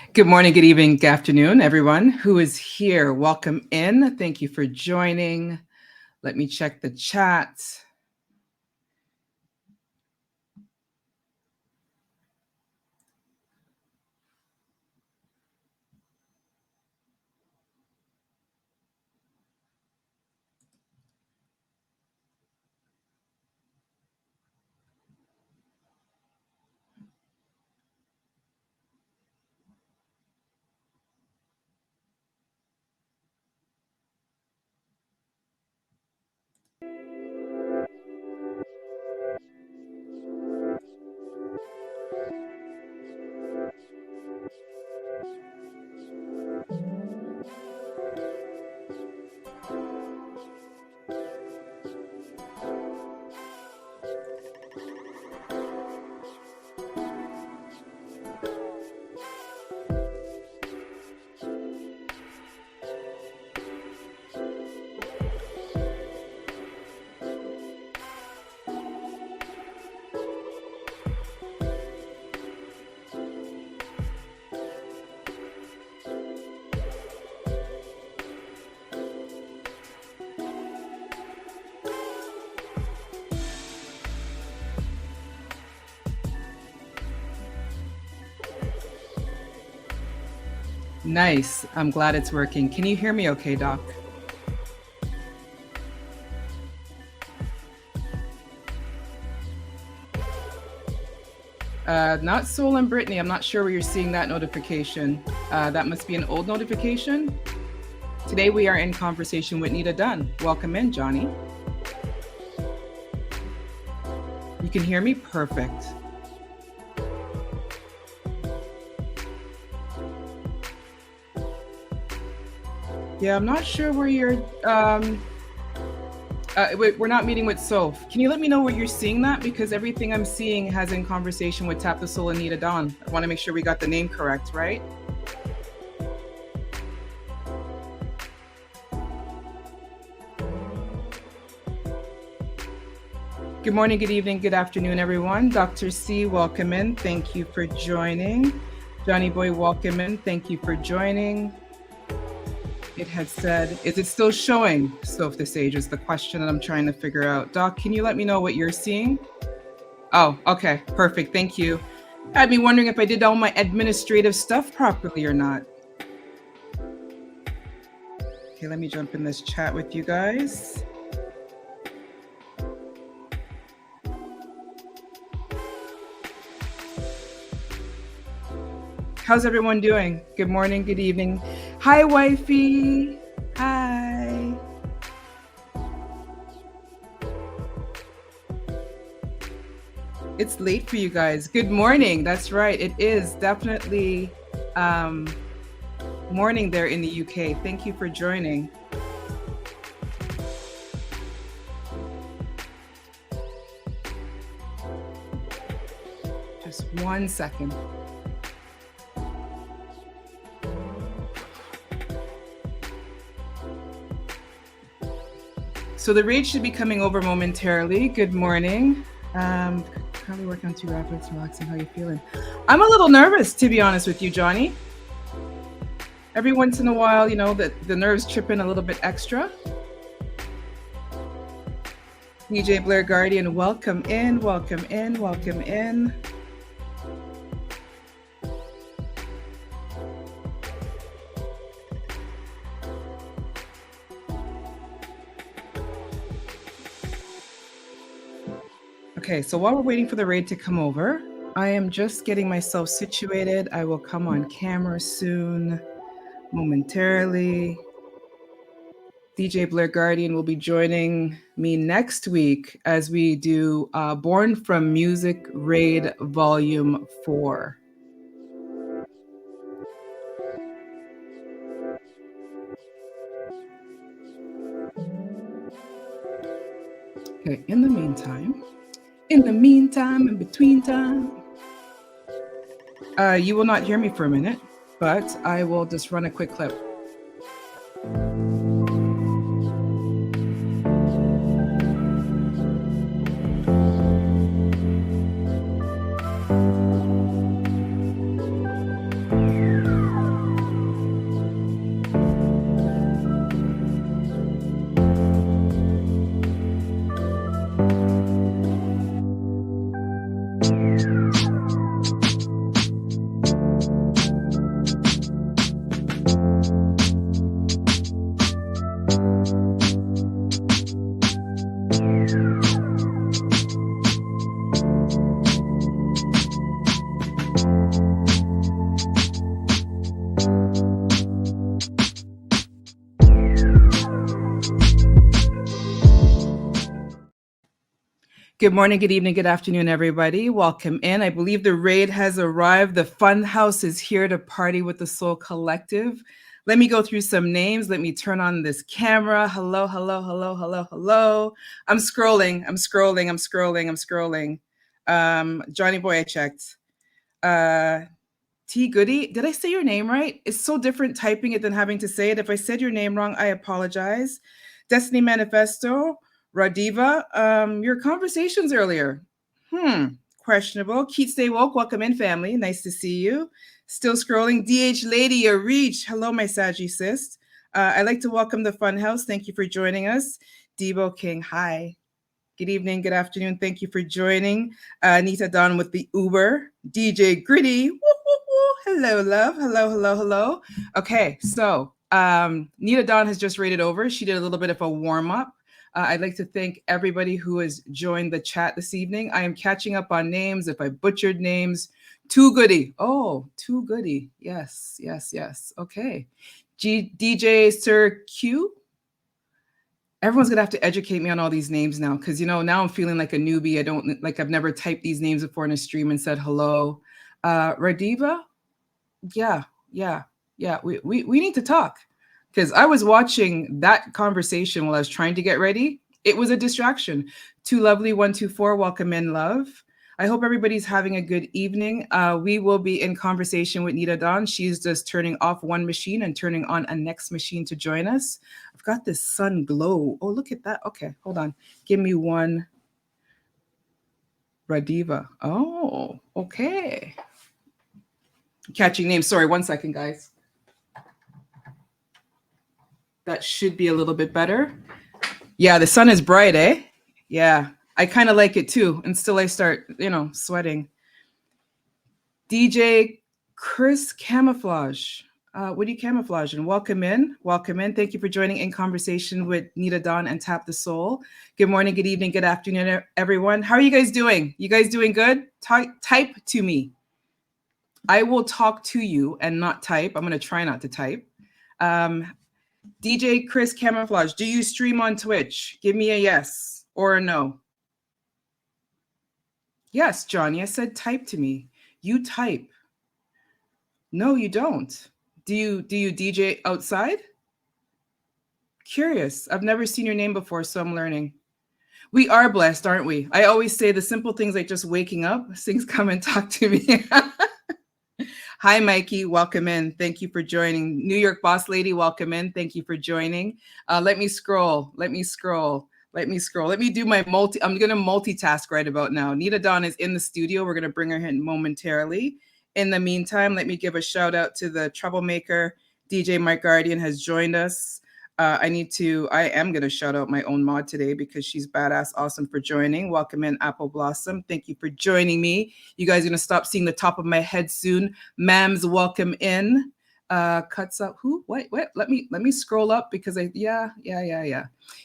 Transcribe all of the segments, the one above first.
Good morning, good evening, good afternoon, everyone who is here. Welcome in. Thank you for joining. Let me check the chat. Nice. I'm glad it's working. Can you hear me okay, Doc? Not Soul and Brittany. I'm not sure where you're seeing that notification. That must be an old notification. Today we are in conversation with Nitadon. Welcome in, Johnny. You can hear me? Perfect. Yeah, I'm not sure where you're. We're not meeting with Soph. Can you let me know where you're seeing that? Because everything I'm seeing has in conversation with TaptheSoul and Nitadon. I want to make sure we got the name correct, right? Good morning, good evening, good afternoon, everyone. Dr. C, welcome in. Thank you for joining. Johnny Boy, welcome in. Thank you for joining. It had said, is it still showing Soph this age is the question that I'm trying to figure out. Doc, can you let me know what you're seeing? Oh, okay, perfect, thank you. Had me wondering if I did all my administrative stuff properly or not. Okay, let me jump in this chat with you guys. How's everyone doing? Good morning, good evening. Hi, wifey. Hi. It's late for you guys. Good morning. That's right. It is definitely morning there in the UK. Thank you for joining. Just 1 second. So the raid should be coming over momentarily. Good morning. Currently working on 2 graphics, relaxing. How are you feeling? I'm a little nervous, to be honest with you, Johnny. Every once in a while, you know, the nerves trip in a little bit extra. DJ Blair Guardian, welcome in, welcome in, welcome in. Okay, so while we're waiting for the raid to come over, I am just getting myself situated. I will come on camera soon, momentarily. DJ Blair Guardian will be joining me next week as we do Born from Music Raid Volume 4. Okay, in the meantime, in between time, you will not hear me for a minute, but I will just run a quick clip. Good morning, good evening, good afternoon, everybody. Welcome in. I believe the raid has arrived. The Fun House is here to party with the Soul Collective. Let me go through some names. Let me turn on this camera. Hello, hello, hello, hello, hello. I'm scrolling. Johnny Boy, I checked. T Goody, did I say your name right? It's so different typing it than having to say it. If I said your name wrong, I apologize. Destiny Manifesto, Radiva, your conversations earlier. Questionable. Keith Stay Woke, welcome in, family. Nice to see you. Still scrolling. DH Lady, a reach. Hello, my Saggy sis. I'd like to welcome the Fun House. Thank you for joining us. Debo King, hi. Good evening, good afternoon. Thank you for joining. Nitadon with the Uber. DJ Gritty. Woo, woo, woo. Hello, love. Hello, hello, hello. Okay, so Nitadon has just raided over. She did a little bit of a warm-up. I'd like to thank everybody who has joined the chat this evening. I am catching up on names. If I butchered names, Too Goody. Oh, Too Goody. Yes, yes, yes. Okay. DJ Sir Q. Everyone's gonna have to educate me on all these names now, because now I'm feeling like a newbie. I've never typed these names before in a stream and said hello. Radiva, yeah. We need to talk, because I was watching that conversation while I was trying to get ready. It was a distraction. Too Lovely 124, welcome in, love. I hope everybody's having a good evening. We will be in conversation with Nitadon. She's just turning off one machine and turning on a next machine to join us. I've got this sun glow. Oh, look at that. Okay, hold on. Give me one. Radiva. Oh, okay. Catching names. Sorry, 1 second, guys. That should be a little bit better. Yeah, the sun is bright, eh? Yeah, I kind of like it too. Until I start, sweating. DJ Chris Camouflage. What are you camouflaging? Welcome in. Thank you for joining in conversation with Nitadon and Tap the Soul. Good morning, good evening, good afternoon, everyone. How are you guys doing? You guys doing good? Type to me. I will talk to you and not type. I'm going to try not to type. DJ Chris Camouflage, do you stream on Twitch? Give me a yes or a no. Yes, Johnny, I said type to me. You type. No, you don't. Do you DJ outside? Curious. I've never seen your name before, so I'm learning. We are blessed, aren't we? I always say the simple things like just waking up. Things come and talk to me. Hi, Mikey. Welcome in. Thank you for joining. New York Boss Lady, welcome in. Thank you for joining. Let me scroll. Let me do my I'm going to multitask right about now. Nitadon is in the studio. We're going to bring her in momentarily. In the meantime, let me give a shout out to the troublemaker. DJ Mike Guardian has joined us. I am going to shout out my own mod today because she's badass awesome for joining. Welcome in, Apple Blossom. Thank you for joining me. You guys are going to stop seeing the top of my head soon. Mams, welcome in. Cuts up. Who? Wait. Let me scroll up because yeah.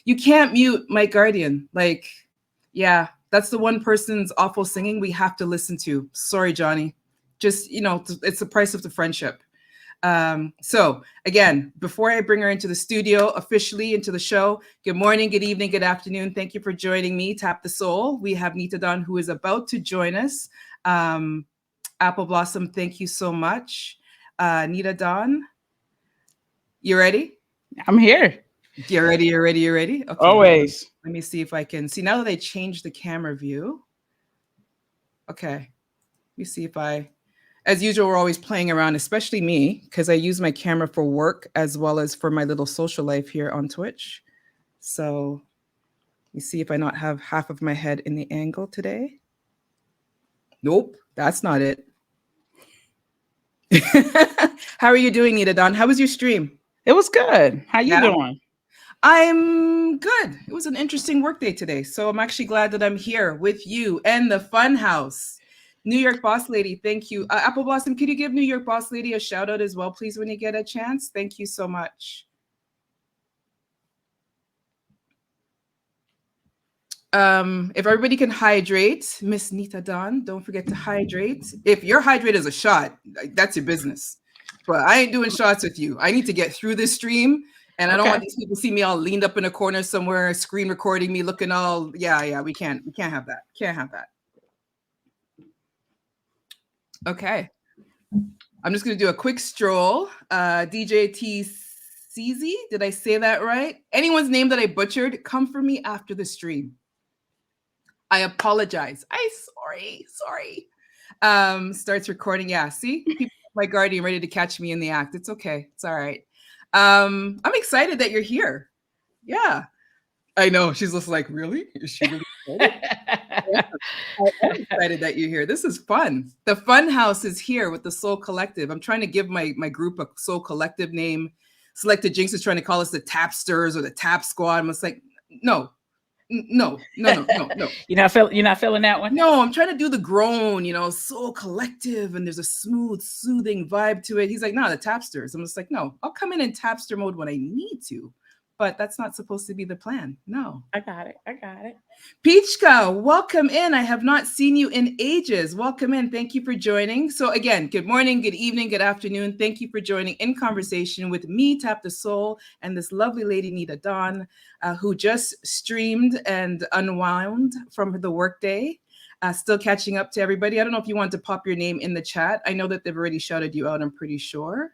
You can't mute Mike Guardian. That's the one person's awful singing we have to listen to. Sorry, Johnny. Just, it's the price of the friendship. So again, before I bring her into the studio, officially into the show, good morning, good evening, good afternoon. Thank you for joining me, Tap the Soul. We have Nitadon who is about to join us. Apple Blossom, thank you so much. Nitadon, you ready? I'm here. You're ready? Okay. Always. Let me see if I can see now that I changed the camera view. Okay. Let me see if as usual, we're always playing around, especially me, because I use my camera for work as well as for my little social life here on Twitch. So you see if I not have half of my head in the angle today. Nope, that's not it. How are you doing, Nitadon? How was your stream? It was good. How you doing? I'm good. It was an interesting work day today. So I'm actually glad that I'm here with you and the Fun House. New York Boss Lady, thank you. Apple Blossom, could you give New York Boss Lady a shout out as well, please, when you get a chance? Thank you so much. If everybody can hydrate, Miss Nitadon, don't forget to hydrate. If your hydrate is a shot, that's your business. But I ain't doing shots with you. I need to get through this stream And I don't want these people to see me all leaned up in a corner somewhere, screen recording me, looking all, yeah, we can't have that. Can't have that. Okay. I'm just going to do a quick stroll. DJ TCZ, did I say that right? Anyone's name that I butchered, come for me after the stream. I apologize. Sorry. Starts recording. Yeah, see? People, my guardian ready to catch me in the act. It's okay. It's all right. I'm excited that you're here. Yeah. I know. She's just like, really? Is she really excited? Yeah, I am excited that you're here. This is fun. The Fun House is here with the Soul Collective. I'm trying to give my group a Soul Collective name. Selected Jinx is trying to call us the Tapsters or the Tap Squad. I'm just like, no. You're not feeling that one? No, I'm trying to do the groan, Soul Collective, and there's a smooth, soothing vibe to it. He's like, no, the Tapsters. I'm just like, no, I'll come in Tapster mode when I need to. But that's not supposed to be the plan. No. I got it. Peachka, welcome in. I have not seen you in ages. Welcome in. Thank you for joining. So again, good morning, good evening, good afternoon. Thank you for joining in conversation with me, TaptheSoul, and this lovely lady, Nitadon, who just streamed and unwound from the workday. Still catching up to everybody. I don't know if you want to pop your name in the chat. I know that they've already shouted you out, I'm pretty sure.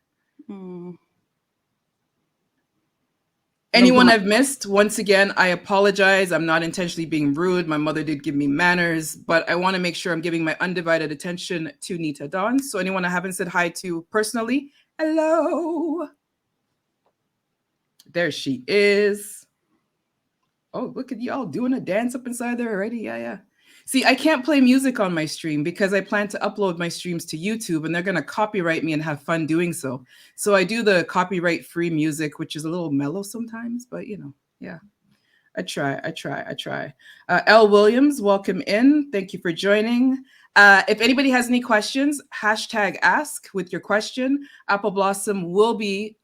Anyone I've missed, once again, I apologize. I'm not intentionally being rude. My mother did give me manners, but I want to make sure I'm giving my undivided attention to Nitadon. So anyone I haven't said hi to personally, hello. There she is. Oh, look at y'all doing a dance up inside there already. Yeah. See, I can't play music on my stream because I plan to upload my streams to YouTube and they're going to copyright me and have fun doing so. So I do the copyright-free music, which is a little mellow sometimes, but yeah. I try. L. Williams, welcome in. Thank you for joining. If anybody has any questions, #ask with your question. Apple Blossom will be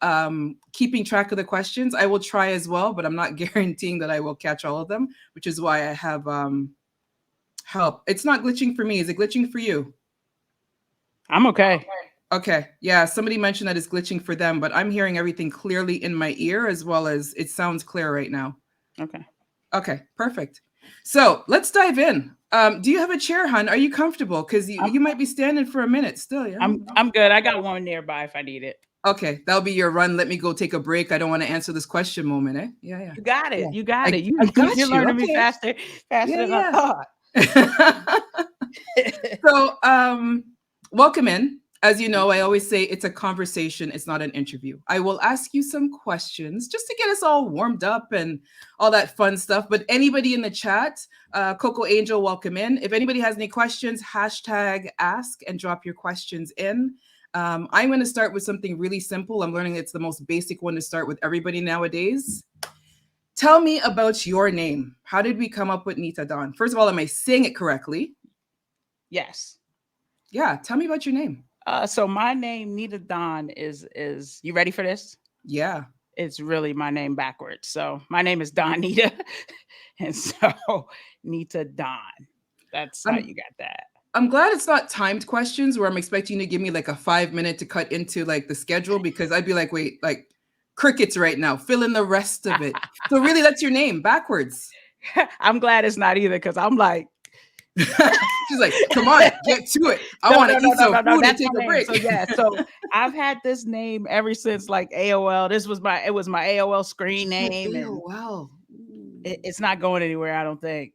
keeping track of the questions. I will try as well, but I'm not guaranteeing that I will catch all of them, which is why I have help. It's not glitching for me. Is it glitching for you? I'm okay. Okay. Yeah. Somebody mentioned that it's glitching for them, but I'm hearing everything clearly in my ear as well as it sounds clear right now. Okay. Perfect. So let's dive in. Do you have a chair, hon? Are you comfortable? Because you might be standing for a minute still. Yeah. I'm good. I got one nearby if I need it. Okay. That'll be your run. Let me go take a break. I don't want to answer this question moment. Eh? Yeah. You got it. Yeah. You got it. You're learning me faster than I thought. So welcome in. As you know, I always say it's a conversation. It's not an interview. I will ask you some questions just to get us all warmed up and all that fun stuff. But anybody in the chat, Coco Angel, welcome in. If anybody has any questions, #ask and drop your questions in. I'm going to start with something really simple. I'm learning it's the most basic one to start with everybody nowadays. Tell me about your name. How did we come up with Nitadon? First of all, am I saying it correctly? Yes. Yeah. Tell me about your name. So my name, Nitadon, is you ready for this? Yeah. It's really my name backwards. So my name is Donita. And so Nitadon. That's how you got that. I'm glad it's not timed questions where I'm expecting you to give me like a 5-minute to cut into like the schedule, because I'd be like, wait, like crickets right now, fill in the rest of it. So really that's your name backwards. I'm glad it's not either, because I'm like, she's like, come on, get to it. I want to eat some food and take a break. So yeah, so I've had this name ever since like AOL. It was my AOL screen name. AOL. It's not going anywhere, I don't think.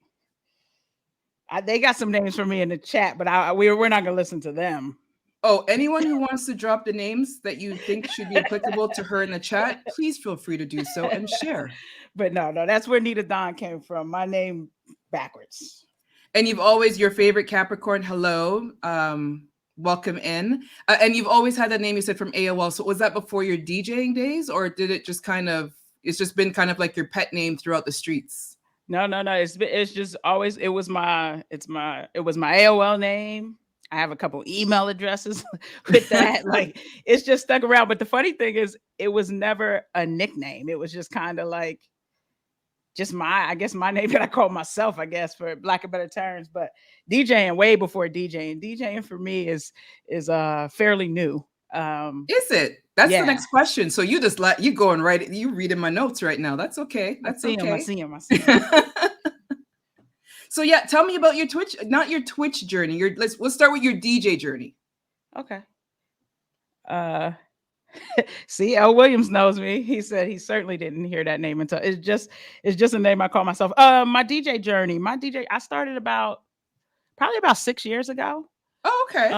They got some names for me in the chat, but we're not gonna listen to them. Oh, anyone who wants to drop the names that you think should be applicable to her in the chat, please feel free to do so and share. But no, that's where Nitadon came from. My name backwards. And you've always, your favorite Capricorn, hello, welcome in. And you've always had that name, you said, from AOL. So was that before your DJing days, or did it just it's just been kind of like your pet name throughout the streets? No. It's just always, it was my AOL name. I have a couple email addresses with that. Like, it's just stuck around. But the funny thing is, it was never a nickname. It was just kind of like, just my name that I called myself, I guess, for lack of better terms. But DJing way before DJing for me is fairly new. Is it? That's the Yeah, next question. So you just you going right, you reading my notes right now. That's okay. I That's see him. I okay. see him. I see him. So yeah, tell me about your Twitch, not your Twitch journey. Let's start with your DJ journey. Okay. Uh, see, L. Williams knows me. He said he certainly didn't hear that name until it's just a name I call myself. My DJ journey. My DJ. I started probably about 6 years ago. Oh, okay.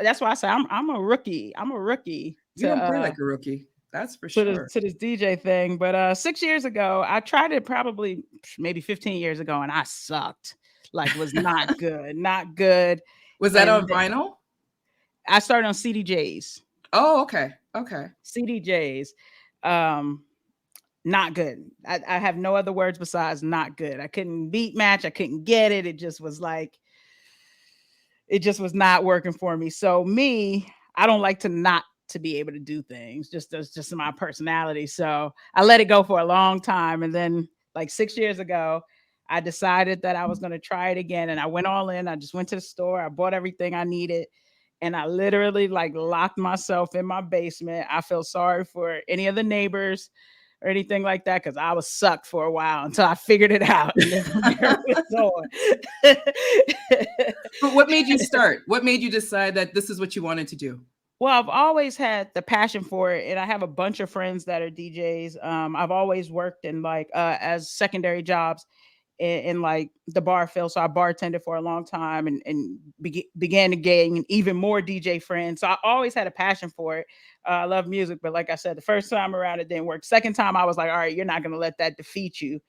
That's why I say I'm a rookie. I'm a rookie You don't play like a rookie. That's for to this sure. to this DJ thing. But 6 years ago, I tried it probably maybe 15 years ago, and I sucked. Like was not good, not good. Was that on And vinyl? I started on CDJs. Oh, okay. Okay. CDJs. Um, not good. I have no other words besides not good. I couldn't beat match. I couldn't get it. It just was not working for me. So I don't like to not to be able to do things. That's just my personality. So I let it go for a long time. And then like 6 years ago, I decided that I was going to try it again. And I went all in. I just went to the store. I bought everything I needed. And I literally like locked myself in my basement. I feel sorry for any of the neighbors or anything like that because I was sucked for a while until I figured it out. And then from there it was on. But what made you start? What made you decide that this is what you wanted to do? Well, I've always had the passion for it, and I have a bunch of friends that are DJs. I've always worked in like as secondary jobs in like the bar field. So I bartended for a long time and began to gain even more DJ friends. So I always had a passion for it. I love music, but like I said, the first time around it didn't work. Second time I was like, all right, you're not going to let that defeat you.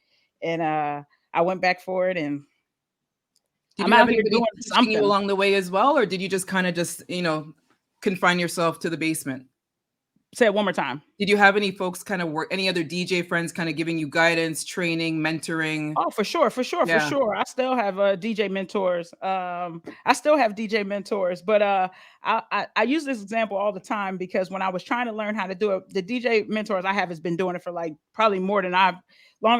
And I went back for it, and Did I'm you have out here anybody doing teaching you something. along the way as well, or did you just kind of just confine yourself to the basement? Say it one more time. Did you have any folks kind of work, any other DJ friends kind of giving you guidance, training, mentoring? Oh, for sure, for sure, for Yeah. sure. I still have DJ mentors. I still have DJ mentors, but I use this example all the time because when I was trying to learn how to do it, the DJ mentors I have has been doing it for like probably longer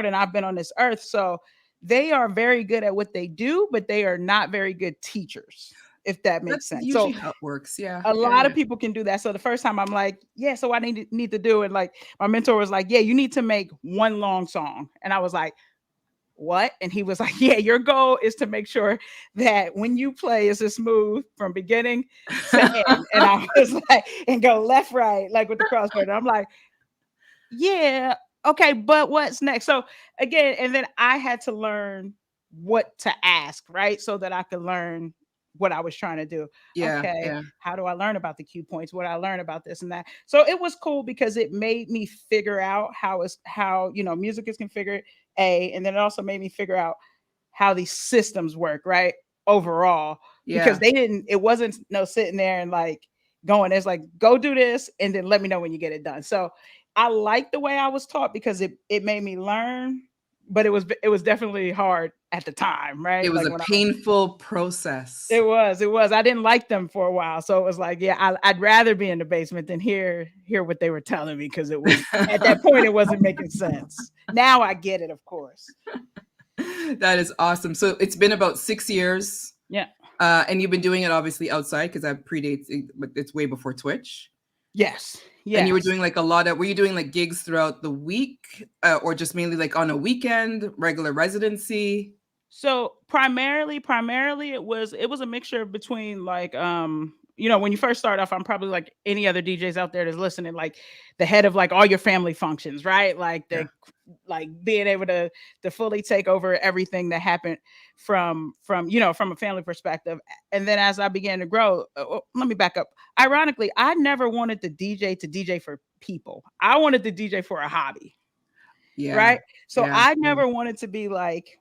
than I've been on this earth. So they are very good at what they do, but they are not very good teachers, if that makes That's sense. usually So how it works. Yeah. a Yeah. lot Yeah. of people can do that. So the first time I'm like, yeah, so I need to do it. Like my mentor was like, yeah, you need to make one long song. And I was like, what? And he was like, yeah, your goal is to make sure that when you play it's a smooth from beginning to end. And I was like, and go left, right, like with the crossword. And I'm like, yeah, okay, but what's next? So again, and then I had to learn what to ask, right? So that I could learn what I was trying to do. Yeah. Okay, Yeah. how do I learn about the cue points? What I learn about this and that. So it was cool because it made me figure out how music is configured, and then it also made me figure out how these systems work, right? Overall. Because Yeah. it wasn't no sitting there and like going, it's like, go do this and then let me know when you get it done. So I like the way I was taught because it made me learn, but it was definitely hard at the time, It right? was Like a when painful process. it was. I didn't like them for a while, so it was like, yeah, I'd rather be in the basement than hear what they were telling me because it was at that point it wasn't making sense. Now I get it, of course. That is awesome. So it's been about 6 years. Yeah. And you've been doing it obviously outside because that predates, but it's way before Twitch. Yes. Yes. And you were doing like were you doing like gigs throughout the week or just mainly like on a weekend, regular residency? So primarily it was a mixture between like when you first start off, I'm probably like any other DJs out there that's listening, like the head of like all your family functions, right? Like Yeah. like being able to fully take over everything that happened from a family perspective. And then as I began to grow, let me back up. Ironically, I never wanted to DJ for people. I wanted to DJ for a hobby. Yeah. Right. So Yeah. I never wanted to be like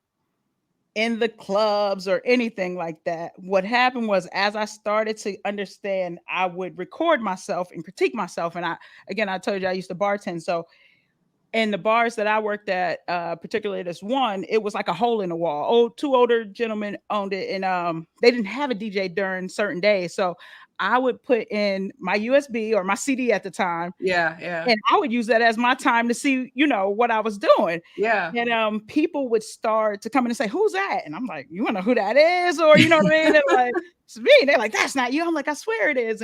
in the clubs or anything like that. What happened was as I started to understand, I would record myself and critique myself. And I told you I used to bartend. So in the bars that I worked at, particularly this one, it was like a hole in the wall. Two older gentlemen owned it, and they didn't have a DJ during certain days. So I would put in my USB or my CD at the time. Yeah. Yeah. And I would use that as my time to see, what I was doing. Yeah. And people would start to come in and say, who's that? And I'm like, you want to know who that is? Or, you know what I mean? They're like, it's me. They're like, that's not you. I'm like, I swear it is.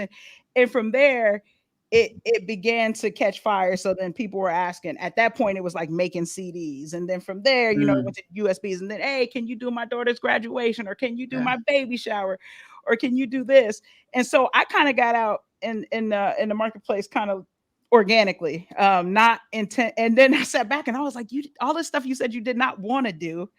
And from there, it began to catch fire. So then people were asking. At that point, it was like making CDs, and then from there, you know, it went to USBs, and then, hey, can you do my daughter's graduation, or can you do my baby shower, or can you do this? And so I kind of got out in the marketplace kind of organically, not intent. And then I sat back and I was like, you, all this stuff you said you did not want to do,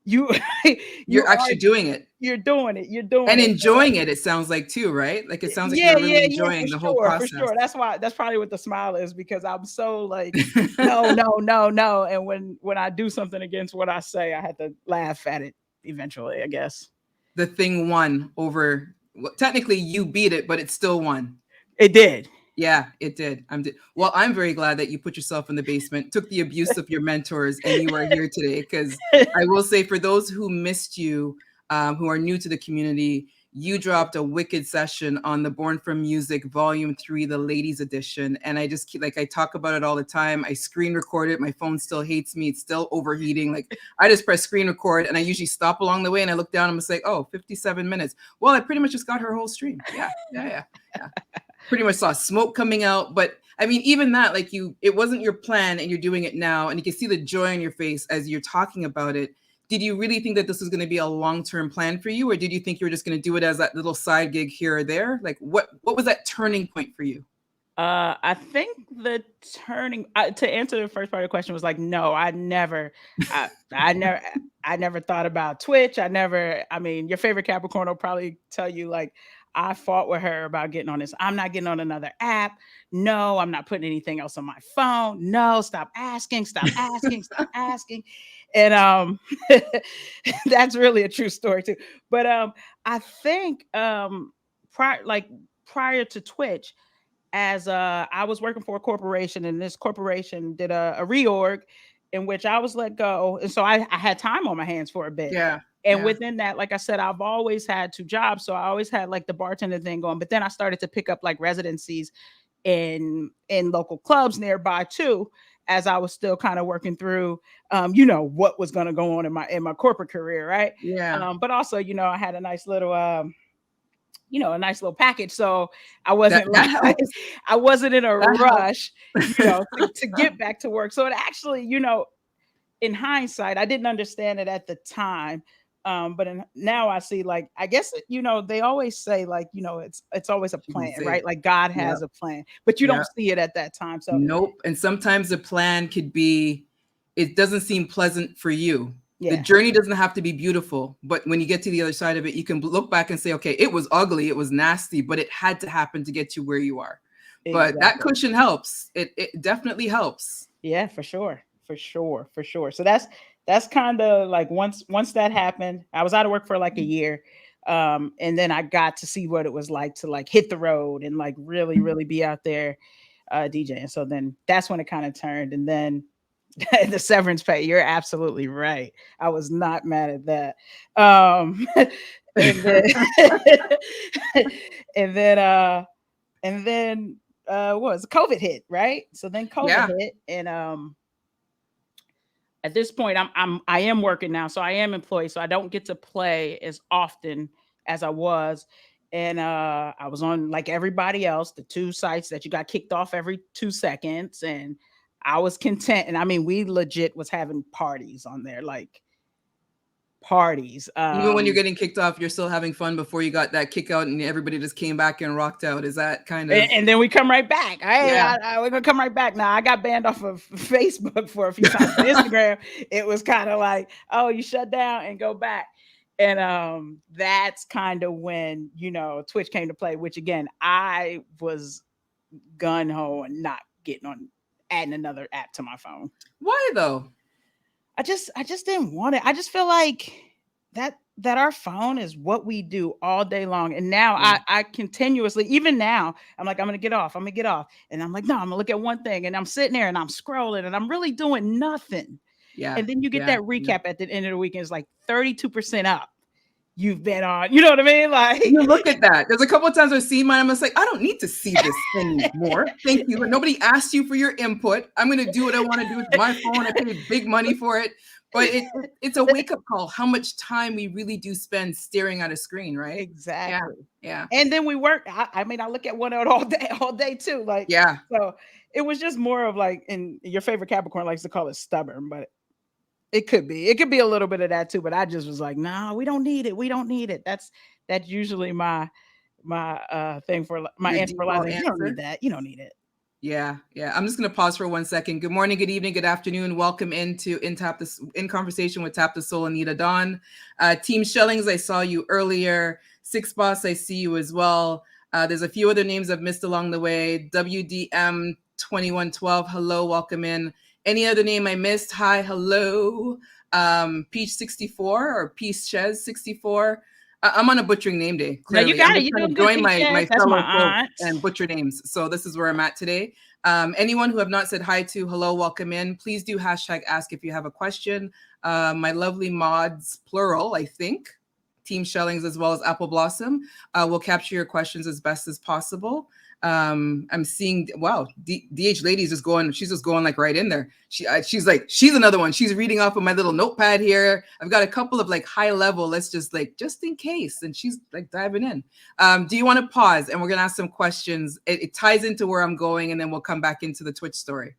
you you You're are actually doing it. You're doing it. You're doing And it. enjoying it, it sounds like too, right? Like it sounds like Yeah, you're yeah, really yeah, enjoying the whole for process. sure. That's probably what the smile is, because I'm so like, no, no, no, no. And when I do something against what I say, I had to laugh at it eventually, I guess. The thing won over, well, technically you beat it, but it still won. It did. Yeah, it did. Well, I'm very glad that you put yourself in the basement, took the abuse of your mentors, and you are here today. Because I will say, for those who missed you, who are new to the community, you dropped a wicked session on the Born from Music Volume 3, the ladies edition. And I just keep, like, I talk about it all the time. I screen record it. My phone still hates me. It's still overheating. Like, I just press screen record, and I usually stop along the way, and I look down and I'm just like, oh, 57 minutes. Well, I pretty much just got her whole stream. Yeah. Pretty much saw smoke coming out. But I mean, even that, like, it wasn't your plan, and you're doing it now, and you can see the joy on your face as you're talking about it. Did you really think that this was going to be a long-term plan for you, or did you think you were just going to do it as that little side gig here or there? Like, what was that turning point for you? I think the turning, to answer the first part of the question, was like, no, I never thought about Twitch. I mean, your favorite Capricorn will probably tell you, like, I fought with her about getting on this. I'm not getting on another app. No, I'm not putting anything else on my phone. No, stop asking. And that's really a true story too. But I think prior to Twitch, as I was working for a corporation, and this corporation did a reorg in which I was let go. And so I had time on my hands for a bit. Yeah. And within that, like I said, I've always had 2 jobs. So I always had like the bartender thing going. But then I started to pick up like residencies in local clubs nearby too, as I was still kind of working through what was going to go on in my corporate career, right? Yeah. But also, I had a nice little a nice little package. So I wasn't I wasn't in a rush, to get back to work. So it actually, in hindsight, I didn't understand it at the time. But now I see, like, I guess, they always say, like, it's always a plan, right? Like God has a plan, but you don't see it at that time. So nope. And sometimes the plan could be, it doesn't seem pleasant for you. Yeah. The journey doesn't have to be beautiful, but when you get to the other side of it, you can look back and say, okay, it was ugly, it was nasty, but it had to happen to get you where you are. Exactly. But that cushion helps. It definitely helps. Yeah, for sure. So that's kind of like, once that happened, I was out of work for like a year. And then I got to see what it was like to like hit the road and like really, really be out there DJing. So then that's when it kind of turned. And then the severance pay, you're absolutely right. I was not mad at that. And then what was COVID hit, right? So then COVID hit, and at this point I am working now, so I am employed, so I don't get to play as often as I was. And I was on, like everybody else, the 2 sites that you got kicked off every 2 seconds, and I was content. And I mean, we legit was having parties on there, like parties. Even when you're getting kicked off, you're still having fun before you got that kick out and everybody just came back and rocked out. Is that kind of... And then we come right back. We're gonna come right back. Now, I got banned off of Facebook for a few times. Instagram, it was kind of like, oh, you shut down and go back. And that's kind of when, Twitch came to play, which again, I was gun-ho and not adding another app to my phone. Why though? I just didn't want it. I just feel like that our phone is what we do all day long. And now I continuously, even now, I'm like, I'm gonna get off. And I'm like, no, I'm gonna look at one thing. And I'm sitting there and I'm scrolling and I'm really doing nothing. Yeah. And then you get that recap at the end of the weekend. It's like 32% up. You've been on, you know what I mean? Like, you look at that. There's a couple of times I've seen mine. I'm just like, I don't need to see this anymore. Thank you. Nobody asked you for your input. I'm going to do what I want to do with my phone. I paid big money for it. But it's a wake-up call, how much time we really do spend staring at a screen, right? Yeah, Exactly. yeah, And then we work. I mean, I look at one out all day too. Like, yeah. so it was just more of like, and your favorite Capricorn likes to call it stubborn, but it could be a little bit of that too. But I just was like, no, we don't need it. We don't need it. That's usually my thing for my Your answer for a lot of default things. You don't need answer? that. You don't need it. Yeah, yeah. I'm just gonna pause for 1 second. Good morning, good evening, good afternoon. Welcome into in conversation with Tap the Soul and Nitadon. Team Shellings, I saw you earlier. Six Boss, I see you as well. There's a few other names I've missed along the way. WDM 2112, hello, welcome in. Any other name I missed? Hi, hello. Peach 64 or Peach Chez 64. I'm on a butchering name day, No, you clearly. I'm got it. just You're trying to doing good, join my Peaches. That's my fellow folks aunt. and butcher names. So this is where I'm at today. Anyone who have not said hi to, hello, welcome in. Please do hashtag ask if you have a question. My lovely mods, plural, I think, Team Shellings as well as Apple Blossom, will capture your questions as best as possible. I'm seeing, wow, DH lady is just going, she's just going like right in there. She's like, she's another one. She's reading off of my little notepad here. I've got a couple of like high level, let's just like, just in case. And she's like diving in. Do you want to pause? And we're going to ask some questions. It ties into where I'm going, and then we'll come back into the Twitch story,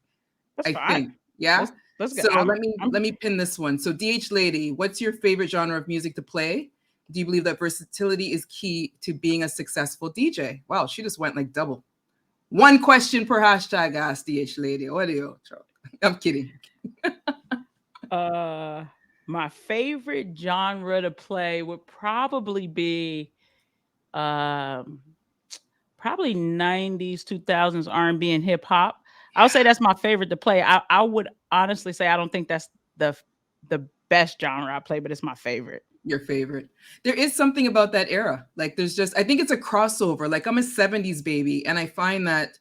That's I fine. think. Yeah. Let's go. So let me pin this one. So DH lady, what's your favorite genre of music to play? Do you believe that versatility is key to being a successful DJ? Wow, she just went like double. One question per hashtag asked DH lady. What do you? I'm kidding. My favorite genre to play would probably be probably 90s, 2000s R&B and hip hop. I would say that's my favorite to play. I would honestly say I don't think that's the best genre I play, but it's my favorite. Your favorite. There is something about that era. Like there's just, I think it's a crossover. Like I'm a 70s baby, and I find that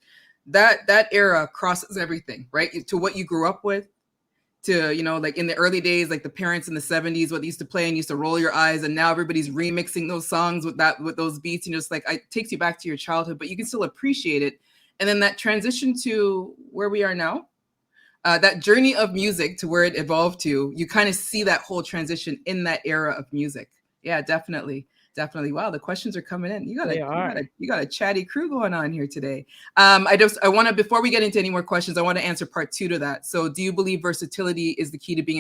era crosses everything, right? To what you grew up with, to, you know, like in the early days, like the parents in the 70s, what they used to play and used to roll your eyes, and now everybody's remixing those songs with those beats, and just like it takes you back to your childhood, but you can still appreciate it. And then that transition to where we are now, that journey of music to where it evolved to, you kind of see that whole transition in that era of music. Yeah, definitely. Definitely. Wow, the questions are coming in. You got a chatty crew going on here today. I want to, before we get into any more questions, I want to answer part 2 to that. So do you believe versatility is the key to being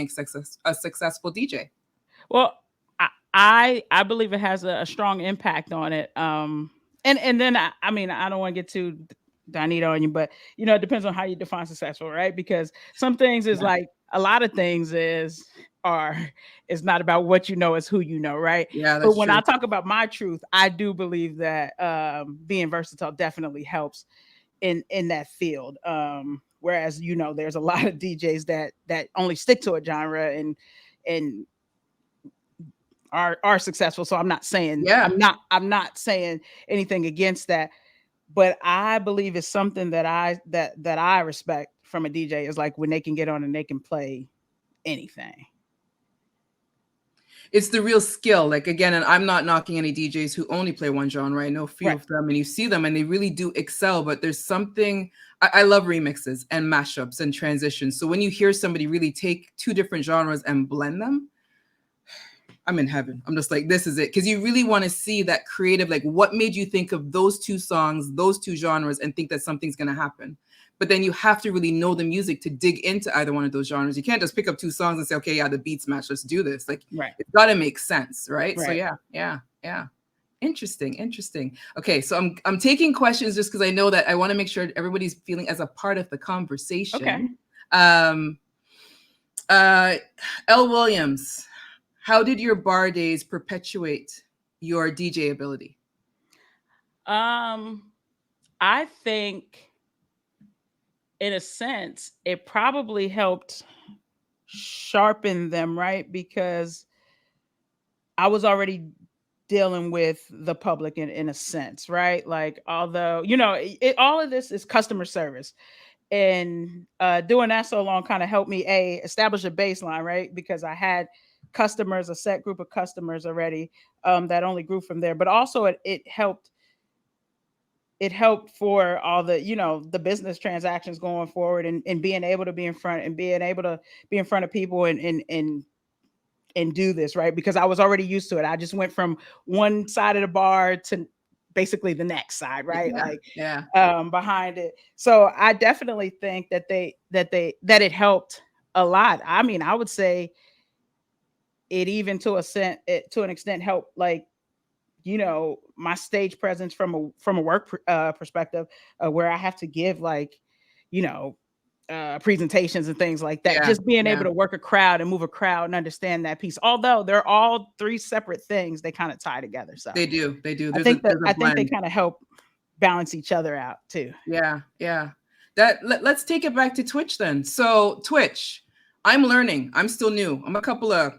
a successful DJ? Well, I believe it has a strong impact on it. And then I mean, I don't want to get too Donito on you, but you know, it depends on how you define successful, right? Because some things is like a lot of things is not about what you know, it's who you know, right? Yeah, But that's when true. I talk about my truth, I do believe that being versatile definitely helps in that field. Whereas, you know, there's a lot of DJs that only stick to a genre and are successful. So I'm not saying Yeah. I'm not saying anything against that, but I believe it's something that I respect from a DJ is like when they can get on and they can play anything. It's the real skill. Like again, and I'm not knocking any DJs who only play one genre. I know a few of them, and you see them and they really do excel, but there's something, I love remixes and mashups and transitions. So when you hear somebody really take two different genres and blend them, I'm in heaven. I'm just like, this is it. Because you really want to see that creative, like what made you think of those two songs, those two genres, and think that something's going to happen. But then you have to really know the music to dig into either one of those genres. You can't just pick up two songs and say, okay, yeah, the beats match, let's do this. Like, it's got to make sense, right? So yeah. Interesting. Okay, so I'm taking questions just because I know that I want to make sure everybody's feeling as a part of the conversation. Okay. L. Williams, how did your bar days perpetuate your DJ ability? I think in a sense, it probably helped sharpen them, right? Because I was already dealing with the public in a sense, right? Like, although, you know, all of this is customer service. And doing that so long kind of helped me establish a baseline, right? Because I had customers, a set group of customers already that only grew from there. But also it helped it helped for all the, the business transactions going forward, and being able to be in front, and being able to be in front of people, and do this, right? Because I was already used to it. I just went from one side of the bar to basically the next side, right? Yeah, Like yeah, behind it. So I definitely think that it helped a lot. I mean, I would say it even to an extent helped, like, my stage presence from a work perspective, where I have to give, like, you know presentations and things like that. yeah, Just being able yeah. to work a crowd and move a crowd and understand that piece. Although they're all three separate things, they kind of tie together. So They do. They do. I There's a think that there's a I think they blend. kind of help balance each other out too. Yeah, yeah. Let's take it back to Twitch then. So Twitch, I'm learning. I'm still new. I'm a couple of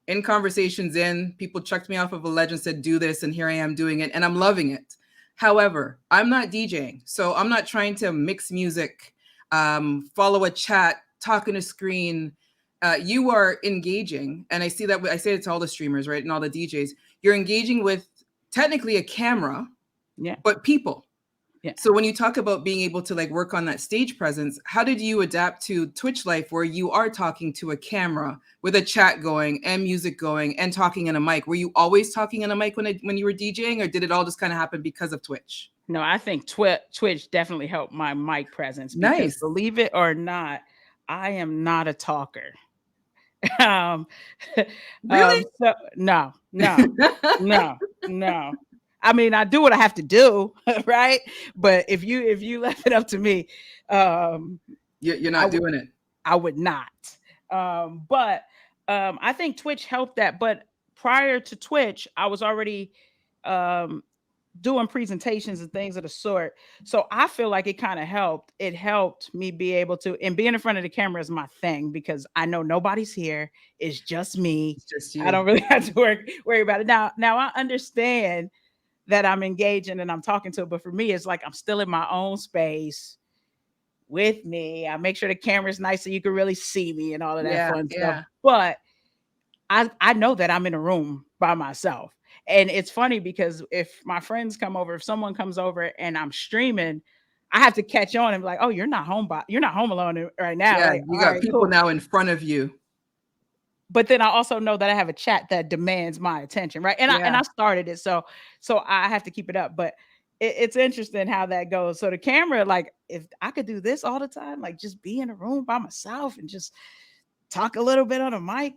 in conversations in. People checked me off of a legend, said do this, and here I am doing it, and I'm loving it. However, I'm not DJing, so I'm not trying to mix music, follow a chat, talk in a screen. You are engaging, and I see that. I say it to all the streamers, right, and all the DJs. You're engaging with technically a camera, Yeah. but people. Yeah. So when you talk about being able to like work on that stage presence, how did you adapt to Twitch life where you are talking to a camera with a chat going and music going and talking in a mic? Were you always talking in a mic when you were DJing, or did it all just kind of happen because of Twitch? No, I think Twitch definitely helped my mic presence, because Nice. believe it or not, I am not a talker. um, Really? so no. I mean, I do what I have to do, right? But if you left it up to me, You're I not would doing it. I would not. But I think Twitch helped that. But prior to Twitch, I was already um, doing presentations and things of the sort. So I feel like it kind of helped. It helped me be able to, and being in front of the camera is my thing, because I know nobody's here. It's just me. It's just I you. don't really have to worry about it. Now I understand that I'm engaging and I'm talking to it, but for me, it's like I'm still in my own space with me. I make sure the camera's nice so you can really see me and all of that Yeah, fun stuff. yeah. But I know that I'm in a room by myself. And it's funny because if my friends come over, if someone comes over and I'm streaming, I have to catch on and be like, "Oh, you're not home alone right now." Yeah, Like, you all got right, people cool. now in front of you. But then I also know that I have a chat that demands my attention, right? And Yeah. I started it, so I have to keep it up. But it's interesting how that goes. So the camera, like, if I could do this all the time, like just be in a room by myself and just talk a little bit on a mic,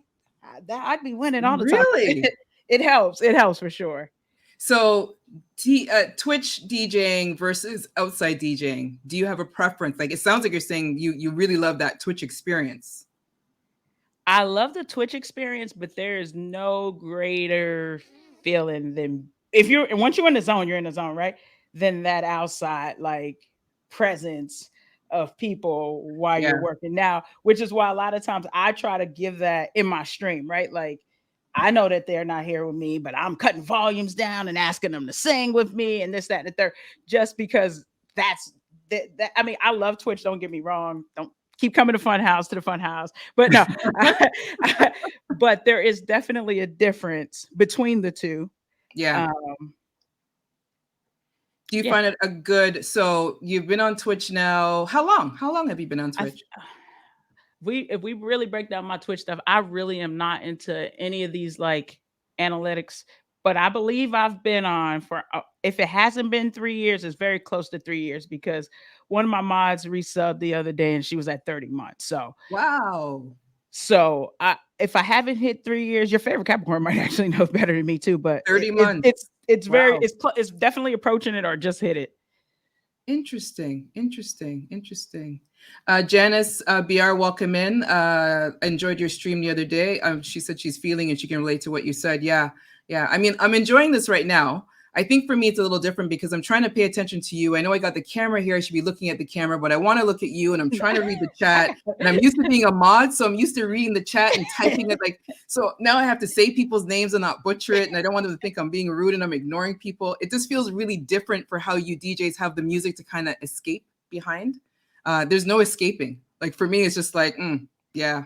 I'd be winning all the time. Really? It helps. It helps for sure. So, Twitch DJing versus outside DJing. Do you have a preference? Like, it sounds like you're saying you really love that Twitch experience. I love the Twitch experience, but there is no greater feeling than if you're once you're in the zone, right? Than that outside like presence of people while Yeah, you're working now, which is why a lot of times I try to give that in my stream, right? Like I know that they're not here with me, but I'm cutting volumes down and asking them to sing with me and this, that, and the third, just because that's that I mean, I love Twitch, don't get me wrong. Don't keep coming to the fun house. But no, but there is definitely a difference between the two. yeah. Um, Do you yeah, find it a good? So you've been on Twitch now. How long? How long have you been on I Twitch? we if we really break down my Twitch stuff, I really am not into any of these like analytics. But I believe I've been on for if it hasn't been 3 years, it's very close to 3 years because one of my mods resubbed the other day and she was at 30 months. Wow, If I haven't hit 3 years, your favorite Capricorn might actually know better than me too. But 30 months. it's very Wow. it's definitely approaching it or just hit it. Interesting, interesting, interesting. Janice BR, welcome in. Enjoyed your stream the other day. She said she's feeling and she can relate to what you said. Yeah, yeah. I mean, I'm enjoying this right now. I think for me, it's a little different because I'm trying to pay attention to you. I know I got the camera here. I should be looking at the camera, but I want to look at you and I'm trying to read the chat. And I'm used to being a mod, so I'm used to reading the chat and typing it. Like, so now I have to say people's names and not butcher it. And I don't want them to think I'm being rude and I'm ignoring people. It just feels really different for how you DJs have the music to kind of escape behind. There's no escaping. Like for me, it's just like, yeah,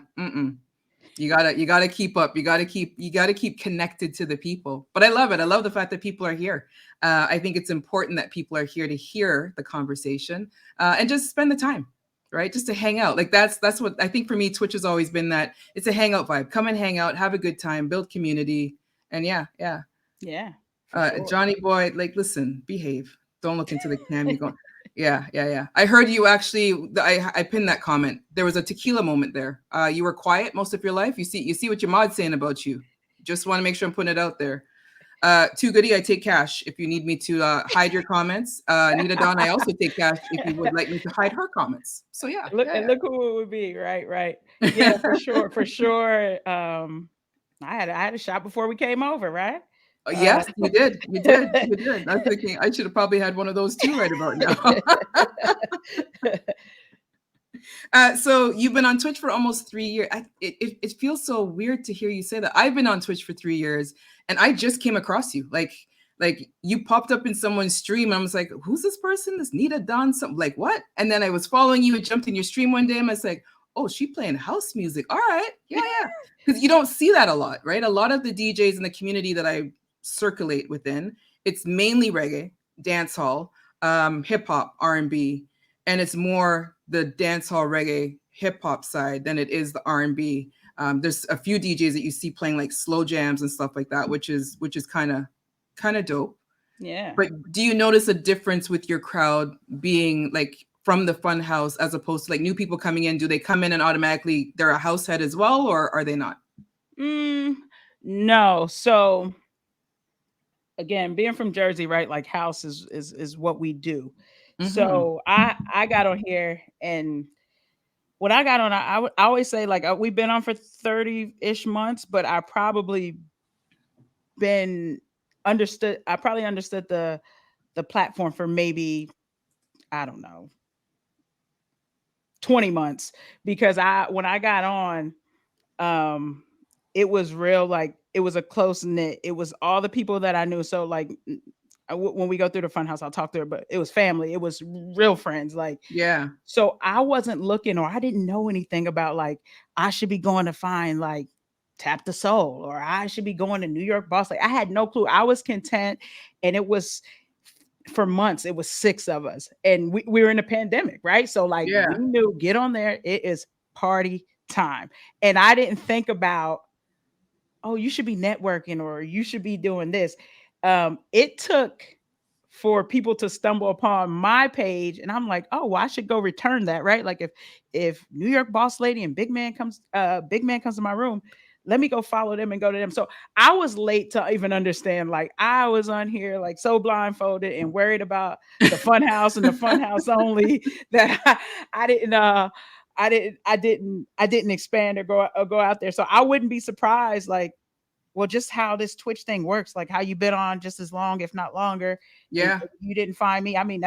You gotta keep up. You gotta keep connected to the people. But I love it. I love the fact that people are here. I think it's important that people are here to hear the conversation and just spend the time, right? Just to hang out. Like that's what I think for me. Twitch has always been that it's a hangout vibe. Come and hang out, have a good time, build community, and yeah, yeah. Yeah, for sure. Johnny boy, like listen, behave. Don't look into the cam. You go. Yeah, yeah, yeah. I heard you actually. I pinned that comment. There was a tequila moment there. You were quiet most of your life. You see what your mod's saying about you. Just want to make sure I'm putting it out there. Too goody, I take cash if you need me to hide your comments. Nitadon, I also take cash if you would like me to hide her comments. So yeah, Look yeah, and yeah. look who it would be, right? Right. Yeah, for sure, for sure. I had a shot before we came over, right? Uh, Yes, you did. You did. You did. I'm thinking I should have probably had one of those too right about now. So you've been on Twitch for almost 3 years. It feels so weird to hear you say that. I've been on Twitch for 3 years, and I just came across you. Like you popped up in someone's stream, and I was like, "Who's this person? This Nitadon? Something like what?" And then I was following you. It jumped in your stream one day, and I was like, "Oh, she playing house music. All right, yeah, yeah." Because you don't see that a lot, right? A lot of the DJs in the community that I circulate within, it's mainly reggae, dancehall, hip hop, R&B, and it's more the dancehall reggae hip hop side than it is the R&B. There's a few DJs that you see playing like slow jams and stuff like that, which is kind of dope. yeah. But do you notice a difference with your crowd being like from the fun house as opposed to like new people coming in? Do they come in and automatically they're a house head as well, or are they not? Mm, no. So again, being from Jersey, right? Like house is what we do. Mm-hmm. So I got on here, and when I got on, I always say like we've been on for 30-ish months, but been I probably understood the platform for maybe, I don't know, 20 months, because when I got on, um it was real, like it was a close knit. It was all the people that I knew. So like when we go through the fun house, I'll talk to her, but it was family. It was real friends. Like, Yeah. so I wasn't looking, or I didn't know anything about like I should be going to find like Tap the Soul, or I should be going to New York Boss. Like I had no clue. I was content, and it was for months. It was 6 of us, and we were in a pandemic, right? So like we Yeah. knew, get on there. It is party time, and I didn't think about, oh, you should be networking or you should be doing this. It took for people to stumble upon my page, and I'm like, oh, well, I should go return that, right? Like if New York Boss Lady and Big Man comes to my room, let me go follow them and go to them. So I was late to even understand. Like I was on here like so blindfolded and worried about the fun house and the fun house only, that I didn't I didn't expand or go out there. So I wouldn't be surprised, like, well, just how this Twitch thing works, like how you've been on just as long, if not longer, and Yeah. you didn't find me. I mean,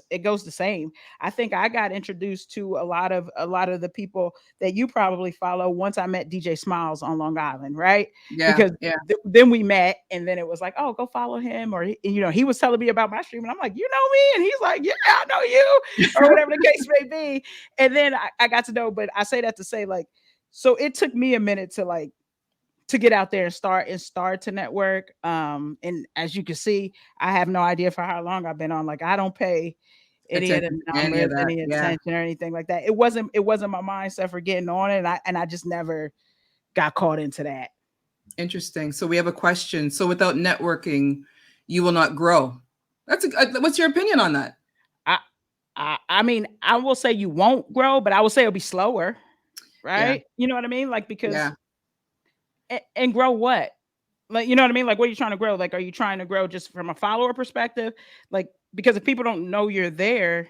it goes the same. I think I got introduced to a lot of the people that you probably follow once I met DJ Smiles on Long Island, right? Yeah. Because Yeah. then we met, and then it was like, oh, go follow him, or he was telling me about my stream, and I'm like, you know me, and he's like, yeah, I know you, or whatever the case may be. And then I got to know, but I say that to say, like, so it took me a minute to get out there and start to network. And as you can see, I have no idea for how long I've been on. Like I don't pay any of the Attention to any of numbers, that. any Yeah. attention or anything like that. It wasn't my mindset for getting on it. And I just never got caught into that. Interesting. So we have a question. So without networking, you will not grow. What's your opinion on that? I I mean, I will say you won't grow, but I will say it'll be slower, Yeah. right? You know what I mean? Like, because Yeah. and grow what? Like, you know what I mean? Like, what are you trying to grow? Like, are you trying to grow just from a follower perspective? Like, because if people don't know you're there,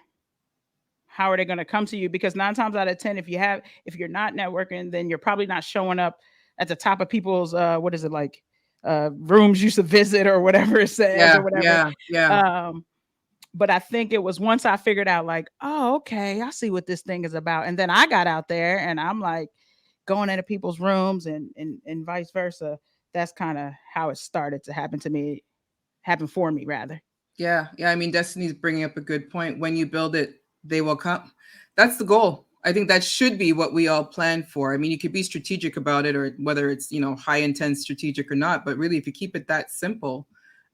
how are they going to come to you? Because 9 times out of 10, if you're not networking, then you're probably not showing up at the top of people's what is it, like rooms you should visit, or whatever it says, Yeah. or whatever. Yeah. Yeah. Um, but I think it was once I figured out, like, oh, okay, I see what this thing is about. And then I got out there, and I'm like going into people's rooms, and vice versa. That's kind of how it started to happen for me, rather. Yeah. Yeah. I mean, Destiny's bringing up a good point. When you build it, they will come. That's the goal. I think that should be what we all plan for. I mean, you could be strategic about it, or whether it's, high intense strategic or not. But really, if you keep it that simple,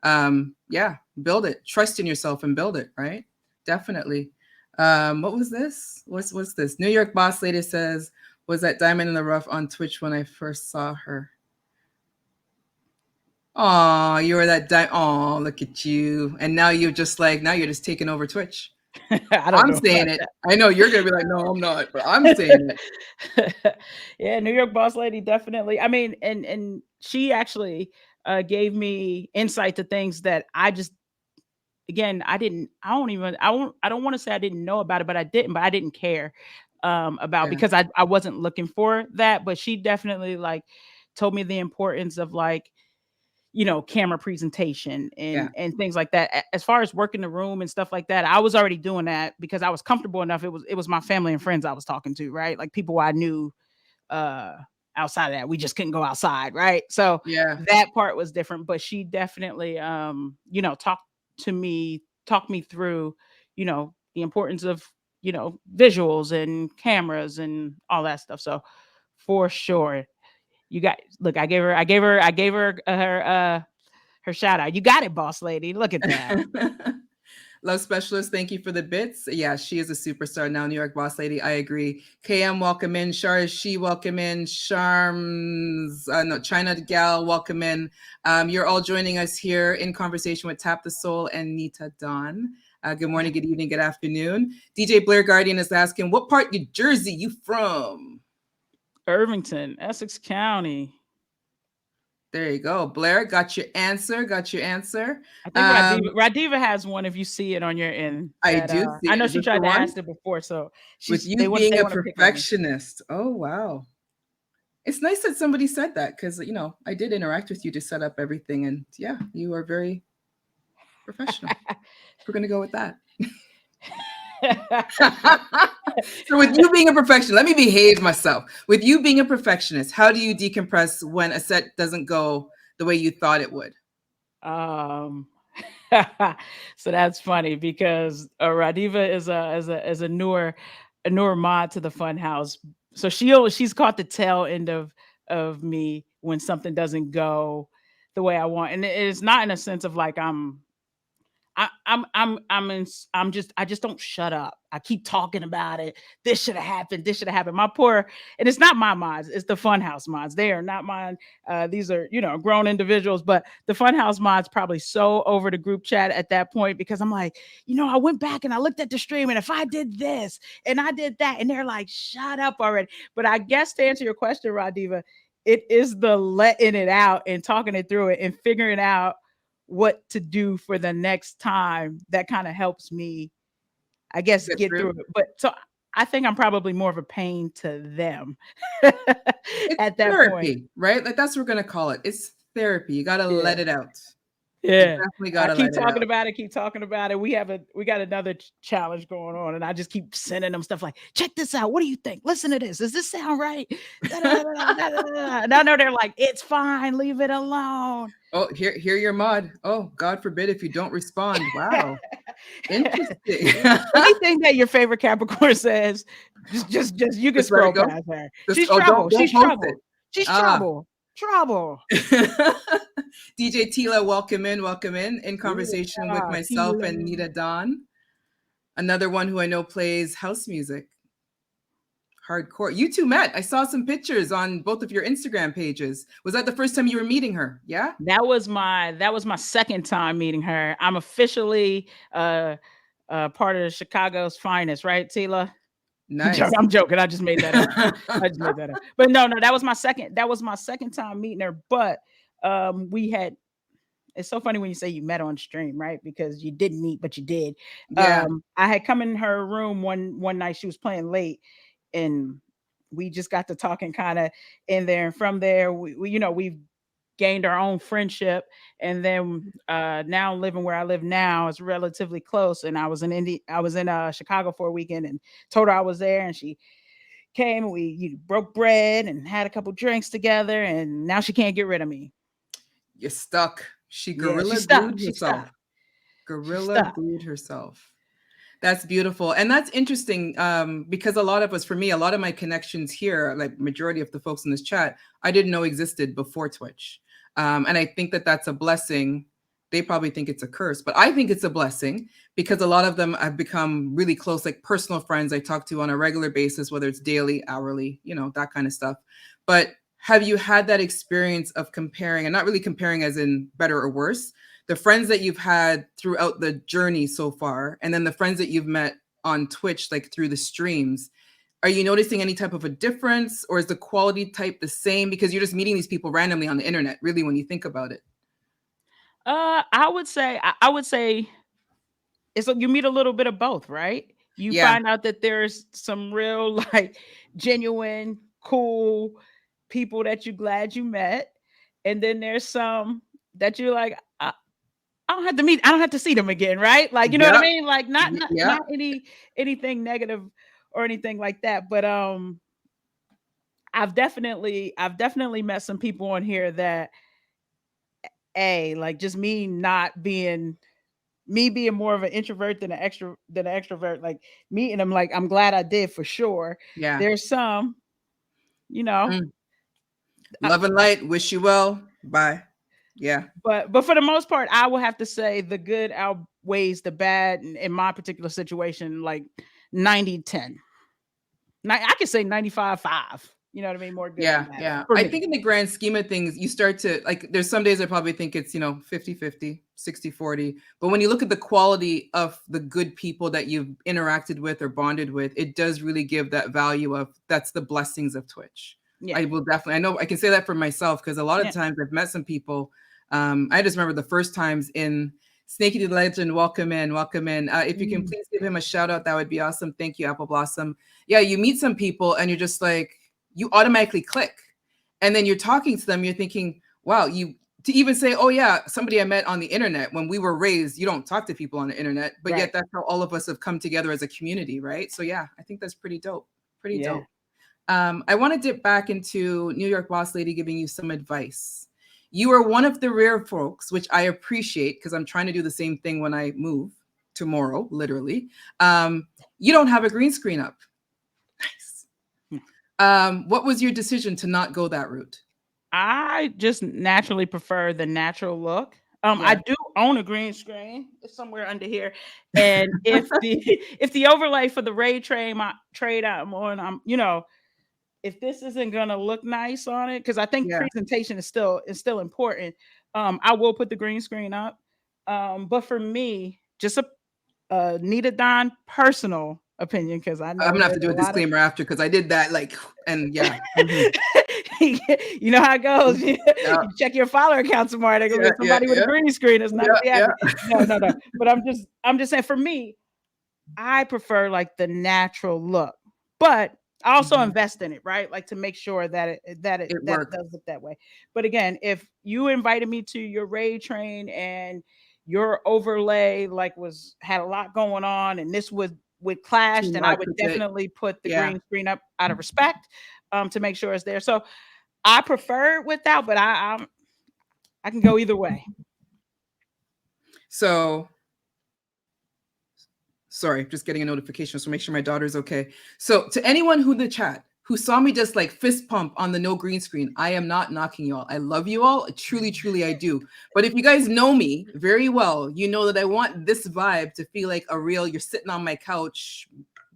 yeah, build it. Trust in yourself and build it. Right? Definitely. What was this? What's this? New York boss lady says, "Was that diamond in the rough on Twitch when I first saw her?" Oh, you were that Oh, look at you! And now you're just taking over Twitch. I don't I'm know saying about it. I know you're gonna be like, no, I'm not, but I'm saying it. that. Yeah, New York boss lady, definitely. I mean, and she actually gave me insight to things that I just, again, I don't want to say I didn't know about it, but I didn't care about, Yeah, because I wasn't looking for that. But she definitely like told me the importance of like, camera presentation yeah, and things like that. As far as working the room and stuff like that, I was already doing that because I was comfortable enough. It was my family and friends I was talking to, right? Like people I knew uh outside of that. We just couldn't go outside, right? So yeah. that part was different, but she definitely talked me through, the importance of, visuals and cameras and all that stuff. So for sure, you got look, I gave her her shout out. You got it, boss lady. Look at that. Love specialist, thank you for the bits. Yeah, she is a superstar now, New York boss lady. I agree. KM, welcome in. Shar, she welcome in. Charms, no, China gal, welcome in. You're all joining us here in conversation with Tap the Soul and Nitadon. Good morning, good evening, good afternoon. DJ Blair Guardian is asking, what part of Jersey you from? Irvington, Essex County. There you go. Blair, got your answer. Got your answer. I think Radiva has one if you see it on your end I that do see I it. know Is she this the tried to one? ask it before, so With she's you being they a want to pick on me. perfectionist. Oh, wow. It's nice that somebody said that because, I did interact with you to set up everything. And yeah, you are very professional. We're going to go with that. So, with you being a perfectionist, let me behave myself. With you being a perfectionist, how do you decompress when a set doesn't go the way you thought it would? um so that's funny because Radiva is a newer mod to the fun house. So she's caught the tail end of me when something doesn't go the way I want. And it's not in a sense of like I just don't shut up. I keep talking about it. This should have happened. This should have happened. My poor, and it's not my mods. It's the Funhouse mods. They are not mine. These are grown individuals, but the Funhouse mods probably so over the group chat at that point because I'm like, I went back and I looked at the stream, and if I did this and I did that, and they're like, shut up already. But I guess to answer your question, Radiva, it is the letting it out and talking it through it and figuring out what to do for the next time that kind of helps me, I guess, Get get through through? it. But so I think I'm probably more of a pain to them It's at that point. therapy, right? Like that's what we're going to call it. It's therapy. You got to Yeah. let it out. You Yeah. definitely got I to let keep it talking out. about it, keep talking about it. We got another challenge going on, and I just keep sending them stuff like, check this out. What do you think? Listen to this. Does this sound right? Da, da, da, da, da, da, da. And I know they're like, it's fine, leave it alone. Oh, here your mod. Oh, God forbid if you don't respond. Wow. Interesting. Anything that your favorite Capricorn says, just you can Just let it scroll go. past her. Just She's oh, trouble. don't She's post it. trouble. She's Ah. trouble. Trouble. DJ Tila, welcome in. Welcome in conversation with Yeah, myself and Tila. Nita Don. Another one who I know plays house music. Hardcore. You two met. I saw some pictures on both of your Instagram pages. Was that the first time you were meeting her? Yeah? That was my second time meeting her. I'm officially part of Chicago's finest, right, Tila? Nice. I'm joking. I just made that up. I just made that up. But no, that was my second. That was my second time meeting her. But we had. It's so funny when you say you met on stream, right? Because you didn't meet, but you did. Yeah. I had come in her room one night. She was playing late, and we just got to talking kind of in there. And from there, we've gained our own friendship. And then now living where I live now is relatively close. And I was in Chicago for a weekend and told her I was there, and she came and we broke bread and had a couple drinks together, and now she can't get rid of me. You're stuck. She Yeah, gorilla she's stuck. glued She's herself. stuck. She's Gorilla stuck. glued herself. That's beautiful. And that's interesting, because a lot of us, for me, a lot of my connections here, like majority of the folks in this chat, I didn't know existed before Twitch. And I think that that's a blessing. They probably think it's a curse, but I think it's a blessing because a lot of them have become really close, like personal friends I talk to on a regular basis, whether it's daily, hourly, that kind of stuff. But have you had that experience of comparing, and not really comparing as in better or worse, the friends that you've had throughout the journey so far, and then the friends that you've met on Twitch, like through the streams, are you noticing any type of a difference, or is the quality type the same? Because you're just meeting these people randomly on the internet, really, when you think about it. I would say it's like you meet a little bit of both, right? You Yeah, find out that there's some real like genuine, cool people that you're glad you met, and then there's some that you're like, I don't have to see them again, right? Like, you know what I yeah, mean? Like, yeah, not anything negative or anything like that, but I've definitely met some people on here that like just me being more of an introvert than an extrovert, like meeting them, like I'm glad I did for sure. yeah. There's some, you know, Mm. uh, Love and light. Wish you well. Bye. Yeah, but for the most part, I will have to say the good outweighs the bad in my particular situation, like 90-10. I could say 95-5. You know what I mean? More good than yeah, bad yeah. for I me. think in the grand scheme of things, you start to like, there's some days I probably think it's, 50-50, 60-40. But when you look at the quality of the good people that you've interacted with or bonded with, it does really give that value of that's the blessings of Twitch. Yeah, I will definitely, I know I can say that for myself because a lot of yeah. times I've met some people. I just remember the first times in Snakey the Legend, welcome in, welcome in. If you can Mm, please give him a shout out, that would be awesome. Thank you, Apple Blossom. Yeah, you meet some people and you're just like, you automatically click. And then you're talking to them, you're thinking, wow, to even say, oh yeah, somebody I met on the internet. When we were raised, you don't talk to people on the internet, but yet right. that's how all of us have come together as a community, right? So yeah, I think that's pretty dope. Pretty Yeah. dope. I want to dip back into New York Boss Lady giving you some advice. You are one of the rare folks, which I appreciate because I'm trying to do the same thing when I move tomorrow, literally. You don't have a green screen up. Nice. Hmm. What was your decision to not go that route? I just naturally prefer the natural look. I Yeah. do own a green screen. It's somewhere under here. And if the if the overlay for the Ray trade I'm on, if this isn't gonna look nice on it, because I think Yeah. presentation is still important. I will put the green screen up. But for me, just a Nitadon personal opinion, because I I'm know gonna have to there's do a a lot of disclaimer after because I did that like, and yeah. Mhm. you know how it goes. You Yeah, check your follower account tomorrow. They're gonna be yeah, yeah, somebody with a yeah, green screen that's not yeah, gonna be yeah. happy. No, no, no. But I'm just saying for me, I prefer like the natural look. But I also Mhm. invest in it, right? Like to make sure that It it works. does look that way. But again, if you invited me to your raid train and your overlay like had a lot going on and this would clash, Too then I much would with it. definitely put the Yeah. green screen up out of respect, to make sure it's there. So I prefer it without, but I can go either way. So sorry, just getting a notification. So make sure my daughter's okay. So to anyone who in the chat who saw me just like fist pump on the no green screen, I am not knocking you all. I love you all. Truly, truly, I do. But if you guys know me very well, you know that I want this vibe to feel like a real, you're sitting on my couch.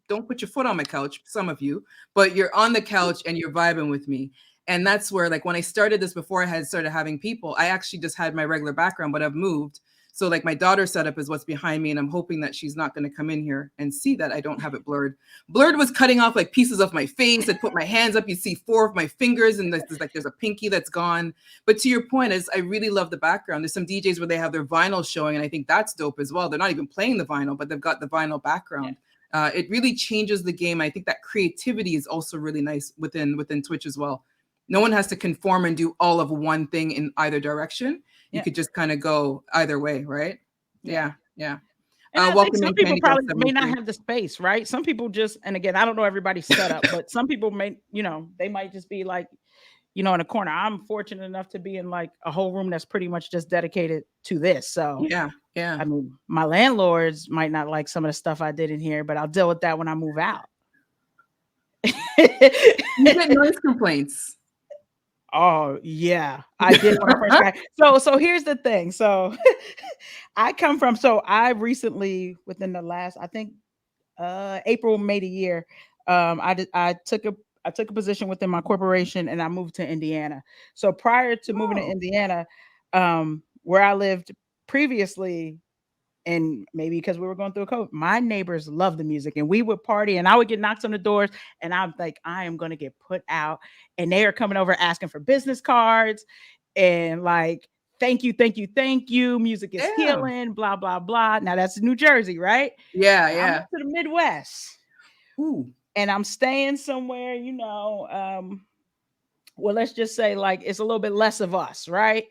Don't put your foot on my couch, some of you, but you're on the couch and you're vibing with me. And that's where, like, when I started this, before I had started having people, I actually just had my regular background, but I've moved. So like my daughter's setup is what's behind me, and I'm hoping that she's not going to come in here and see that I don't have it blurred. Blurred was cutting off like pieces of my face. I'd put my hands up, you see 4 of my fingers, and there's a pinky that's gone. But to your point is, I really love the background. There's some DJs where they have their vinyl showing, and I think that's dope as well. They're not even playing the vinyl, but they've got the vinyl Yeah. background. It really changes the game. I think that creativity is also really nice within Twitch as well. No one has to conform and do all of one thing in either direction. You Yeah. could just kind of go either way, right? Yeah. Yeah, yeah. And I think Welcome some in, people Candy Girl probably may not 73. have the space, right? Some people just, and again, I don't know everybody's setup, but some people may, they might just be like, in a corner. I'm fortunate enough to be in like a whole room that's pretty much just dedicated to this. So Yeah. Yeah. I mean, my landlords might not like some of the stuff I did in here, but I'll deal with that when I move out. You get noise complaints. Oh yeah, I did when I first got. So here's the thing. So I recently, within the last, I think April, May the year, I took a position within my corporation and I moved to Indiana. So prior to moving to Oh, Indiana, where I lived previously, and maybe because we were going through a COVID, my neighbors loved the music and we would party and I would get knocks on the doors and I'm like, I am going to get put out. And they are coming over asking for business cards and like, thank you, thank you, thank you. Music is yeah. healing, blah, blah, blah. Now that's New Jersey, right? Yeah, Now I'm up yeah. to the Midwest Ooh. and I'm staying somewhere, well, let's just say like it's a little bit less of us, right?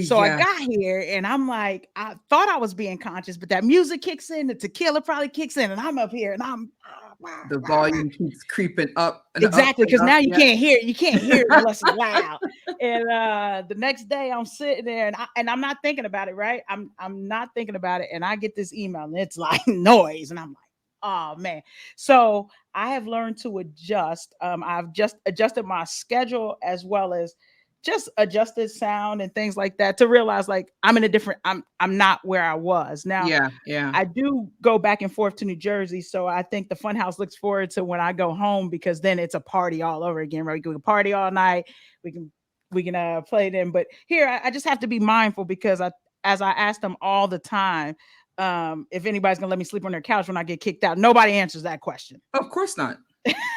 So I Yeah. got here and I'm like, I thought I was being conscious, but that music kicks in, the tequila probably kicks in, and I'm up here and I'm The volume keeps creeping up and up exactly and because up. now Yeah. you can't hear it unless it's loud. And the next day I'm sitting there and I'm not thinking about it, right? I'm not thinking about it, and I get this email and it's like noise, and I'm like, oh man. So I have learned to adjust. I've just adjusted my schedule as well as just adjusted sound and things like that to realize like I'm in a different I'm not where I was. Now Yeah, yeah. I do go back and forth to New Jersey, so I think the Funhouse looks forward to when I go home because then it's a party all over again. Right, we can party all night. We can play them, but here I just have to be mindful because as I ask them all the time, if anybody's gonna let me sleep on their couch when I get kicked out, nobody answers that question. Of course not.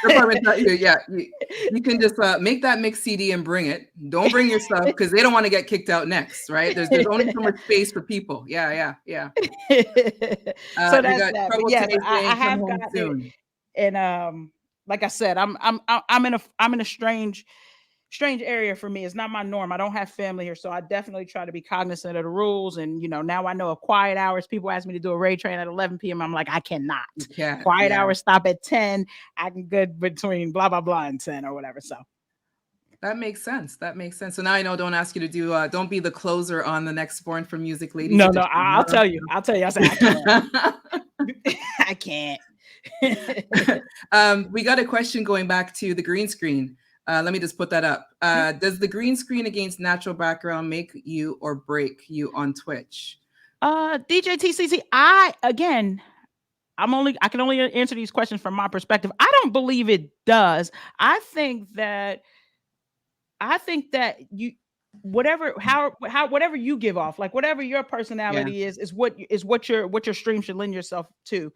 Your apartment's not you. Yeah, you can just make that mix CD and bring it. Don't bring your stuff because they don't want to get kicked out next, right? There's only so much space for people. Yeah, yeah, yeah. So You that's got that. But trouble yes, today I saying come have home gotten it, soon. and like I said, I'm in a strange area for me. It's not my norm. I don't have family here, so I definitely try to be cognizant of the rules. And now I know of quiet hours. People ask me to do a raid train at 11 p.m. I'm like, I cannot. You can't. Quiet Yeah. hours stop at 10. I can good between blah blah blah and 10 or whatever. So That makes sense. That makes sense. So now I know don't ask you to do don't be the closer on the next Born for Music Ladies no, edition. I'll tell you. I'll tell you. I say I can't. I can't. We got a question going back to the green screen. Let me just put that up. Does the green screen against natural background make you or break you on Twitch? DJ TCC, I can only answer these questions from my perspective. I don't believe it does. I think that you whatever you give off, like whatever your Yeah. personality is what your stream should lend yourself to.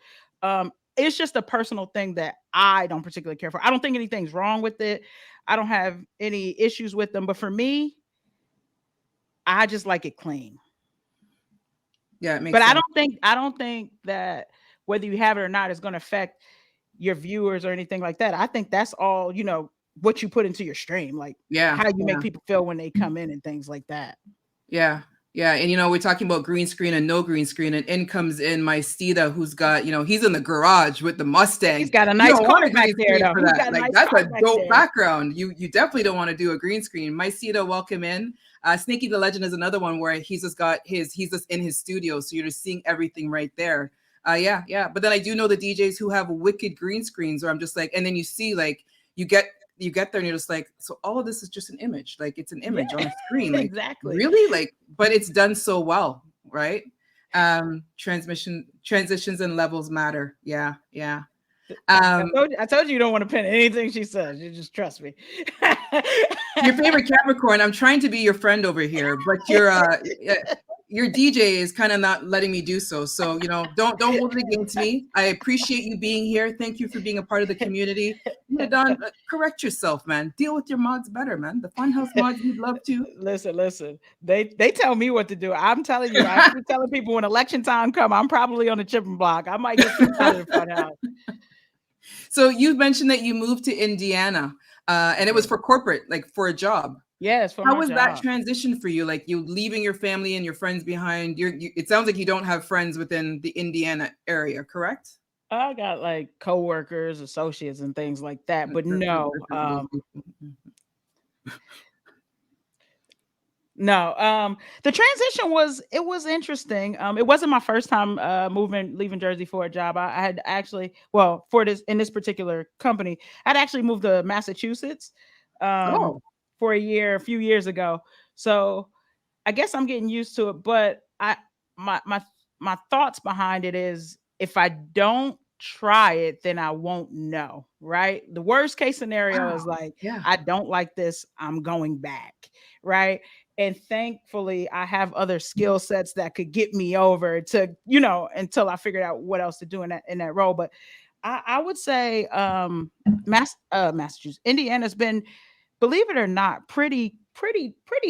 It's just a personal thing that I don't particularly care for. I don't think anything's wrong with it. I don't have any issues with them, but for me, I just like it clean. Yeah, it makes But sense. I don't think that whether you have it or not is going to affect your viewers or anything like that. I think that's all, what you put into your stream, like Yeah. how you Yeah. make people feel when they come in and things like that. Yeah. Yeah. And we're talking about green screen and no green screen, and in comes in my Steeda who's got, he's in the garage with the Mustang. He's got a You nice don't want car a back green there screen though. for He's that. got a Like nice that's car a back dope there. background. You definitely don't want to do a green screen. My Steeda, welcome in. Sneaky the Legend is another one where he's just in his studio, so you're just seeing everything right there. Yeah, yeah. But then I do know the DJs who have wicked green screens where I'm just like, and then you see like you get there and you're just like, so all of this is just an image. Like it's an image on a screen. Like Exactly. really? Like, but it's done so well, right? Transitions and levels matter. Yeah, yeah. I told you don't want to pin anything she says. You just trust me. Your favorite Capricorn. I'm trying to be your friend over here, but your DJ is kind of not letting me do so. So don't hold it against me. I appreciate you being here. Thank you for being a part of the community. Nitadon, correct yourself, man. Deal with your mods better, man. The Funhouse mods need love too. Listen. They tell me what to do. I'm telling you. I keep telling people when election time come, I'm probably on the chipping block. I might get kicked out of the Funhouse. So you mentioned that you moved to Indiana, and it was for corporate, like for a job. Yes, for How my was job. that transition for you? Like you leaving your family and your friends behind? It sounds like you don't have friends within the Indiana area, correct? I got like coworkers, associates, and things like that. But no, No, the transition was interesting. It wasn't my first time leaving Jersey for a job. I had actually, well, for this in this particular company, I'd actually moved to Massachusetts um Oh, for a few years ago. So I guess I'm getting used to it, but my my my thoughts behind it is if I don't try it, then I won't know, right? The worst case scenario wow. is like Yeah. I don't like this, I'm going back, right? And thankfully, I have other skill sets that could get me over to, until I figured out what else to do in that role. But I would say Massachusetts, Indiana's been, believe it or not, pretty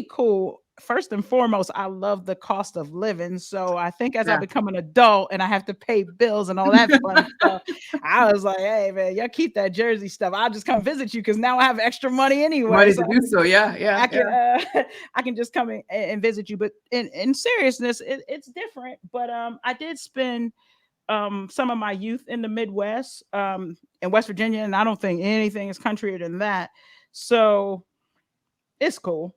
cool. First and foremost, I love the cost of living. So I think as I Yeah. become an adult and I have to pay bills and all that fun stuff, I was like, hey man, y'all keep that Jersey stuff. I'll just come visit you because now I have extra money anyway. Ready So to do so. Yeah. Yeah. I Yeah. can I can just come in and visit you. But in seriousness, it's different. But I did spend some of my youth in the Midwest, in West Virginia, and I don't think anything is countryer than that. So it's cool.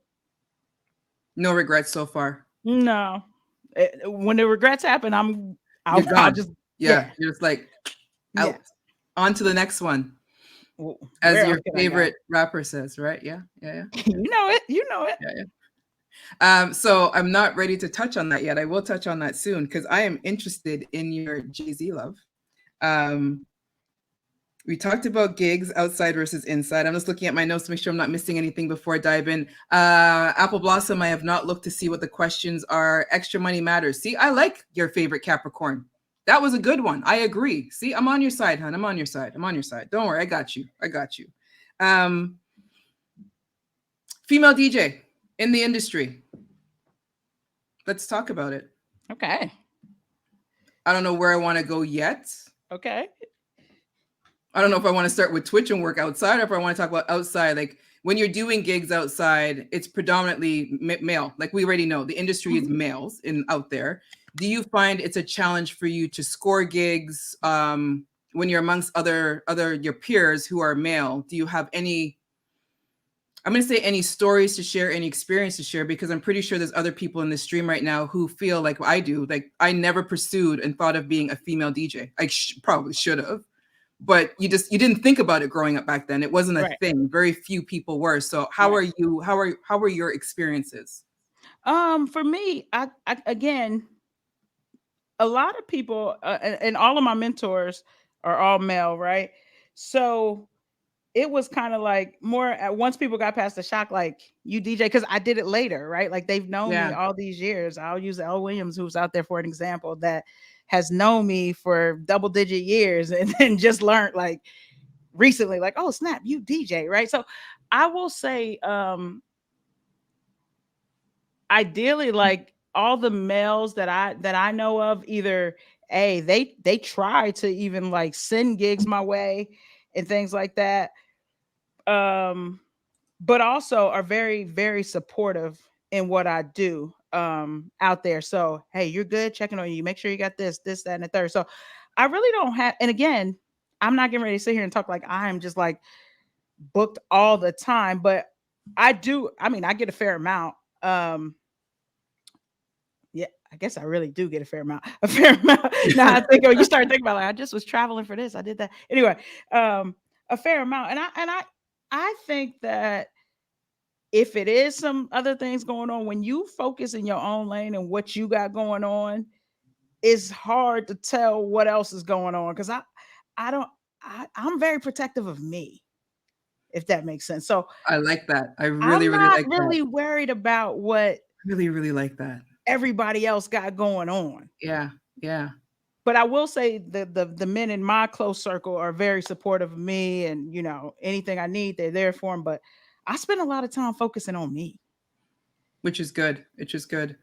No regrets so far. No, when the regrets happen, I'll You're I'll gone. just Yeah. yeah, You're just like yeah. out. On to the next one, as Where else your can I go? favorite rapper says, right? Yeah. Yeah. Yeah. You know it. You know it. Yeah. Yeah. So I'm not ready to touch on that yet. I will touch on that soon because I am interested in your Jay-Z love. Um, we talked about gigs outside versus inside. I'm just looking at my notes to make sure I'm not missing anything before I dive in. Apple Blossom, I have not looked to see what the questions are. Extra money matters. See, I like your favorite Capricorn. That was a good one. I agree. See, I'm on your side, hon. I'm on your side. I'm on your side. Don't worry. I got you. I got you. Um, Female DJ in the industry. Let's talk about it. Okay. I don't know where I want to go yet. Okay. I don't know if I want to start with Twitch and work outside or if I want to talk about outside. Like when you're doing gigs outside, it's predominantly male. Like we already know, the industry is males out there. Do you find it's a challenge for you to score gigs when you're amongst other your peers who are male? Do you have any? I'm going to say any stories to share, any experience to share, because I'm pretty sure there's other people in the stream right now who feel like I do. Like I never pursued and thought of being a female DJ. I probably should have, but you didn't think about it growing up back then. It wasn't a Right. thing. Very few people were. So how Right. are you? How are your experiences? For me, I again, a lot of people, and all of my mentors are all male, right? So it was kind of like more once people got past the shock, like you DJ, because I did it later, right? Like they've known me Yeah, all these years. I'll use L. Williams, who's out there for an example, that has known me for double-digit years and then just learned like recently, like, oh snap, you DJ, right? So I will say, ideally, like all the males that I know of, either they try to even like send gigs my way and things like that. Um but also are very, very supportive in what I do out there. So, hey, you're good, checking on you. Make sure you got this, that, and the third. So I really don't have, and again, I'm not getting ready to sit here and talk like I'm just like booked all the time, but I do, I mean, I get a fair amount. Yeah, I guess I really do get a fair amount. A fair amount. Now I think, oh, you start thinking about like I just was traveling for this, I did that. Anyway, a fair amount. And I think that if it is some other things going on, when you focus in your own lane and what you got going on, it's hard to tell what else is going on. Cause I don't, I'm very protective of me, if that makes sense. So I like that. I really, I'm really not like that. really worried about what Really, really like that. everybody else got going on. Yeah, yeah. But I will say the men in my close circle are very supportive of me, and anything I need, they're there for them. But I spend a lot of time focusing on me. Which is good. Which is good.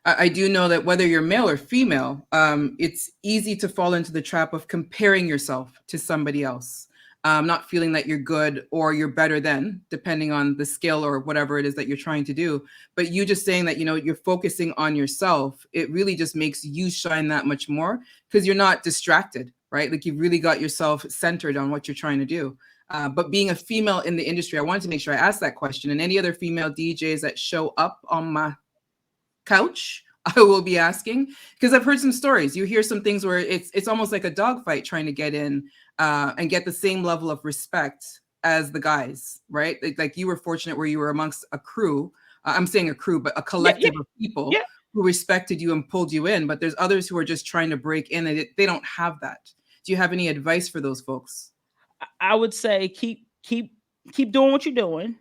I do know that whether you're male or female, it's easy to fall into the trap of comparing yourself to somebody else, not feeling that you're good or you're better than, depending on the skill or whatever it is that you're trying to do. But you just saying that, you're focusing on yourself, it really just makes you shine that much more because you're not distracted, right? Like you've really got yourself centered on what you're trying to do. But being a female in the industry, I wanted to make sure I asked that question. And any other female DJs that show up on my couch, I will be asking, because I've heard some stories. You hear some things where it's almost like a dogfight trying to get in and get the same level of respect as the guys, right? Like you were fortunate where you were amongst a crew. I'm saying a crew, but a Yeah, yeah, collective of people yeah. who respected you and pulled you in. But there's others who are just trying to break in and they don't have that. Do you have any advice for those folks? I would say keep doing what you're doing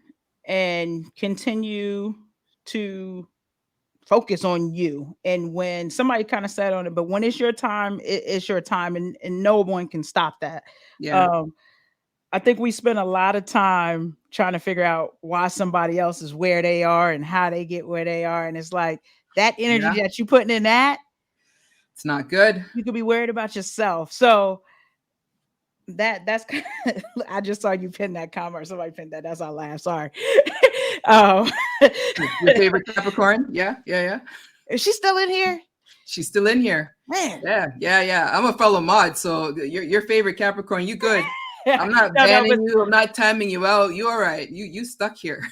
and continue to focus on you. And when somebody kind of said on it, but when it's your time, it's your time, and no one can stop that. Yeah. Um, I think we spend a lot of time trying to figure out why somebody else is where they are and how they get where they are. And it's like that energy Yeah. that you putting in that, It's not good. you could be worried about yourself. So that's I just saw you pin that comment. Somebody pinned that. That's our laugh. Sorry. um, Your favorite Capricorn? Yeah, yeah, yeah. is she still in here? She's still in here. Man. Yeah, yeah, yeah. I'm a fellow mod, so your favorite Capricorn, you good. I'm not No, banning you. I'm not timing you out. You all right. You stuck here.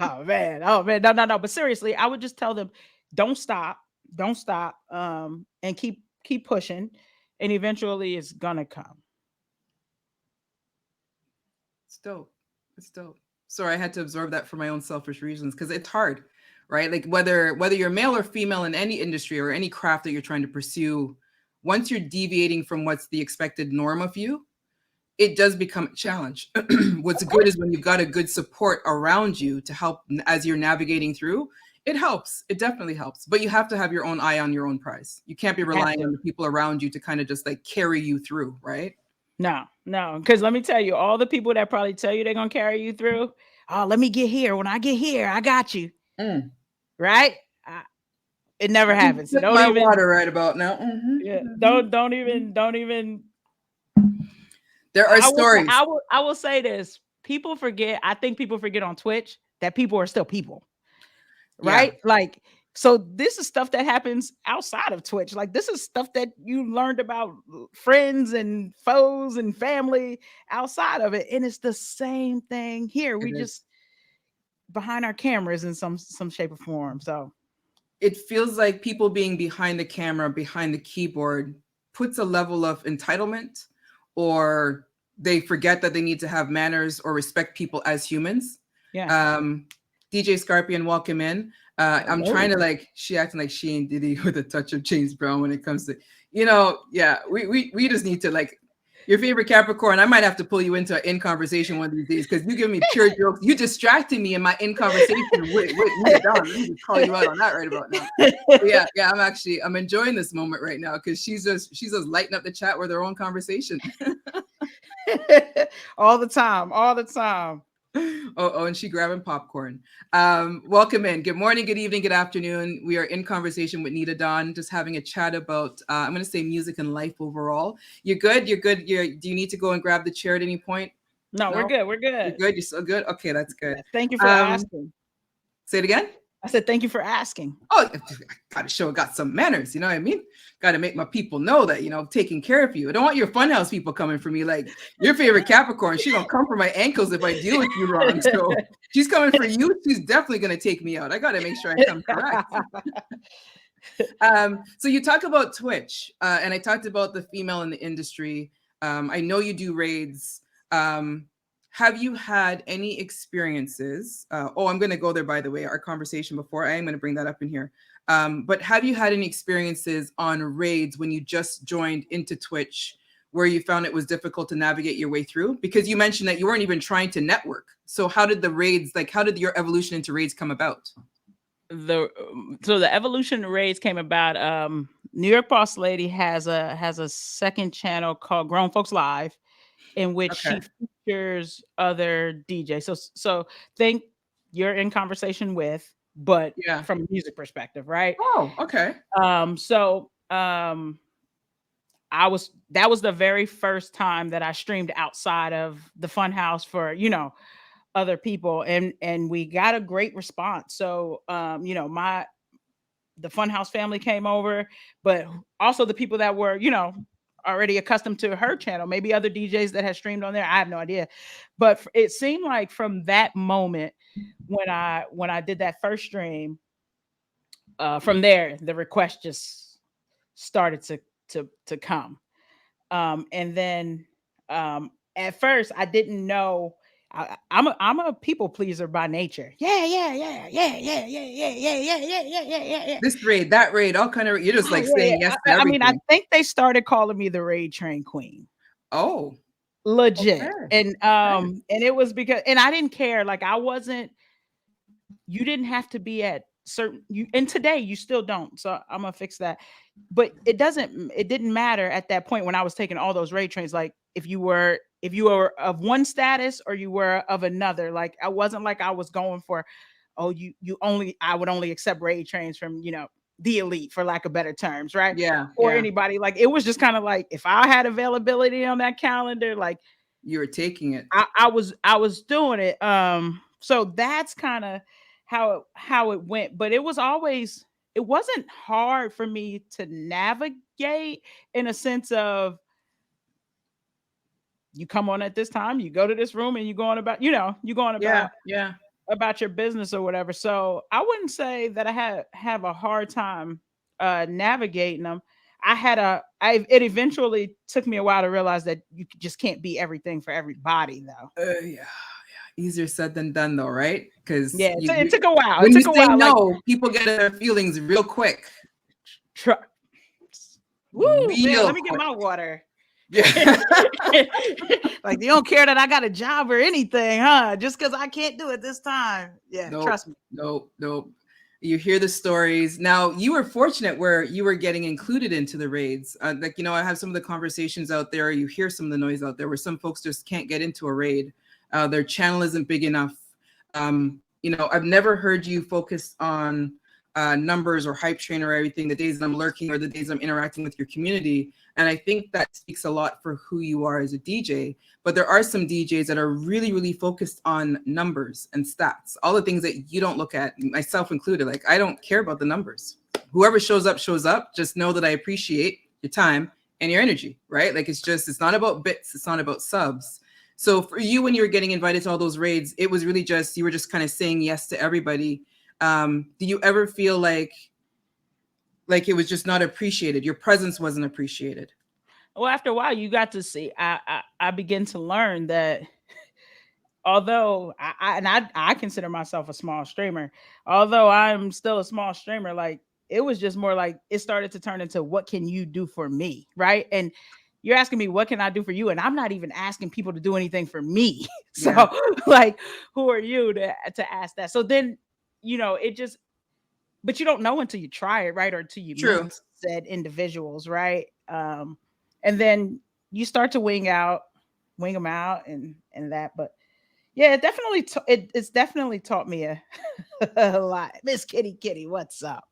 oh man. Oh man. No. But seriously, I would just tell them, don't stop. Don't stop. And keep pushing. And eventually it's gonna come. It's dope. It's dope. Sorry, I had to absorb that for my own selfish reasons because it's hard, right? Like whether you're male or female in any industry or any craft that you're trying to pursue, once you're deviating from what's the expected norm of you, it does become a challenge. What's good is when you've got a good support around you to help as you're navigating through. It helps. It definitely helps. But you have to have your own eye on your own prize. You can't be relying on the people around you to kind of just like carry you through, right? No. Because let me tell you, all the people that probably tell you they're gonna carry you through. Oh, let me get here. When I get here, I got you. Mm. Right? It never happens. So Sip don't my even water right about now. Mm-hmm. yeah, Mm-hmm. don't even. There are stories. I will say this. People forget. I think people forget on Twitch that people are still people. Right? Yeah. Like, so this is stuff that happens outside of Twitch. Like, this is stuff that you learned about friends and foes and family outside of it. And it's the same thing here. We just behind our cameras in some shape or form. So it feels like people being behind the camera, behind the keyboard puts a level of entitlement, or they forget that they need to have manners or respect people as humans. Yeah. DJ Scorpion, welcome in. I'm trying to she acting like she ain't Diddy with a touch of James Brown when it comes to, yeah, we just need to your favorite Capricorn. I might have to pull you into an in conversation one of these days because you give me pure jokes. You distracted me in my in conversation with Nitadon. Let me just call you out on that right about now. But yeah, I'm enjoying this moment right now because she's just lighting up the chat with her own conversation. all the time. Oh, and she grabbing popcorn. Welcome in. Good morning, good evening, good afternoon. We are in conversation with Nitadon, just having a chat about, I'm going to say music and life overall. You're good? Do you need to go and grab the chair at any point? No, we're good. You're good? You're so good? Okay, that's good. Thank you for asking. Say it again? I said, thank you for asking. Oh, I got to show I got some manners. You know what I mean? Got to make my people know that, taking care of you. I don't want your funhouse people coming for me. Like your favorite Capricorn, she going to come for my ankles if I deal with you wrong. So she's coming for you. She's definitely going to take me out. I got to make sure I come correct. So you talk about Twitch and I talked about the female in the industry. I know you do raids. Have you had any experiences? I'm going to go there, by the way, our conversation before. I am going to bring that up in here. But have you had any experiences on raids when you just joined into Twitch where you found it was difficult to navigate your way through? Because you mentioned that you weren't even trying to network. So how did your evolution into raids come about? The evolution of raids came about. New York Boss Lady has a second channel called Grown Folks Live, in which she features other DJs. So think you're in conversation with, but from a music perspective, right? Oh, okay. That was the very first time that I streamed outside of the Funhouse for, other people, and we got a great response. So the Funhouse family came over, but also the people that were, already accustomed to her channel. Maybe other DJs that had streamed on there. I have no idea. But it seemed like from that moment when I did that first stream, from there the request just started to come. And then at first I didn't know. I'm a people pleaser by nature. Yeah, yeah, yeah, yeah, yeah, yeah, yeah, yeah, yeah, yeah, yeah, yeah, yeah, yeah. This raid, that raid, all kind of. You're just Oh, like yeah, saying yeah. yes to I mean, I everything. think they started calling me the Raid Train Queen. Oh, Legit. okay. And it was because, and I didn't care. Like I wasn't, you didn't have to be at certain you, and today you still don't. So I'm gonna fix that. But it didn't matter at that point when I was taking all those raid trains, like if you were of one status or you were of another. Like I wasn't like I was going for, oh, I would only accept raid trains from, the elite, for lack of better terms, right? Yeah, Or yeah. anybody. Like it was just kind of like if I had availability on that calendar, like You were taking it. I was doing it. So that's kind of how it went. But it wasn't hard for me to navigate, in a sense of, you come on at this time, you go to this room, and you go on about, you going Yeah, yeah. about your business or whatever. So I wouldn't say that I have a hard time navigating them. It eventually took me a while to realize that you just can't be everything for everybody, though. Yeah, easier said than done, though, right? Because Yeah, it took a while. when It you took a say while. Like, no, people get their feelings real quick. Woo, man, Real let me get quick. my water. Yeah. Like, they don't care that I got a job or anything, huh? Just because I can't do it this time. Yeah, Nope, trust me. nope. You hear the stories. Now, you were fortunate where you were getting included into the raids. Like, I have some of the conversations out there. You hear some of the noise out there where some folks just can't get into a raid. Their channel isn't big enough. I've never heard you focus on numbers or hype train or everything the days that I'm lurking or the days I'm interacting with your community. And I think that speaks a lot for who you are as a DJ. But there are some DJs that are really, really focused on numbers and stats, all the things that you don't look at, myself included. Like, I don't care about the numbers. Whoever shows up, shows up. Just know that I appreciate your time and your energy, right? Like, it's not about bits. It's not about subs. So for you, when you were getting invited to all those raids, it was really just, you were just kind of saying yes to everybody. Do you ever feel like it was just not appreciated? Your presence wasn't appreciated? Well, after a while, you got to see. I begin to learn that, although I consider myself a small streamer, although I'm still a small streamer, like it was just more like it started to turn into, what can you do for me, right? And you're asking me, what can I do for you? And I'm not even asking people to do anything for me. So Yeah. like, who are you to ask that? So then, it just, but you don't know until you try it, right? Or until you True. meet said individuals, right? And then you start to wing them out and that. But yeah, it definitely it's definitely taught me a lot. Miss Kitty, what's up?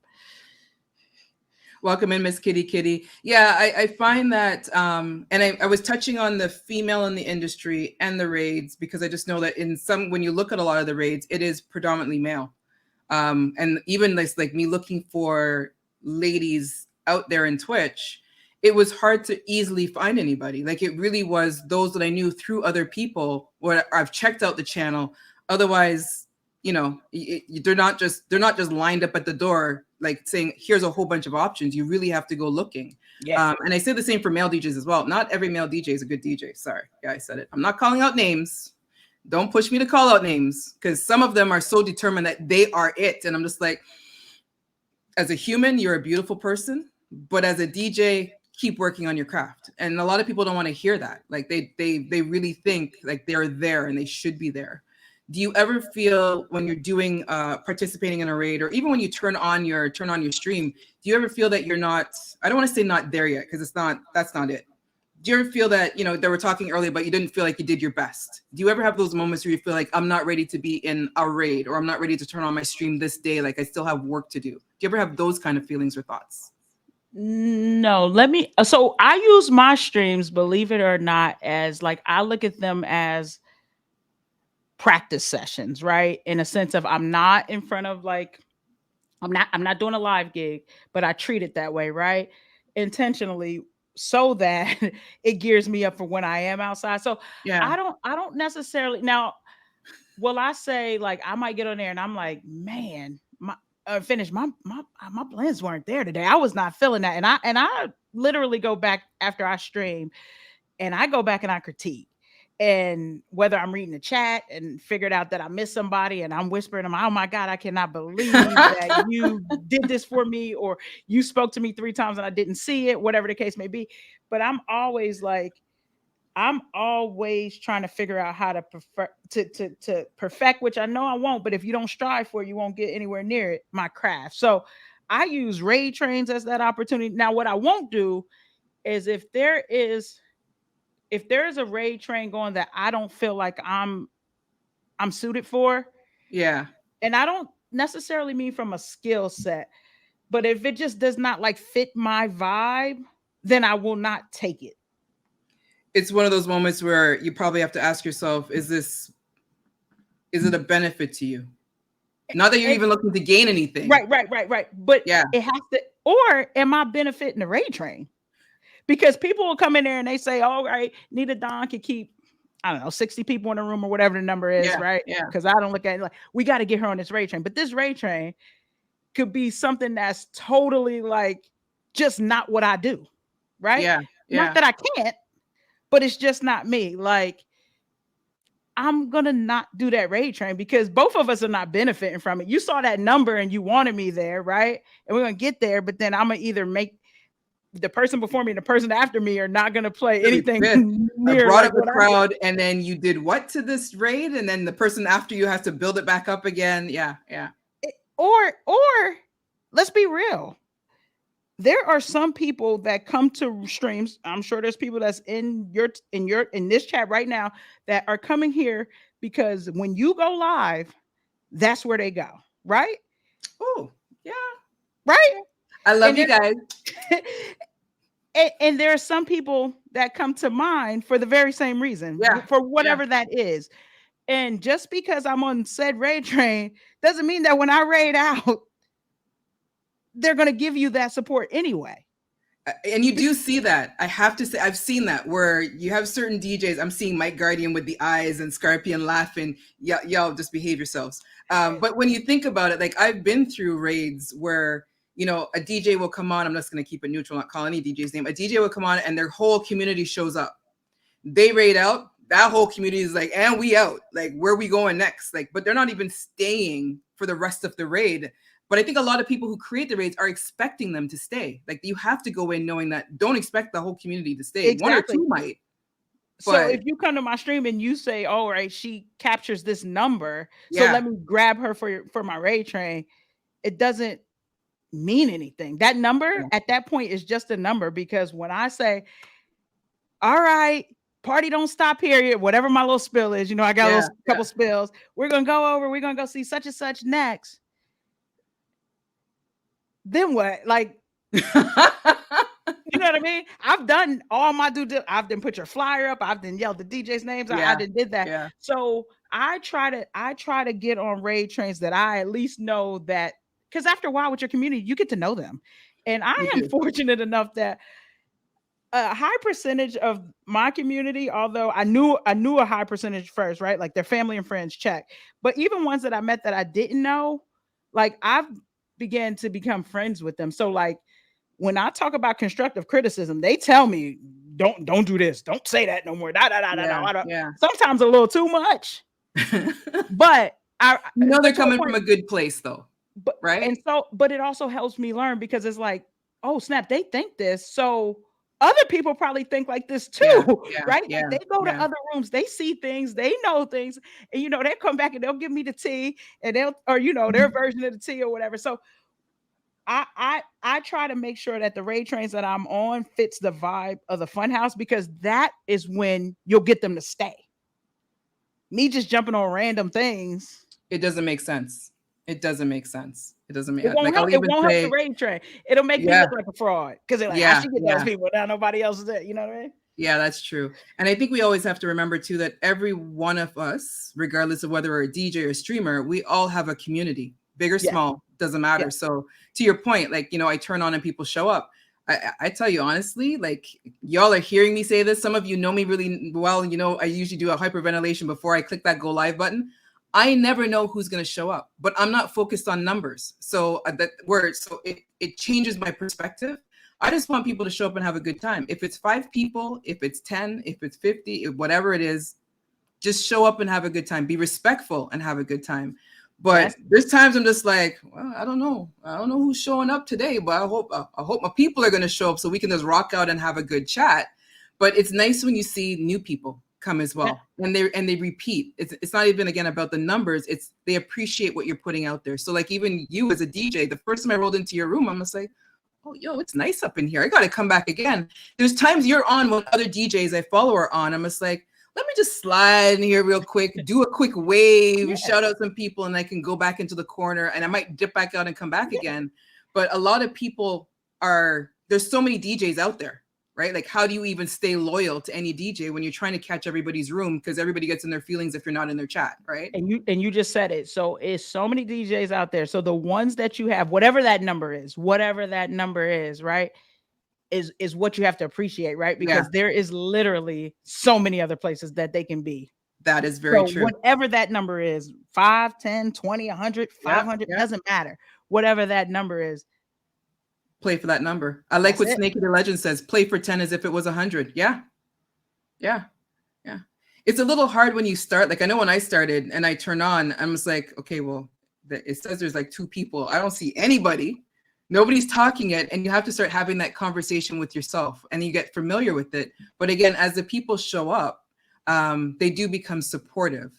Welcome in, Miss Kitty. Yeah, I find that, and I was touching on the female in the industry and the raids, because I just know that when you look at a lot of the raids, it is predominantly male. And even this, like me looking for ladies out there in Twitch, it was hard to easily find anybody. Like, it really was those that I knew through other people, or I've checked out the channel. Otherwise, they're not just lined up at the door, like saying, here's a whole bunch of options. You really have to go looking. Yeah. And I say the same for male DJs as well. Not every male DJ is a good DJ. Sorry. Yeah, I said it. I'm not calling out names. Don't push me to call out names, because some of them are so determined that they are it. And I'm just like, as a human, you're a beautiful person, but as a DJ, keep working on your craft. And a lot of people don't want to hear that. Like, they really think like they're there and they should be there. Do you ever feel when you're doing participating in a raid, or even when you turn on your stream, do you ever feel that you're not, I don't want to say not there yet, because that's not it. Do you ever feel that, they were talking earlier, but you didn't feel like you did your best? Do you ever have those moments where you feel like, I'm not ready to be in a raid, or I'm not ready to turn on my stream this day, like I still have work to do? Do you ever have those kind of feelings or thoughts? No, so I use my streams, believe it or not, as like, I look at them as practice sessions, right? In a sense of, I'm not in front of, like, I'm not doing a live gig, but I treat it that way, right? Intentionally. so that it gears me up for when I am outside. So Yeah. I don't necessarily now. Will I say like I might get on there and I'm like, man, my finish my blends weren't there today. I was not feeling that, and I literally go back after I stream and I go back and I critique. And whether I'm reading the chat and figured out that I missed somebody and I'm whispering to them, oh my God, I cannot believe that you did this for me, or you spoke to me 3 times and I didn't see it, whatever the case may be. But I'm always trying to figure out how to prefer to perfect, which I know I won't, but if you don't strive for it, you won't get anywhere near it, my craft. So I use raid trains as that opportunity. Now, what I won't do is if there is a raid train going that I don't feel like I'm suited for, Yeah. and I don't necessarily mean from a skill set, but if it just does not like fit my vibe, then I will not take it. It's one of those moments where you probably have to ask yourself, is it a benefit to you? Not that you're even looking to gain anything. Right. But Yeah. it has to, or am I benefiting the raid train? Because people will come in there and they say, all right, Nitadon can keep, I don't know, 60 people in the room or whatever the number is, Yeah, right? yeah. Because I don't look at it like, we got to get her on this raid train. But this raid train could be something that's totally like just not what I do, right? Yeah. Not that I can't, but it's just not me. Like, I'm gonna not do that raid train because both of us are not benefiting from it. You saw that number and you wanted me there, right? And we're gonna get there, but then I'm gonna either make the person before me and the person after me are not gonna play anything I near brought like up a what crowd, and then you did what to this raid, and then the person after you has to build it back up again. Yeah. Or let's be real. There are some people that come to streams. I'm sure there's people that's in this chat right now that are coming here because when you go live, that's where they go, right? Oh, yeah. Right? I love you guys. And there are some people that come to mind for the very same reason, for whatever that is. And just because I'm on said raid train doesn't mean that when I raid out, they're going to give you that support anyway. And you do see that. I have to say, I've seen that where you have certain DJs. I'm seeing Mike Guardian with the eyes and Scorpion laughing. Y'all just behave yourselves. But when you think about it, like I've been through raids where, you know, a DJ will come on. I'm just going to keep it neutral, not call any DJ's name. A DJ will come on and their whole community shows up. They raid out. That whole community is like, and we out. Like, where are we going next? Like, but they're not even staying for the rest of the raid. But I think a lot of people who create the raids are expecting them to stay. Like, you have to go in knowing that don't expect the whole community to stay. Exactly. 1 or 2 might. So if you come to my stream and you say, "Oh, right, she captures this number, so let me grab her for my raid train," it doesn't mean anything. That number at that point is just a number, because when I say, "All right, party don't stop here," whatever my little spill is, you know, I got a couple spills. We're gonna go over. We're gonna go see such and such next. Then what? Like, you know what I mean? I've done all my I've done put your flyer up. I've done yelled the DJ's names. I did that. Yeah. So I try to get on raid trains that I at least know that, because after a while with your community, you get to know them. And I am fortunate enough that a high percentage of my community, although I knew a high percentage first, right? Like their family and friends check. But even ones that I met that I didn't know, like I've began to become friends with them. So like when I talk about constructive criticism, they tell me, don't do this. Don't say that no more. Sometimes a little too much. But I know they're coming from a good place though. But right. And so, but it also helps me learn, because it's like, oh snap, they think this. So other people probably think like this too, right? They go to other rooms, they see things, they know things, and you know, they come back and they'll give me the tea, and their version of the tea or whatever. So I try to make sure that the raid trains that I'm on fits the vibe of the funhouse, because that is when you'll get them to stay. Me just jumping on random things, it doesn't make sense. It doesn't make sense. It doesn't make sense. It won't help the raid train. It'll make me look like a fraud, because they're like, I should get those people. Now nobody else is there. You know what I mean? Yeah, that's true. And I think we always have to remember too that every one of us, regardless of whether we're a DJ or a streamer, we all have a community, big or small, doesn't matter. So to your point, like, you know, I turn on and people show up. I tell you honestly, like y'all are hearing me say this. Some of you know me really well. You know, I usually do a hyperventilation before I click that go live button. I never know who's going to show up, but I'm not focused on numbers. So it changes my perspective. I just want people to show up and have a good time. If it's 5 people, if it's 10, if it's 50, whatever it is, just show up and have a good time. Be respectful and have a good time. But there's times I'm just like, well, I don't know who's showing up today, but I hope my people are going to show up so we can just rock out and have a good chat. But it's nice when you see new people come as well, and they repeat. It's not even again about the numbers. It's they appreciate what you're putting out there. So like even you as a DJ, the first time I rolled into your room, I'm just like, oh, yo, it's nice up in here. I got to come back again. There's times you're on when other DJs I follow are on. I'm just like, let me just slide in here real quick, do a quick wave, shout out some people, and I can go back into the corner, and I might dip back out and come back again. But a lot of people there's so many DJs out there, right? Like, how do you even stay loyal to any DJ when you're trying to catch everybody's room? Because everybody gets in their feelings if you're not in their chat, right? And you just said it. So it's so many DJs out there. So the ones that you have, whatever that number is, right? Is what you have to appreciate, right? Because there is literally so many other places that they can be. That is very true. Whatever that number is, 5, 10, 20, 100, 500, doesn't matter. Whatever that number is, play for that number. I like what Snakey the Legend says, play for 10 as if it was 100. Yeah. It's a little hard when you start. Like I know when I started and I turn on, I'm just like, okay, well, it says there's like 2 people. I don't see anybody. Nobody's talking yet, and you have to start having that conversation with yourself, and you get familiar with it. But again, as the people show up, they do become supportive.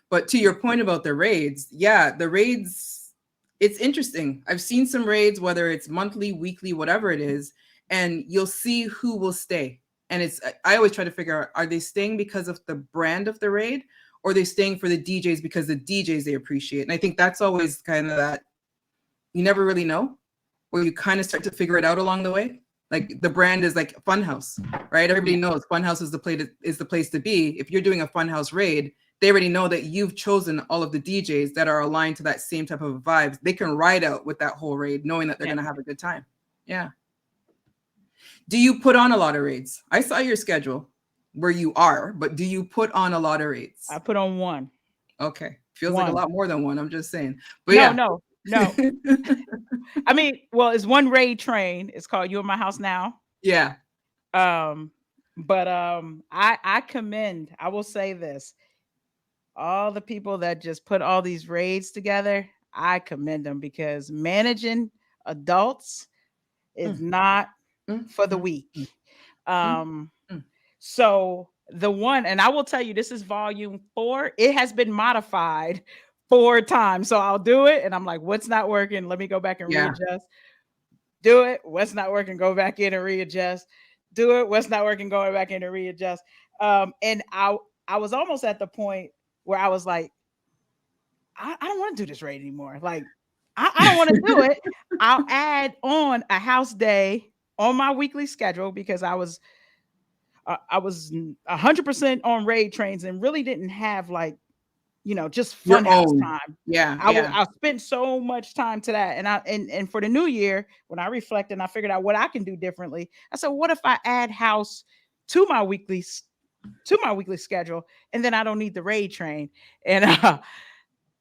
But to your point about the raids, the raids, it's interesting. I've seen some raids, whether it's monthly, weekly, whatever it is, and you'll see who will stay. And I always try to figure out, are they staying because of the brand of the raid, or are they staying for the DJs because the DJs they appreciate? And I think that's always kind of that, you never really know, where you kind of start to figure it out along the way. Like the brand is like Funhouse, right? Everybody knows Funhouse is the place to be. If you're doing a Funhouse raid, they already know that you've chosen all of the DJs that are aligned to that same type of vibes. They can ride out with that whole raid, knowing that they're going to have a good time. Yeah. Do you put on a lot of raids? I saw your schedule where you are, but do you put on a lot of raids? I put on 1. Okay. Feels like a lot more than 1. I'm just saying. But no. I mean, well, it's 1 raid train. It's called You in My House Now. Yeah. But I commend, I will say this, all the people that just put all these raids together, I commend them, because managing adults is not for the weak. So the one, and I will tell you, this is volume 4. It has been modified 4 times. So I'll do it, and I'm like, what's not working? Let me go back and readjust. Do it. What's not working? Go back in and readjust. Do it. What's not working? Go back in and readjust. And I was almost at the point where I was like, I don't want to do this raid anymore. Like, I don't want to do it. I'll add on a house day on my weekly schedule, because I was 100% on raid trains and really didn't have like, just fun house time. I spent so much time to that. And for the new year, when I reflected and I figured out what I can do differently, I said, what if I add house to my weekly schedule, and then I don't need the raid train? And that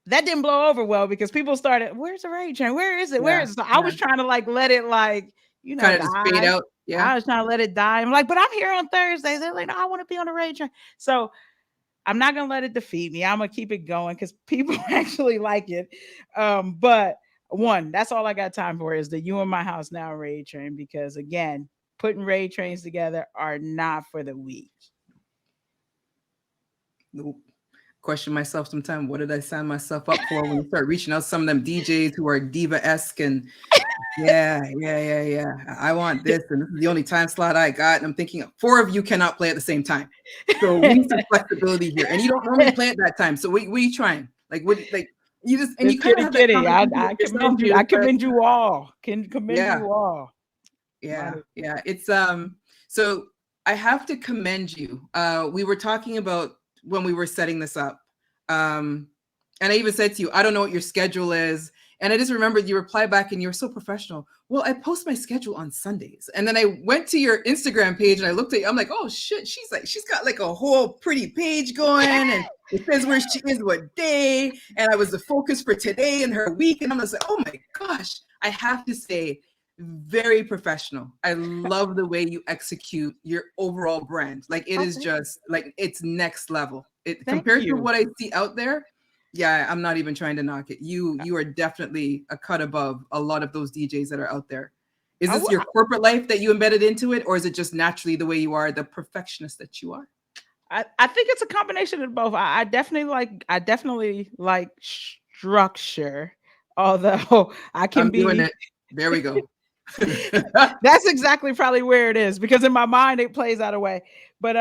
didn't blow over well, because people started, where's the raid train? Where is it? Where is it? So I was trying to like let it like, kind of just fade out. Yeah. I was trying to let it die. I'm like, but I'm here on Thursdays. They're like, no, I want to be on the raid train. So I'm not going to let it defeat me. I'm going to keep it going, because people actually like it. But that's all I got time for, is the You in My House Now raid train, because again, putting raid trains together are not for the weak. Nope. Question myself sometimes, what did I sign myself up for? When you start reaching out some of them DJs who are diva-esque and I want this, and this is the only time slot I got, and I'm thinking 4 of you cannot play at the same time, so we need some flexibility here, and you don't normally play at that time, so what are you trying? Like, what, like, you just, and you kind of have that I commend you. I commend you all. Can commend you all. Yeah. It's so I have to commend you. We were talking about when we were setting this up, and I even said to you, I don't know what your schedule is, And I just remembered you reply back and you were so professional. Well, I post my schedule on Sundays. And then I went to your Instagram page and I looked at you. I'm like, oh shit, she's got like a whole pretty page going and it says where she is, what day. And I was the focus for today and her week. And I'm just like, oh my gosh, I have to say, very professional. I love the way you execute your overall brand. Like it is just like it's next level. It compared to what I see out there. Yeah, I'm not even trying to knock it. You are definitely a cut above a lot of those DJs that are out there. Is this your corporate life that you embedded into it, or is it just naturally the way you are, the perfectionist that you are? I think it's a combination of both. I definitely like structure, although I can I'm doing it. There we go. That's exactly probably where it is, because in my mind it plays out a way. But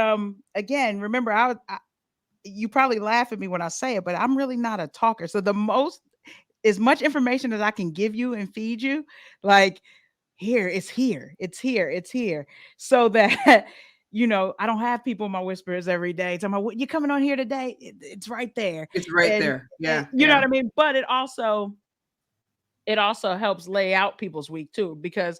again, remember, you probably laugh at me when I say it, but I'm really not a talker. So as much information as I can give you and feed you, like it's here, so that I don't have people in my whispers every day talking about, what you coming on here today? It's right there. It's right there. Yeah. You know what I mean? But it also helps lay out people's week too, because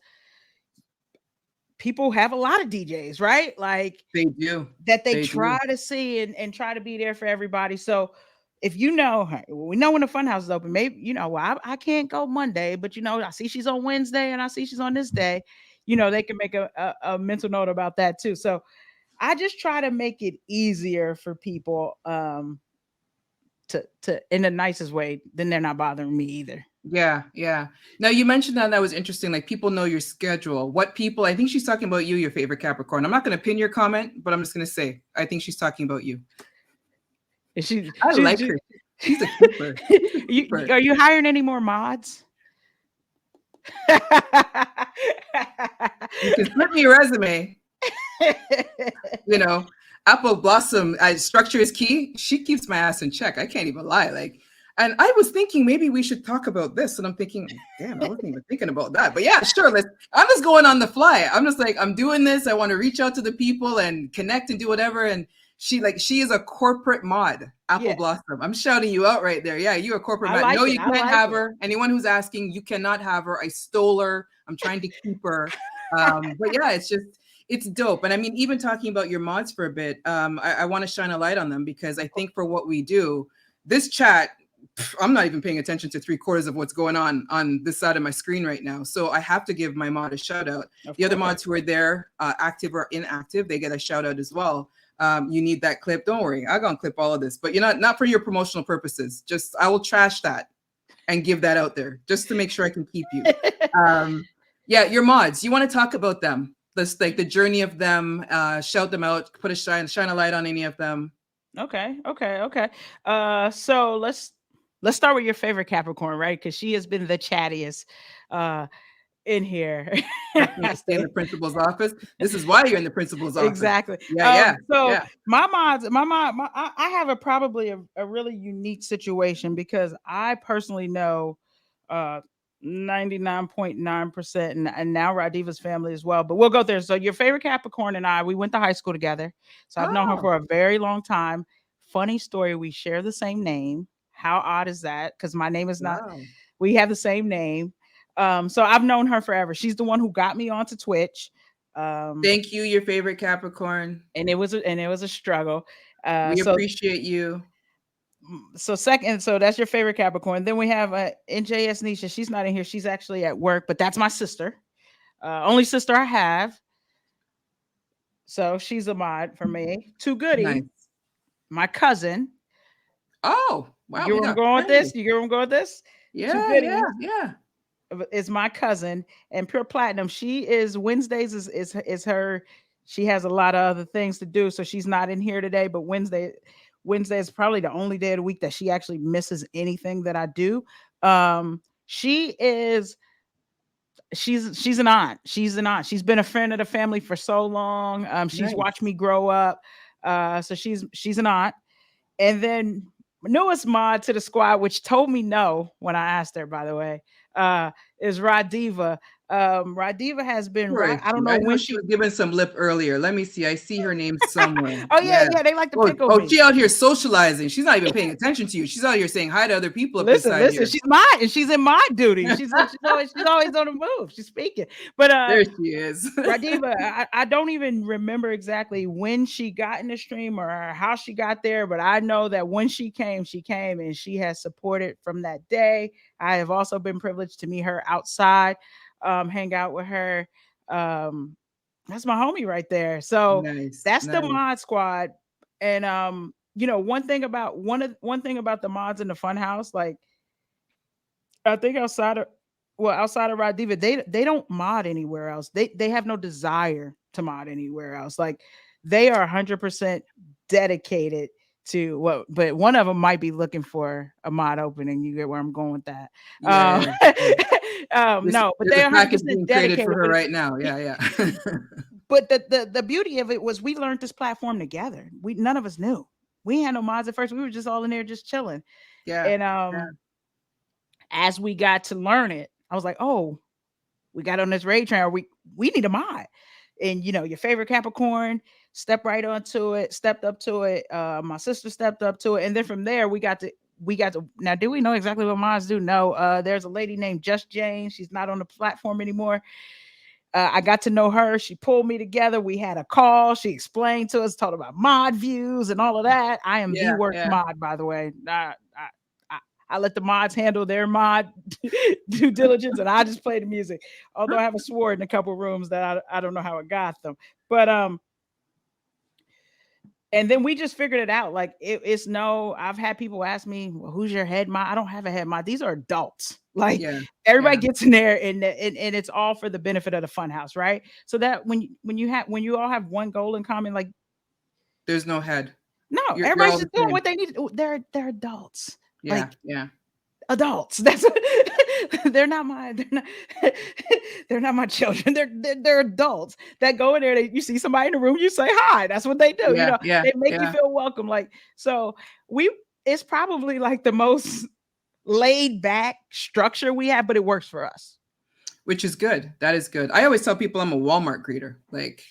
people have a lot of DJs, right? Like they do, that they try to see and try to be there for everybody. So if we know when the Funhouse is open, maybe, I can't go Monday, but I see she's on Wednesday and I see she's on this day, they can make a mental note about that too. So I just try to make it easier for people to in the nicest way, then they're not bothering me either. Yeah. Now you mentioned that was interesting. Like people know your schedule. What people? I think she's talking about you, your favorite Capricorn. I'm not going to pin your comment, but I'm just going to say I think she's talking about you. I like her. She's a keeper. Are you hiring any more mods? You can flip me your resume. Apple Blossom, structure is key. She keeps my ass in check. I can't even lie. And I was thinking maybe we should talk about this. And I'm thinking, damn, I wasn't even thinking about that. But yeah, sure. I'm just going on the fly. I'm just like, I'm doing this. I want to reach out to the people and connect and do whatever. And she is a corporate mod, Apple Blossom. I'm shouting you out right there. Yeah, you're a corporate mod. No, you can't have her. Anyone who's asking, you cannot have her. I stole her. I'm trying to keep her. But yeah, it's dope. And I mean, even talking about your mods for a bit, I want to shine a light on them, because I think for what we do, this chat, I'm not even paying attention to 3/4 of what's going on this side of my screen right now. So I have to give my mod a shout out. The other mods who are there, active or inactive, they get a shout out as well. You need that clip. Don't worry. I'm going to clip all of this, but you're not for your promotional purposes. Just, I will trash that and give that out there just to make sure I can keep you. Yeah. Your mods, you want to talk about them? Let's like the journey of them, shout them out, put a shine a light on any of them. Okay. So let's start with your favorite Capricorn, right? Because she has been the chattiest in here. Stay in the principal's office. This is why you're in the principal's office. Exactly. My mods, I have probably a really unique situation, because I personally know 99.9%, and now Radiva's family as well. But we'll go there. So your favorite Capricorn and we went to high school together. So I've known her for a very long time. Funny story, we share the same name. How odd is that? Because my name is not. We have the same name. So I've known her forever. She's the one who got me onto Twitch. Thank you, your favorite Capricorn. And it was a struggle. We appreciate you. So that's your favorite Capricorn. Then we have NJS Nisha. She's not in here. She's actually at work, but that's my sister. Only sister I have. So she's a mod for me. Too Goody. Nice. My cousin. Oh, wow. You want to go with this? Yeah. Is my cousin. And Pure Platinum, she is Wednesdays is her. She has a lot of other things to do, so she's not in here today. But Wednesday is probably the only day of the week that she actually misses anything that I do. She's an aunt. She's been a friend of the family for so long. She's watched me grow up. So she's an aunt. And then newest mod to the squad, which told me no when I asked her, by the way, is Radiva. Radiva has been Where is I don't she? know I know when she she was giving some lip earlier. Let me see. I see her name somewhere. oh Yeah. yeah, they like to Oh, pick on oh, me. she out here socializing. She's not even paying attention to you. She's out here saying hi to other people up Listen, inside here. she's mine, and she's in my duty. She's always on the move. She's speaking. But There she is. Radiva, I don't even remember exactly when she got in the stream or how she got there, but I know that when she came, and she has supported from that day. I have also been privileged to meet her outside, hang out with her. Um, that's my homie right there. So Nice, that's the nice. mod squad. And one thing about the mods in the Funhouse, like I think outside of Radiva, they don't mod anywhere else. They have no desire to mod anywhere else. Like they are 100% dedicated to what, but one of them might be looking for a mod opening. You get where I'm going with that. Yeah. Yeah. No, but There's a they're package 100% being created for dedicated. her right now. Yeah, yeah. But the beauty of it was we learned this platform together. We none of us knew. We had no mods at first. We were just all in there just chilling. Yeah. And Yeah. as we got to learn it, I was like, oh, we got on this raid train. We need a mod. And your favorite Capricorn stepped right onto it, stepped up to it. My sister stepped up to it. And then from there we got to now. Do we know exactly what mods do? No. There's a lady named Just Jane. She's not on the platform anymore. I got to know her. She pulled me together. We had a call. She explained to us, talked about mod views and all of that. I am the Yeah. worst Yeah. mod, by the way. I let the mods handle their mod due diligence, and I just play the music. Although I have a sword in a couple rooms that I don't know how it got them, but and then we just figured it out. Like it's no. I've had people ask me, well, "Who's your head mod?" I don't have a head mod. These are adults. Like Yeah. everybody Yeah. gets in there, and it's all for the benefit of the fun house, right? So that when you all have one goal in common, like There's no head. no, You're everybody's all the just doing same. what they need to do. They're adults. Yeah. Like Yeah. adults. That's they're not my they're not my children. They're adults that go in there. You see somebody in the room, you say hi. That's what they do. Yeah. Yeah. They make you Yeah. feel welcome. Like so, it's probably like the most laid back structure we have, but it works for us. Which is good. That is good. I always tell people I'm a Walmart greeter. Like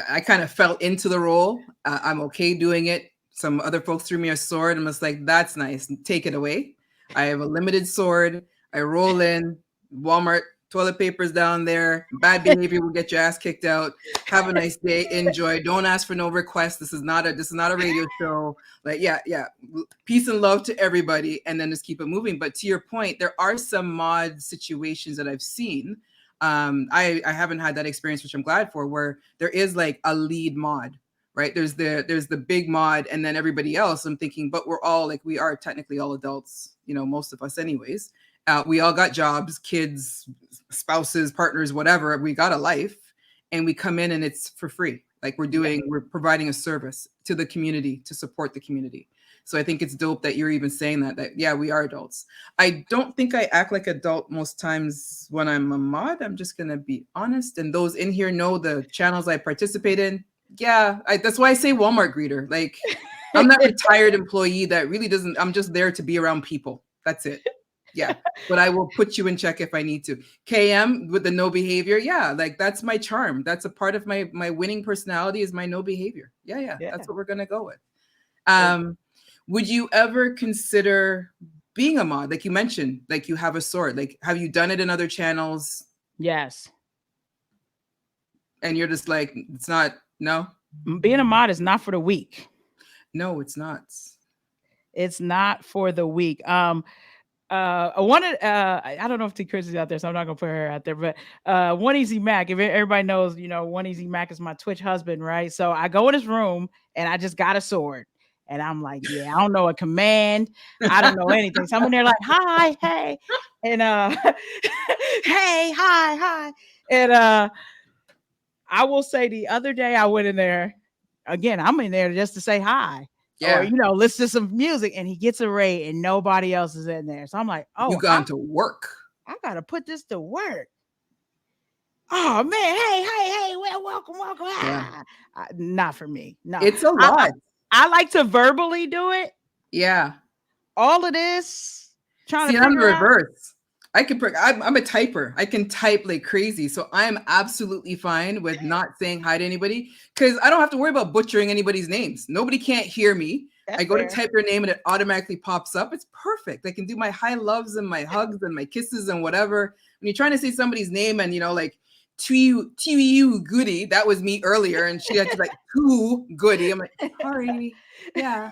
I kind of fell into the role. I'm okay doing it. Some other folks threw me a sword. I'm just like, that's nice. Take it away. I have a limited sword. I roll in. Walmart toilet paper's down there. Bad behavior will get your ass kicked out. Have a nice day. Enjoy. Don't ask for no requests. This is not a radio show. Like, yeah. Peace and love to everybody, and then just keep it moving. But to your point, there are some mod situations that I've seen. I haven't had that experience, which I'm glad for, where there is like a lead mod, right? There's the big mod, and then everybody else. I'm thinking, but we're all like, we are technically all adults, most of us anyways. We all got jobs, kids, spouses, partners, whatever. We got a life, and we come in and it's for free. Like we're providing a service to the community to support the community. So I think it's dope that you're even saying that yeah, we are adults. I don't think I act like adult most times when I'm a mod. I'm just going to be honest. And those in here know the channels I participate in. Yeah, that's why I say Walmart greeter. Like I'm that retired employee that really doesn't, I'm just there to be around people. That's it. Yeah. But I will put you in check if I need to. KM with the no behavior. Yeah. Like that's my charm. That's a part of my winning personality is my no behavior. Yeah. That's what we're going to go with. Would you ever consider being a mod? Like you mentioned, like you have a sword. Like, have you done it in other channels? Yes. And you're just like, it's not, no? Being a mod is not for the weak. No, it's not. It's not for the weak. I don't know if T Chris is out there, so I'm not gonna put her out there, but One Easy Mac, if everybody knows, One Easy Mac is my Twitch husband, right? So I go in his room and I just got a sword. And I'm like, yeah, I don't know a command. I don't know anything. So I'm in there like, hi, hey. And hey, hi. And I will say the other day I went in there, again, I'm in there just to say hi. Yeah. Or, listen to some music, and he gets a raid and nobody else is in there. So I'm like, oh, you gone to work. I gotta put this to work. Oh man, hey, well, welcome. Yeah. Not for me. No, it's a lot. I like to verbally do it. Yeah. All of this trying to I'm the reverse. I'm a typer. I can type like crazy. So I'm absolutely fine with not saying hi to anybody because I don't have to worry about butchering anybody's names. Nobody can't hear me. I That's go to fair. type their name and it automatically pops up. It's perfect. I can do my hi loves and my hugs and my kisses and whatever. When you're trying to say somebody's name and, like, to you goody, that was me earlier. And she had to like, too goody. I'm like, sorry. Yeah,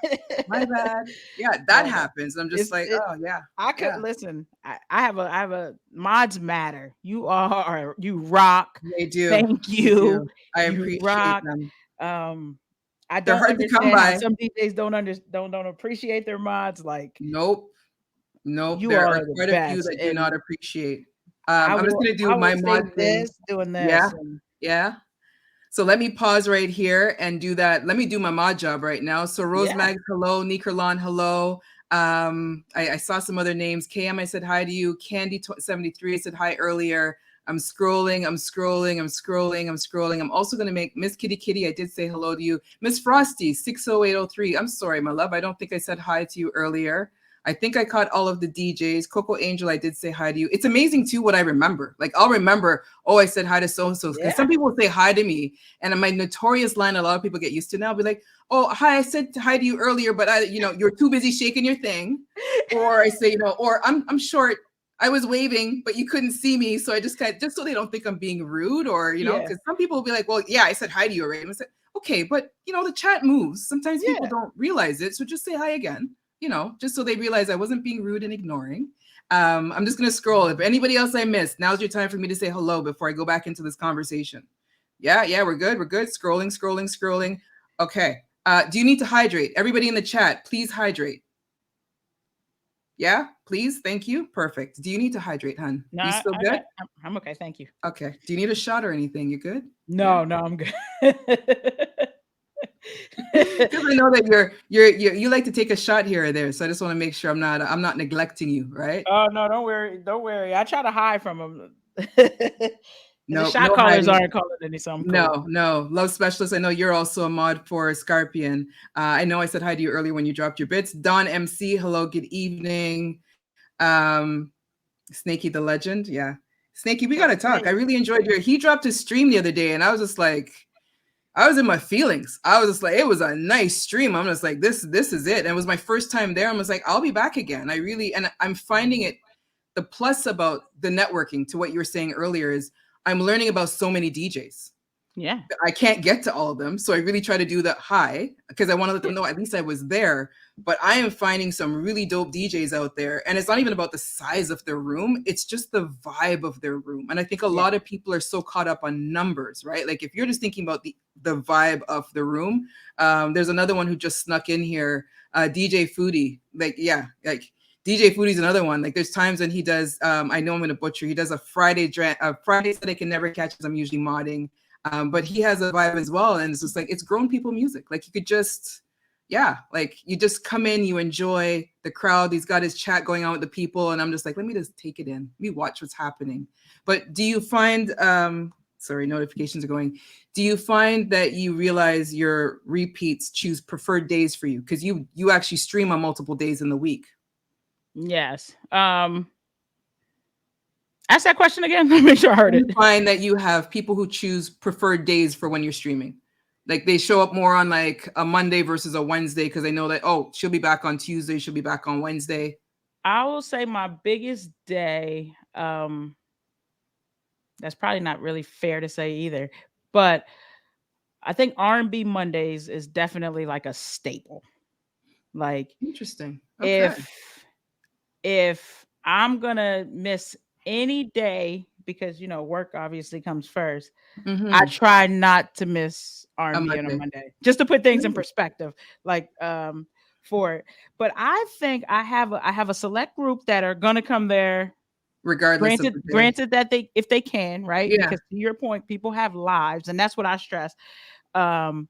my bad. Yeah, that No, no. happens. I'm just It's like, it oh, yeah. I could Yeah, listen. I have a mods matter. You rock. they do. Thank They you. do. I You appreciate rock. them. Um, I They're don't hard to come understand how by. some DJs don't appreciate their mods. Like Nope. Nope. you There all are are the quite a few best, that do not and appreciate. I I'm just will gonna do I will my say mod thing. this doing Yeah. this, and Yeah. So let me pause right here and do that. Let me do my mod job right now. So Rose yeah, Mag, hello. Nikerlon, hello. I saw some other names. KM, I said hi to you. Candy 73, I said hi earlier. I'm scrolling, I'm scrolling, I'm scrolling, I'm scrolling. I'm also going to make Miss Kitty Kitty. I did say hello to you. Miss Frosty 60803. I'm sorry, my love. I don't think I said hi to you earlier. I think I caught all of the DJs. Coco Angel, I did say hi to you. It's amazing too what I remember. Like I'll remember, oh, I said hi to so and so. Because yeah, some people say hi to me, and my notorious line, a lot of people get used to now. I'll be like, oh, hi, I said hi to you earlier, but you're too busy shaking your thing. Or I say, or I'm short. I was waving, but you couldn't see me, so I just so they don't think I'm being rude, or yeah, because some people will be like, well, yeah, I said hi to you already. And I said, okay, but the chat moves. Sometimes people yeah. don't realize it, so just say hi again. Just so they realize I wasn't being rude and ignoring. I'm just gonna scroll. If anybody else I missed, now's your time for me to say hello before I go back into this conversation. Yeah, we're good. We're good. Scrolling, scrolling, scrolling. Okay. Do you need to hydrate? Everybody in the chat, please hydrate. Yeah, please. Thank you. Perfect. Do you need to hydrate, hun? No, You still good? I'm okay. Thank you. Okay. Do you need a shot or anything? You good? Yeah. No, no, I'm good. Because I know that you like to take a shot here or there, so I just want to make sure I'm not neglecting you, right? Oh no, don't worry, don't worry. I try to hide from them. And the No, shot no callers hiding. aren't calling any, so I'm cool. No. Love specialist. I know you're also a mod for Scarpion. I know I said hi to you earlier when you dropped your bits. Don MC, hello, good evening. Snaky the legend, yeah. Snaky, we gotta That's talk. I me. really enjoyed he dropped his stream the other day, and I was just like, I was in my feelings. I was just like, it was a nice stream. I'm just like, this is it. And it was my first time there. I was like, I'll be back again. And I'm finding it. The plus about the networking, to what you were saying earlier, is I'm learning about so many DJs. Yeah. I can't get to all of them. So I really try to do the hi because I want to let them know at least I was there. But I am finding some really dope DJs out there. And it's not even about the size of their room, it's just the vibe of their room. And I think a Yeah. lot of people are so caught up on numbers, right? Like if you're just thinking about the vibe of the room, there's another one who just snuck in here, DJ Foodie. Like DJ Foodie's another one. Like there's times when he does, I know I'm going to butcher, he does a Fridays that I can never catch as I'm usually modding. But he has a vibe as well. And it's just like, it's grown people music. Like you could just, like you just come in, you enjoy the crowd. He's got his chat going on with the people. And I'm just like, let me just take it in. Let me watch what's happening. But do you find, sorry, notifications are going. Do you find that you realize your repeats choose preferred days for you? Because you actually stream on multiple days in the week. Yes. Ask that question again. Let me make sure I heard Do you it. find that you have people who choose preferred days for when you're streaming? Like they show up more on like a Monday versus a Wednesday because they know that, oh, she'll be back on Tuesday, she'll be back on Wednesday. I will say my biggest day, that's probably not really fair to say either, but I think R&B Mondays is definitely like a staple. Like Interesting. Okay. if I'm gonna miss any day because work obviously comes first, I Mm-hmm. try not to miss A R&B on a Monday. Monday, just to put things in Nice. perspective. Like for it, but I think I have a select group that are gonna come there. Regardless of Granted, the day. granted that if they can, right? Yeah. Because to your point, people have lives, and that's what I stress. Um,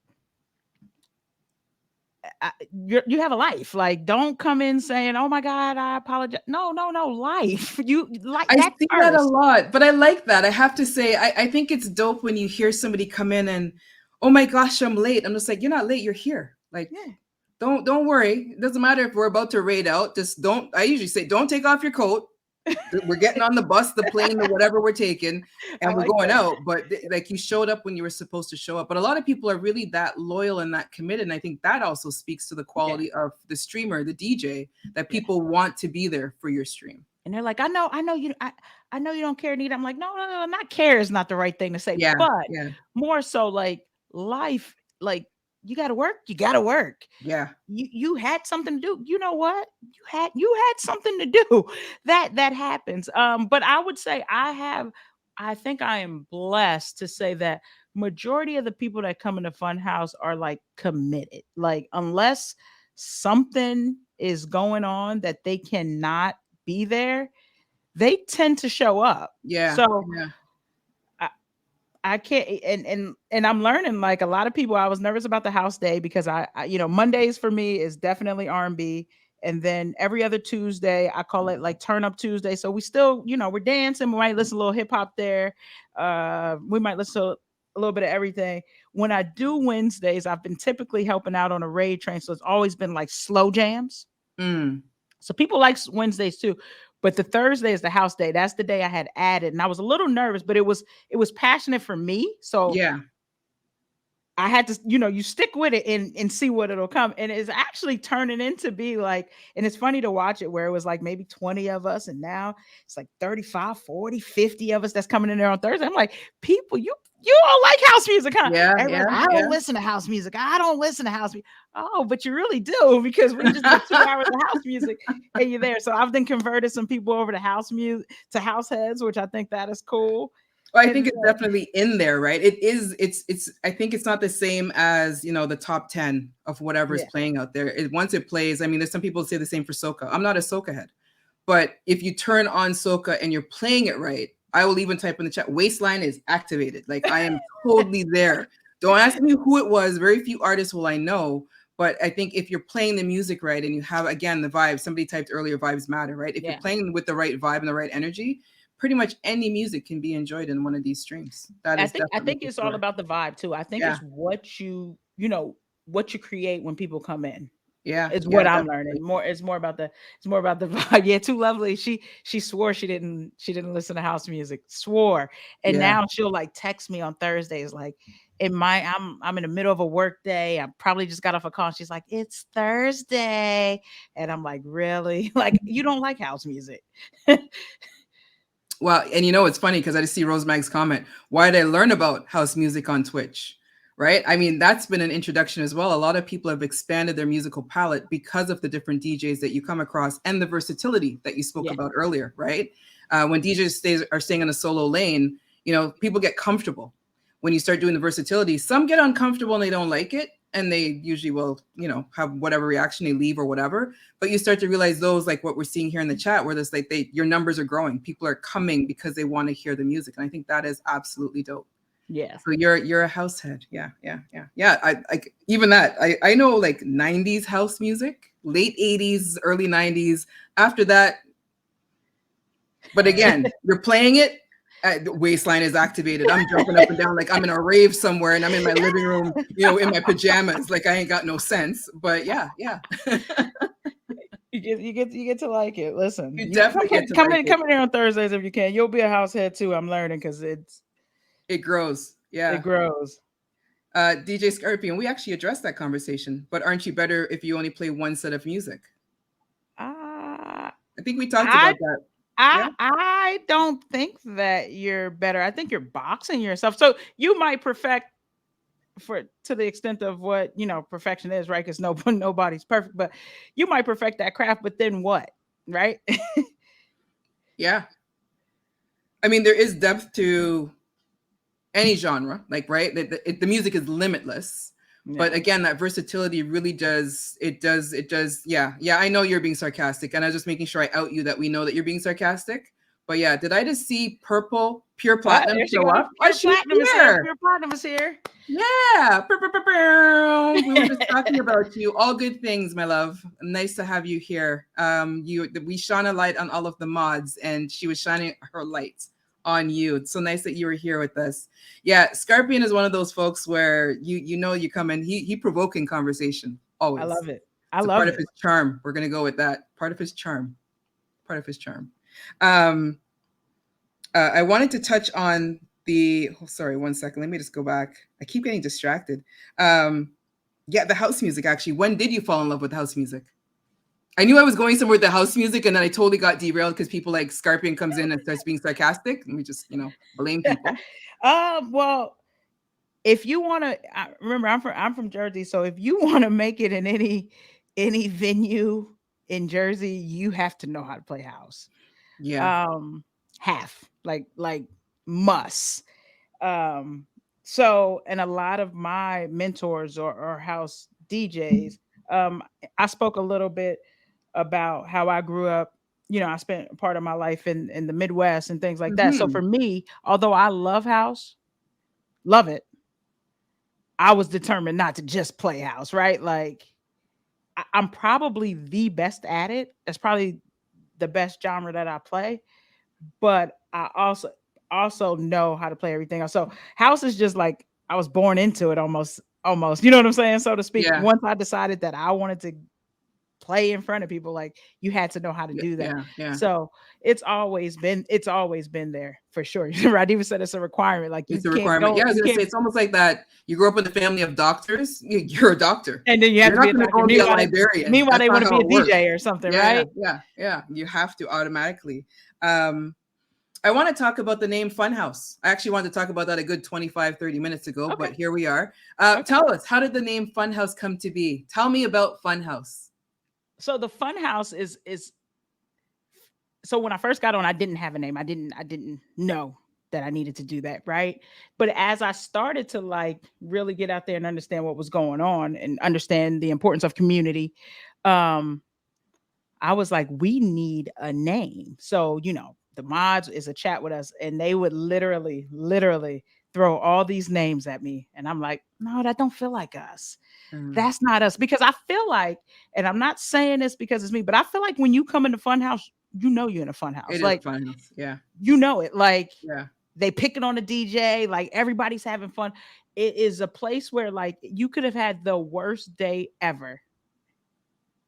you have a life. Like, don't come in saying, "Oh my God, I apologize." No, no, no. Life. You like I that see that a first. lot, but I like that. I have to say, I think it's dope when you hear somebody come in and, oh my gosh, I'm late. I'm just like, you're not late, you're here. Like, Yeah. don't worry. It doesn't matter if we're about to raid out. Just don't. I usually say, don't take off your coat. We're getting on the bus, the plane, or whatever we're taking, I and we're like going that. out. But like you showed up when you were supposed to show up. But a lot of people are really that loyal and that committed. And I think that also speaks to the Yeah. quality of the streamer, the DJ, that Yeah. people want to be there for your stream. And they're like, I know you don't care, Nita. I'm like, no, not care is not the right thing to say, Yeah, but yeah, more so like life, like you gotta work. yeah, You had something to do. You know what? You had something to do. That happens. But I would say I think I am blessed to say that majority of the people that come into Funhouse are like committed. Like unless something is going on that they cannot be there, they tend to show up. yeah, So yeah. I can't, and I'm learning, like a lot of people. I was nervous about the house day because Mondays for me is definitely R&B, and then every other Tuesday I call it like Turn Up Tuesday. So we still, we're dancing. We might listen to a little hip hop there. We might listen to a little bit of everything. When I do Wednesdays, I've been typically helping out on a raid train, so it's always been like slow jams. Mm, So people like Wednesdays too. But the Thursday is the house day. That's the day I had added. And I was a little nervous, but it was passionate for me. So yeah, I had to, you stick with it and see what it'll come. And it's actually turning into be like, and it's funny to watch it where it was like maybe 20 of us. And now it's like 35, 40, 50 of us that's coming in there on Thursday. I'm like, people, you all like house music, huh? yeah, yeah, Everybody's, I yeah. don't listen to house music. I don't listen to house music. Oh, but you really do, because we just did 2 hours of house music and you're there. So I've then converted some people over to house music, to house heads, which I think that is cool. Well, I And think it's so, definitely in there, right? It is. It's. I think it's not the same as the top 10 of whatever is yeah, playing out there. Once it plays, I mean, there's some people who say the same for soca. I'm not a soca head, but if you turn on soca and you're playing it right, I will even type in the chat. Waistline is activated. Like I am totally there. Don't ask me who it was. Very few artists will I know. But I think if you're playing the music right and you have again the vibe, somebody typed earlier, vibes matter, right? If you're yeah. playing with the right vibe and the right energy, pretty much any music can be enjoyed in one of these streams. That I is think I definitely think for it's all sure. about the vibe too. I think Yeah, it's what you create when people come in. yeah, Is yeah, what I'm definitely. learning. It's more about the vibe. Yeah, too lovely. She swore she didn't listen to house music. Swore. And Yeah. now she'll like text me on Thursdays like I'm in the middle of a work day. I probably just got off a call. She's like, "It's Thursday." And I'm like, "Really? Like you don't like house music?" Well, and it's funny because I just see Rose Mag's comment. Why did I learn about house music on Twitch? Right? I mean, that's been an introduction as well. A lot of people have expanded their musical palette because of the different DJs that you come across and the versatility that you spoke Yeah. about earlier, right? When DJs are staying in a solo lane, people get comfortable. When you start doing the versatility, some get uncomfortable and they don't like it. And they usually will, have whatever reaction, they leave or whatever. But you start to realize those, like what we're seeing here in the chat, where there's like your numbers are growing. People are coming because they want to hear the music. And I think that is absolutely dope. Yeah. So you're a house head. Yeah, yeah, yeah. Yeah. I even that. I know like 90s house music, late 80s, early 90s. After that, but again, you're playing it. The waistline is activated. I'm jumping up and down like I'm in a rave somewhere, and I'm in my living room, in my pajamas. Like I ain't got no sense. But yeah, yeah. You get to like it. Listen, You you definitely get to come like in it. come in here on Thursdays if you can. You'll be a house head too. I'm learning because It grows. it Yeah. grows. DJ Scorpion, we actually addressed that conversation. But aren't you better if you only play one set of music? Uh, I think we talked I about that. I Yeah. I don't think that you're better. I think you're boxing yourself. So you might perfect to the extent of what perfection is, right? Because nobody's perfect, but you might perfect that craft. But then what, right? Yeah. I mean, there is depth to any genre, like, right? The music is limitless. But Yeah. again, that versatility really does. It does. Yeah. Yeah. I know you're being sarcastic. And I was just making sure I out you that we know that you're being sarcastic. But yeah, did I just see Purple Pure Platinum There she show goes. up? Oh, she's here. Pure platinum is here. Yeah. We were just talking about you. All good things, my love. Nice to have you here. We shone a light on all of the mods, and she was shining her light on you. It's so nice that you were here with us. Yeah, Scorpion is one of those folks where you come in, he provoking conversation always. I love it. I It's a love part of it. his charm. We're gonna go with that. Part of his charm. Part of his charm. Um, I wanted to touch on the. Oh, sorry, one second. Let me just go back. I keep getting distracted. Um, yeah, the house music. Actually, when did you fall in love with house music? I knew I was going somewhere with the house music, and then I totally got derailed because people like Scarpion comes in and starts being sarcastic. Let me just, blame people. Well, if you want to, remember, I'm from Jersey, so if you want to make it in any venue in Jersey, you have to know how to play house. Yeah. Have like must. Um, so, and a lot of my mentors or house DJs, I spoke a little bit about how I grew up. I spent part of my life in the Midwest and things like that. So Hmm. for me, although I love house, love it, I was determined not to just play house, right? Like I'm probably the best at it. That's probably the best genre that I play, but I also know how to play everything else. So house is just like I was born into it almost. You know what I'm saying? So to speak. Yeah. Once I decided that I wanted to play in front of people, like you had to know how to Yeah. do that. Yeah. Yeah. So it's always been there for sure. Right. Even said it's a requirement. Like It's a requirement. Yeah, I was you gonna say can't, it's almost like that. You grew up in a family of doctors. You're a doctor. and then you have You're to be not a going to doctor. go and be a librarian. Meanwhile That's they not want to how be a it works. DJ or something, Yeah. right? Yeah. Yeah. You have to automatically. Um, I want to talk about the name Funhouse. I actually wanted to talk about that a good 25, 30 minutes ago, Okay. but here we are. Okay. Tell us, how did the name Funhouse come to be? Tell me about Funhouse. So the fun house is so when I first got on, I didn't have a name. I didn't know that I needed to do that, right? But as I started to like really get out there and understand what was going on and understand the importance of community, um, I was like, we need a name. So, the mods is a chat with us, and they would literally throw all these names at me. And I'm like, no, that don't feel like us. Mm, That's not us. Because I feel like, and I'm not saying this because it's me, but I feel like when you come in the fun house, you're in a fun house. it is Like, Funhouse. Yeah. you know it. Like Yeah. they picking on the DJ, like everybody's having fun. It is a place where like you could have had the worst day ever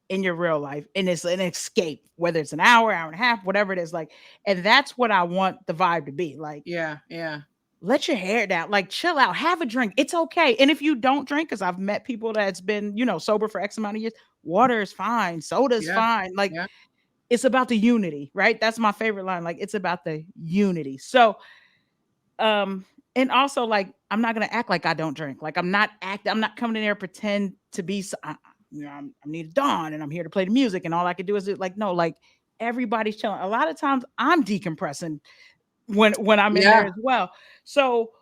in your real life, and it's an escape, whether it's an hour and a half, whatever it is. Like, and that's what I want the vibe to be like. Yeah. Yeah. Let your hair down, like chill out, have a drink, it's okay. And if you don't drink, because I've met people that's been sober for X amount of years, water is fine, soda's Yeah. fine. Like, Yeah. it's about the unity, right? That's my favorite line. Like, it's about the unity. So and also, like, I'm not gonna act like I don't drink. Like, I'm not coming in there pretend to be I'm Nitadon and I'm here to play the music and all I can do is like, no, like everybody's chilling. A lot of times I'm decompressing when I'm in there Yeah. as well. So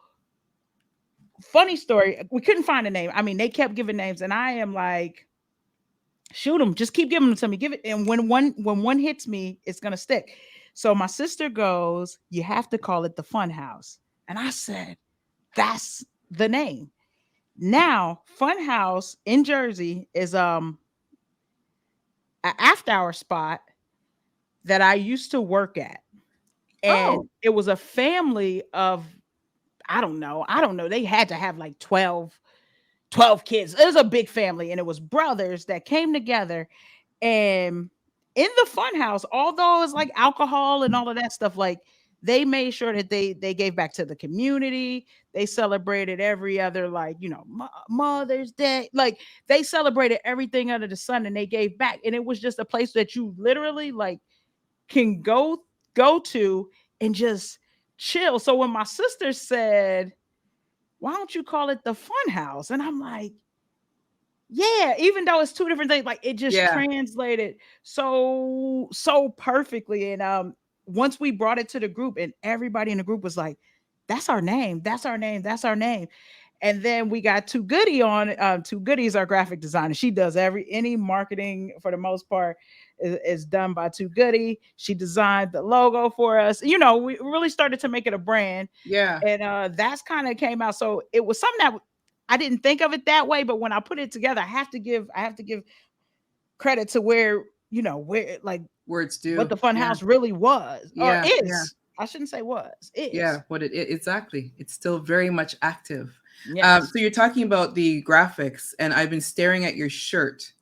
funny story, we couldn't find a name. I mean, they kept giving names, and I am like, shoot them, just keep giving them to me. Give it, and when one hits me, it's gonna stick. So my sister goes, you have to call it the Fun House. And I said, that's the name. Now, Fun House in Jersey is an after hour spot that I used to work at. And Oh, it was a family of, I don't know. They had to have like 12 kids. It was a big family, and it was brothers that came together. And in the fun house, although it's like alcohol and all of that stuff, like they made sure that they gave back to the community. They celebrated every other, like, Mother's Day. Like, they celebrated everything under the sun, and they gave back. And it was just a place that you literally like can go to and just chill. So when my sister said, why don't you call it the fun house? And I'm like, yeah, even though it's two different things, like it just yeah. translated so perfectly. And once we brought it to the group, and everybody in the group was like, that's our name, that's our name, that's our name. And then we got Two Goody on. Two Goody is our graphic designer. She does any marketing for the most part is done by Two Goody. She designed the logo for us. We really started to make it a brand, Yeah. and that's kind of came out. So it was something that I didn't think of it that way, but when I put it together, I have to give credit to where like Words what do. the fun Yeah. house really was or Yeah. Yeah. is. I shouldn't say was, Yeah, is. exactly. It's still very much active. Yes. So you're talking about the graphics, and I've been staring at your shirt,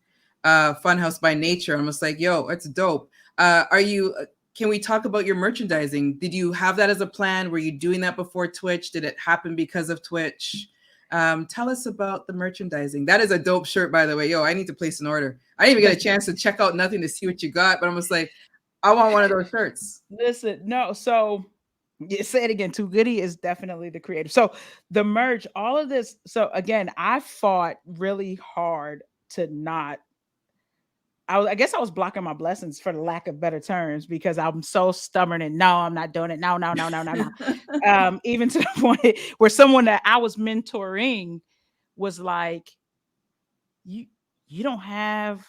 Funhouse by Nature. I'm just like, yo, it's dope. Are you? can we talk about your merchandising? Did you have that as a plan? Were you doing that before Twitch? Did it happen because of Twitch? Tell us about the merchandising. That is a dope shirt, by the way. Yo, I need to place an order. I didn't even get a chance to check out nothing to see what you got, but I'm just like, I want one of those shirts. Listen, no, so say it again. Too Goody is definitely the creative. So the merch, all of this. So again, I fought really hard to not. I guess I was blocking my blessings for the lack of better terms because I'm so stubborn and no, I'm not doing it. No, no, no, no, no, no. Even to the point where someone that I was mentoring was like, you you don't have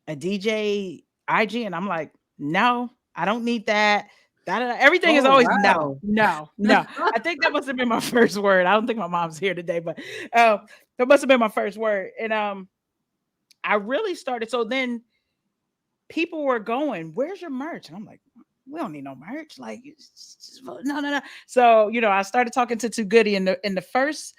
a DJ IG, and I'm like, no, I don't need that. Everything is Oh, always no, wow. no, no. I think that must have been my first word. I don't think my mom's here today, but that must have been my first word. And I really started. So then people were going, "Where's your merch?" And I'm like, "We don't need no merch. Like, no, no, no." So I started talking to Too Goody, and the first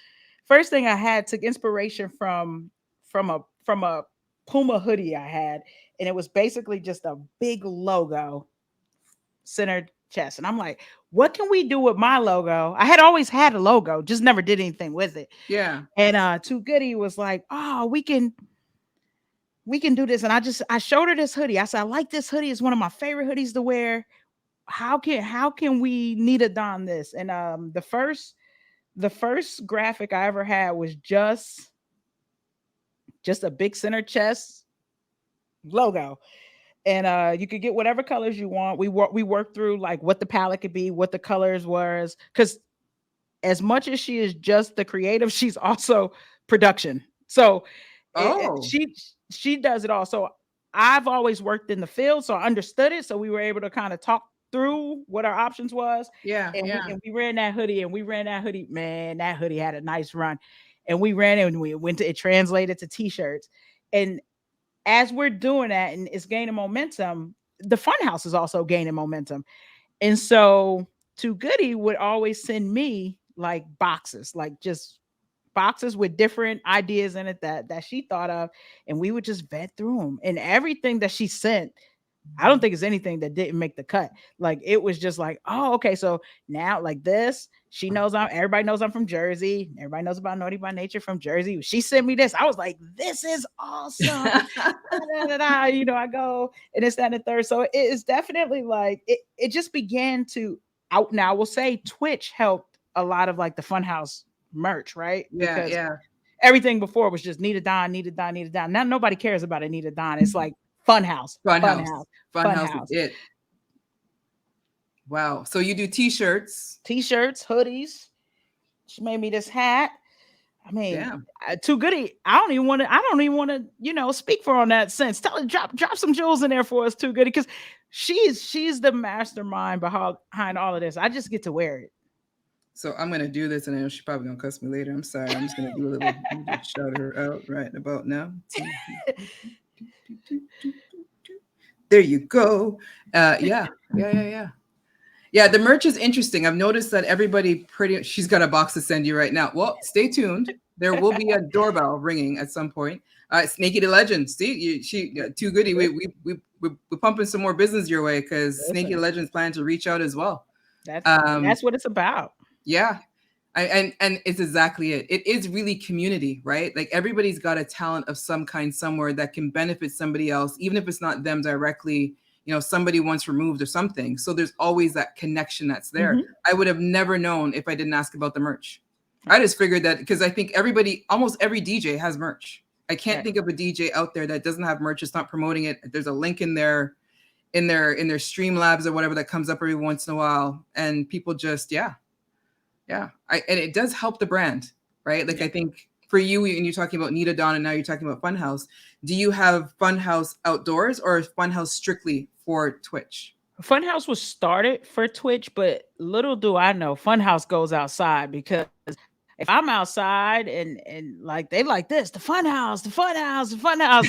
thing I had took inspiration from a Puma hoodie I had, and it was basically just a big logo, centered chest. And I'm like, what can we do with my logo? I had always had a logo, just never did anything with it. Yeah. And Too Goody was like, oh, we can do this. And I showed her this hoodie. I said, I like this hoodie. It's one of my favorite hoodies to wear. How can we Nitadon this? And the first graphic I ever had was just a big center chest logo. And you could get whatever colors you want. We worked through like what the palette could be, what the colors was, because as much as she is just the creative, she's also production. So Oh, she does it all. So I've always worked in the field, so I understood it. So we were able to kind of talk through what our options was, yeah, and we yeah. and we ran that hoodie, and we ran that hoodie. Man, that hoodie had a nice run, and we ran it, and we went to it translated to t-shirts. And as we're doing that and it's gaining momentum, the Funhouse is also gaining momentum. And so Too Goody would always send me like boxes, like just boxes with different ideas in it that she thought of, and we would just vet through them. And everything that she sent, I don't think it's anything that didn't make the cut. Like it was just like, oh, okay. So now like this, she knows everybody knows I'm from Jersey. Everybody knows about Naughty by Nature from Jersey. She sent me this. I was like, this is awesome. Da, da, da, I go and it's that and the third. So it is definitely like it just began to out. Now I will say Twitch helped a lot of like the Funhouse merch, right? Yeah, Because yeah. everything before was just Nitadon, Nitadon, Nitadon. Now nobody cares about a Nitadon. It's like Funhouse, Funhouse. Funhouse, Funhouse is Funhouse. it. Wow. So you do t-shirts. T-shirts, hoodies. She made me this hat. I mean, Damn. Too Goody. I don't even want to, speak for her on that sense. Tell her drop some jewels in there for us, Too Goody, because she's the mastermind behind all of this. I just get to wear it. So I'm gonna do this, and I know she's probably gonna cuss me later. I'm sorry. I'm just gonna do a little. Let me just shout her out right about now. There you go. Yeah, yeah, yeah, yeah. Yeah, the merch is interesting. I've noticed that everybody she's got a box to send you right now. Well, stay tuned. There will be a doorbell ringing at some point. Snaky the Legend. See, Too Goody. We're pumping some more business your way because Snaky the Legend's planning to reach out as well. That's what it's about. Yeah. And it's exactly it. It is really community, right? Like everybody's got a talent of some kind somewhere that can benefit somebody else, even if it's not them directly, somebody once removed or something. So there's always that connection that's there. Mm-hmm. I would have never known if I didn't ask about the merch. I just figured that because I think almost every DJ has merch. I can't think of a DJ out there that doesn't have merch. It's not promoting it. There's a link in their Streamlabs or whatever that comes up every once in a while. And people just, yeah. And it does help the brand, right? Like I think for you, and you're talking about Nitadon and now you're talking about Funhouse. Do you have Funhouse outdoors or is Funhouse strictly for Twitch? Funhouse was started for Twitch, but little do I know, Funhouse goes outside because if I'm outside and like they like this, the Funhouse,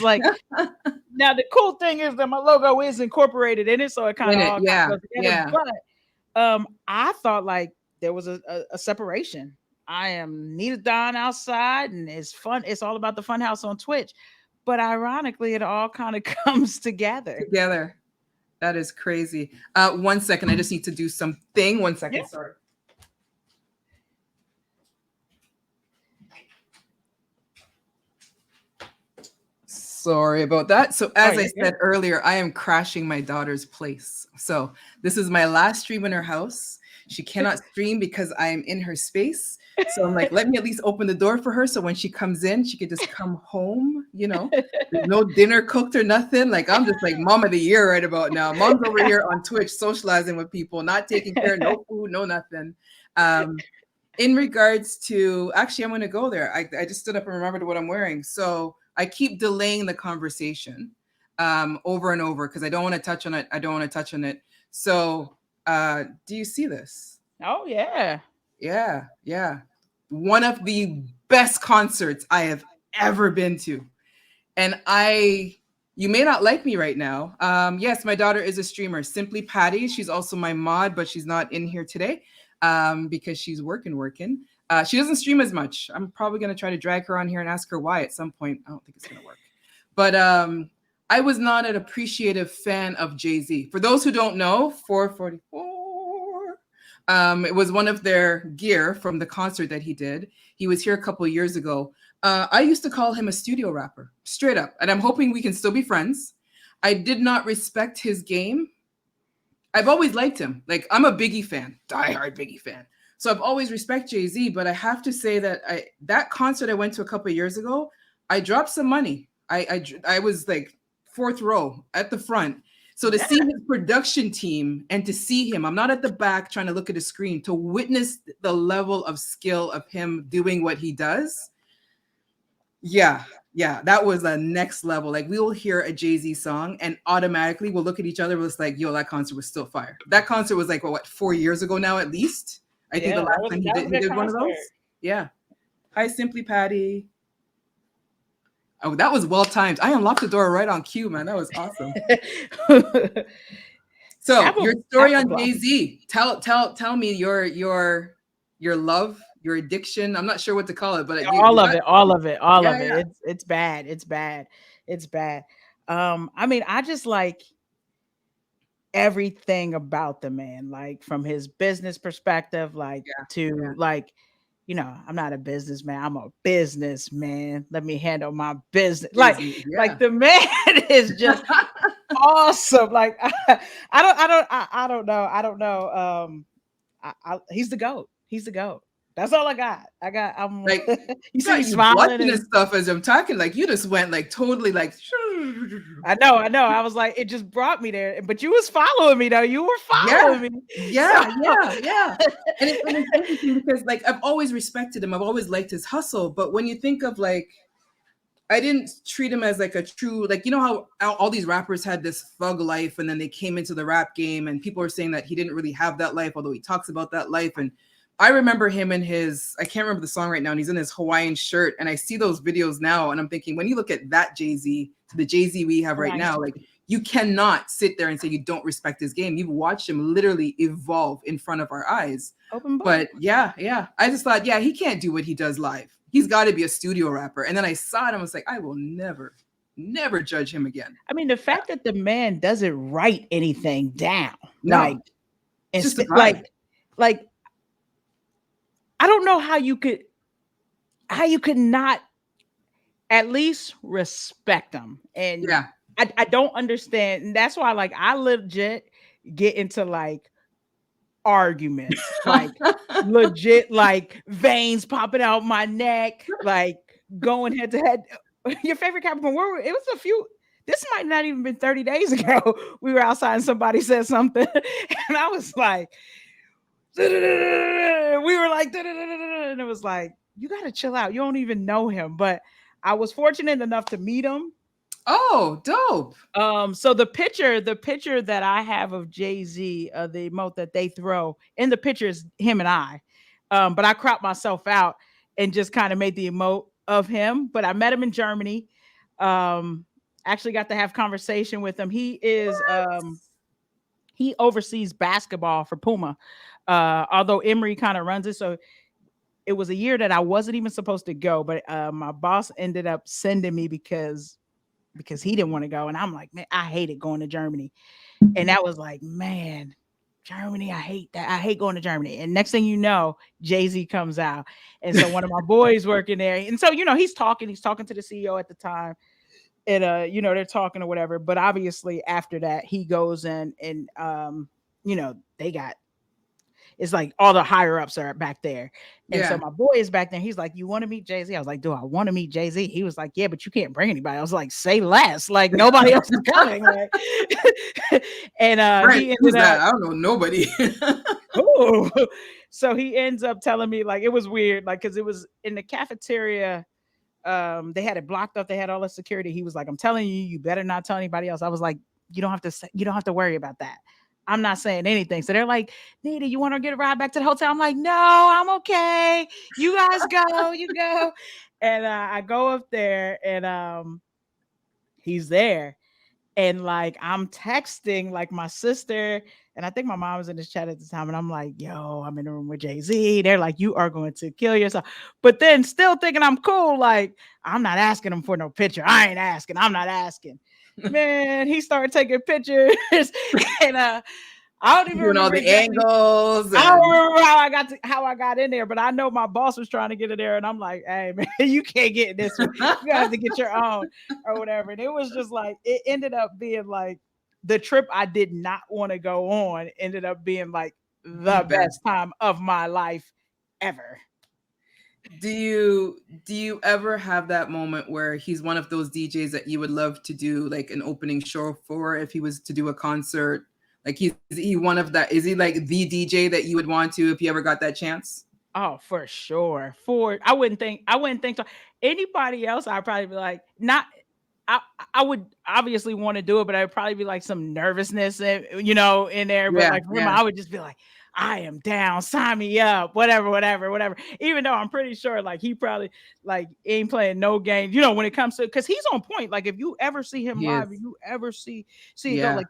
like now the cool thing is that my logo is incorporated in it, so it kind of all goes together. But I thought like there was a separation. I am Nitadon outside and it's fun. It's all about the Funhouse on Twitch. But ironically, it all kind of comes together. That is crazy. 1 second. I just need to do something. 1 second. Yeah. Sorry. Sorry about that. So, Oh, as I you're said good. earlier, I am crashing my daughter's place. So, this is my last stream in her house. She cannot stream because I am in her space. So, I'm like, let me at least open the door for her. So, when she comes in, she could just come home. There's no dinner cooked or nothing. Like, I'm just like mom of the year right about now. Mom's over here on Twitch socializing with people, not taking care, no food, no nothing. Um, in regards to actually I'm going to go there. I just stood up and remembered what I'm wearing, so I keep delaying the conversation over and over because I don't want to touch on it. So do you see this? Oh yeah. Yeah. One of the best concerts I have ever been to. And you may not like me right now. Yes, my daughter is a streamer, Simply Patty. She's also my mod, but she's not in here today because she's working. She doesn't stream as much. I'm probably going to try to drag her on here and ask her why at some point. I don't think it's going to work. But I was not an appreciative fan of Jay-Z. For those who don't know, 444. It was one of their gear from the concert that he did. He was here a couple of years ago. I used to call him a studio rapper, straight up. And I'm hoping we can still be friends. I did not respect his game. I've always liked him. Like, I'm a Biggie fan, diehard Biggie fan. So I've always respect Jay-Z, but I have to say that that concert I went to a couple of years ago, I dropped some money. I was like fourth row at the front. So to see his production team and to see him, I'm not at the back trying to look at a screen, to witness the level of skill of him doing what he does. Yeah, that was a next level. Like, we will hear a Jay-Z song and automatically we'll look at each other. It's like, yo, that concert was still fire. That concert was like, what, 4 years ago now at least? I think the last time he did one of those. Yeah. Hi, Simply Patty. Oh, that was well timed. I unlocked the door right on cue, man. That was awesome. So your story on Jay-Z. Tell me your love, your addiction. I'm not sure what to call it, but all of it. It's bad. I mean, I just like everything about the man, like from his business perspective, like, I'm not a businessman, I'm a businessman. Let me handle my business. Like the man is just awesome. Like I don't know. He's the GOAT. That's all I got. I'm like, you see me smiling and stuff as I'm talking. Like, you just went like totally like. I know. I was like, it just brought me there. But you was following me though. You were following me. Yeah. And it's interesting because like I've always respected him. I've always liked his hustle. But when you think of like, I didn't treat him as like a true, like, how all these rappers had this thug life and then they came into the rap game and people are saying that he didn't really have that life, although he talks about that life. And I remember him in I can't remember the song right now, and he's in his Hawaiian shirt. And I see those videos now and I'm thinking, when you look at that Jay-Z to the Jay-Z we have right now, like, you cannot sit there and say you don't respect his game. You've watched him literally evolve in front of our eyes. But yeah. I just thought, he can't do what he does live. He's got to be a studio rapper. And then I saw it and I was like, I will never judge him again. I mean, the fact that the man doesn't write anything down, no, like, I don't know how you could not at least respect him. And I don't understand. And that's why, like, I legit get into like arguments, like legit, like veins popping out my neck, like going head to head. Your favorite Capricorn? It was a few. This might not even been 30 days ago. We were outside and somebody said something, and I was like, we were like, and it was like, you got to chill out. You don't even know him, but I was fortunate enough to meet him. Oh, dope. So the picture that I have of Jay-Z, the emote that they throw in the picture is him and I. But I cropped myself out and just kind of made the emote of him. But I met him in Germany. Actually got to have conversation with him. He is he oversees basketball for Puma. Although Emery kind of runs it. So it was a year that I wasn't even supposed to go, but my boss ended up sending me because because he didn't want to go. And I'm like, man, I hated going to Germany. And that was like, man, Germany, I hate that. I hate going to Germany. And next thing you know, Jay-Z comes out. And so one of my boys working there. And so, he's talking to the CEO at the time. And they're talking or whatever. But obviously after that, he goes in and they got, it's like all the higher ups are back there. And so Yeah. my boy is back there. He's like, you want to meet Jay-Z? I was like, do I want to meet Jay-Z? He was like, yeah, but you can't bring anybody. I was like, say less. Like nobody else is coming. Like, and Right. he Who's ended up, that? I don't know nobody. oh, so he ends up telling me, like, it was weird, like, because it was in the cafeteria. They had it blocked up. They had all the security. He was like, I'm telling you, you better not tell anybody else. I was like, you don't have to worry about that. I'm not saying anything. So they're like, Nita, you want to get a ride back to the hotel? I'm like, no, I'm okay. You guys go, you go. And I go up there and he's there. And like I'm texting like my sister, and I think my mom was in this chat at the time, and I'm like, yo, I'm in the room with Jay-Z. They're like, you are going to kill yourself. But then still thinking I'm cool, like, I'm not asking him for no picture. I ain't asking. I'm not asking. Man, he started taking pictures. And I don't even Doing all remember the exactly. angles. I don't remember how I got in there, but I know my boss was trying to get in there, and I'm like, "Hey, man, you can't get in this one. You have to get your own or whatever." And it was just like it ended up being like the trip I did not want to go on ended up being like The the best. best time of my life ever. Do you ever have that moment where he's one of those DJs that you would love to do like an opening show for if he was to do a concert? Like is he one of that? Is he like the DJ that you would want to if you ever got that chance? Oh, for sure. I wouldn't think so. Anybody else, I'd probably be like, not. I I would obviously want to do it, but I'd probably be like some nervousness, in there. But Yeah, like for him, yeah. I would just be like, I am down, sign me up, whatever, whatever, whatever. Even though I'm pretty sure like he probably like ain't playing no games, when it comes to because he's on point. Like if you ever see him He is. live, if you ever see it go, Yeah. like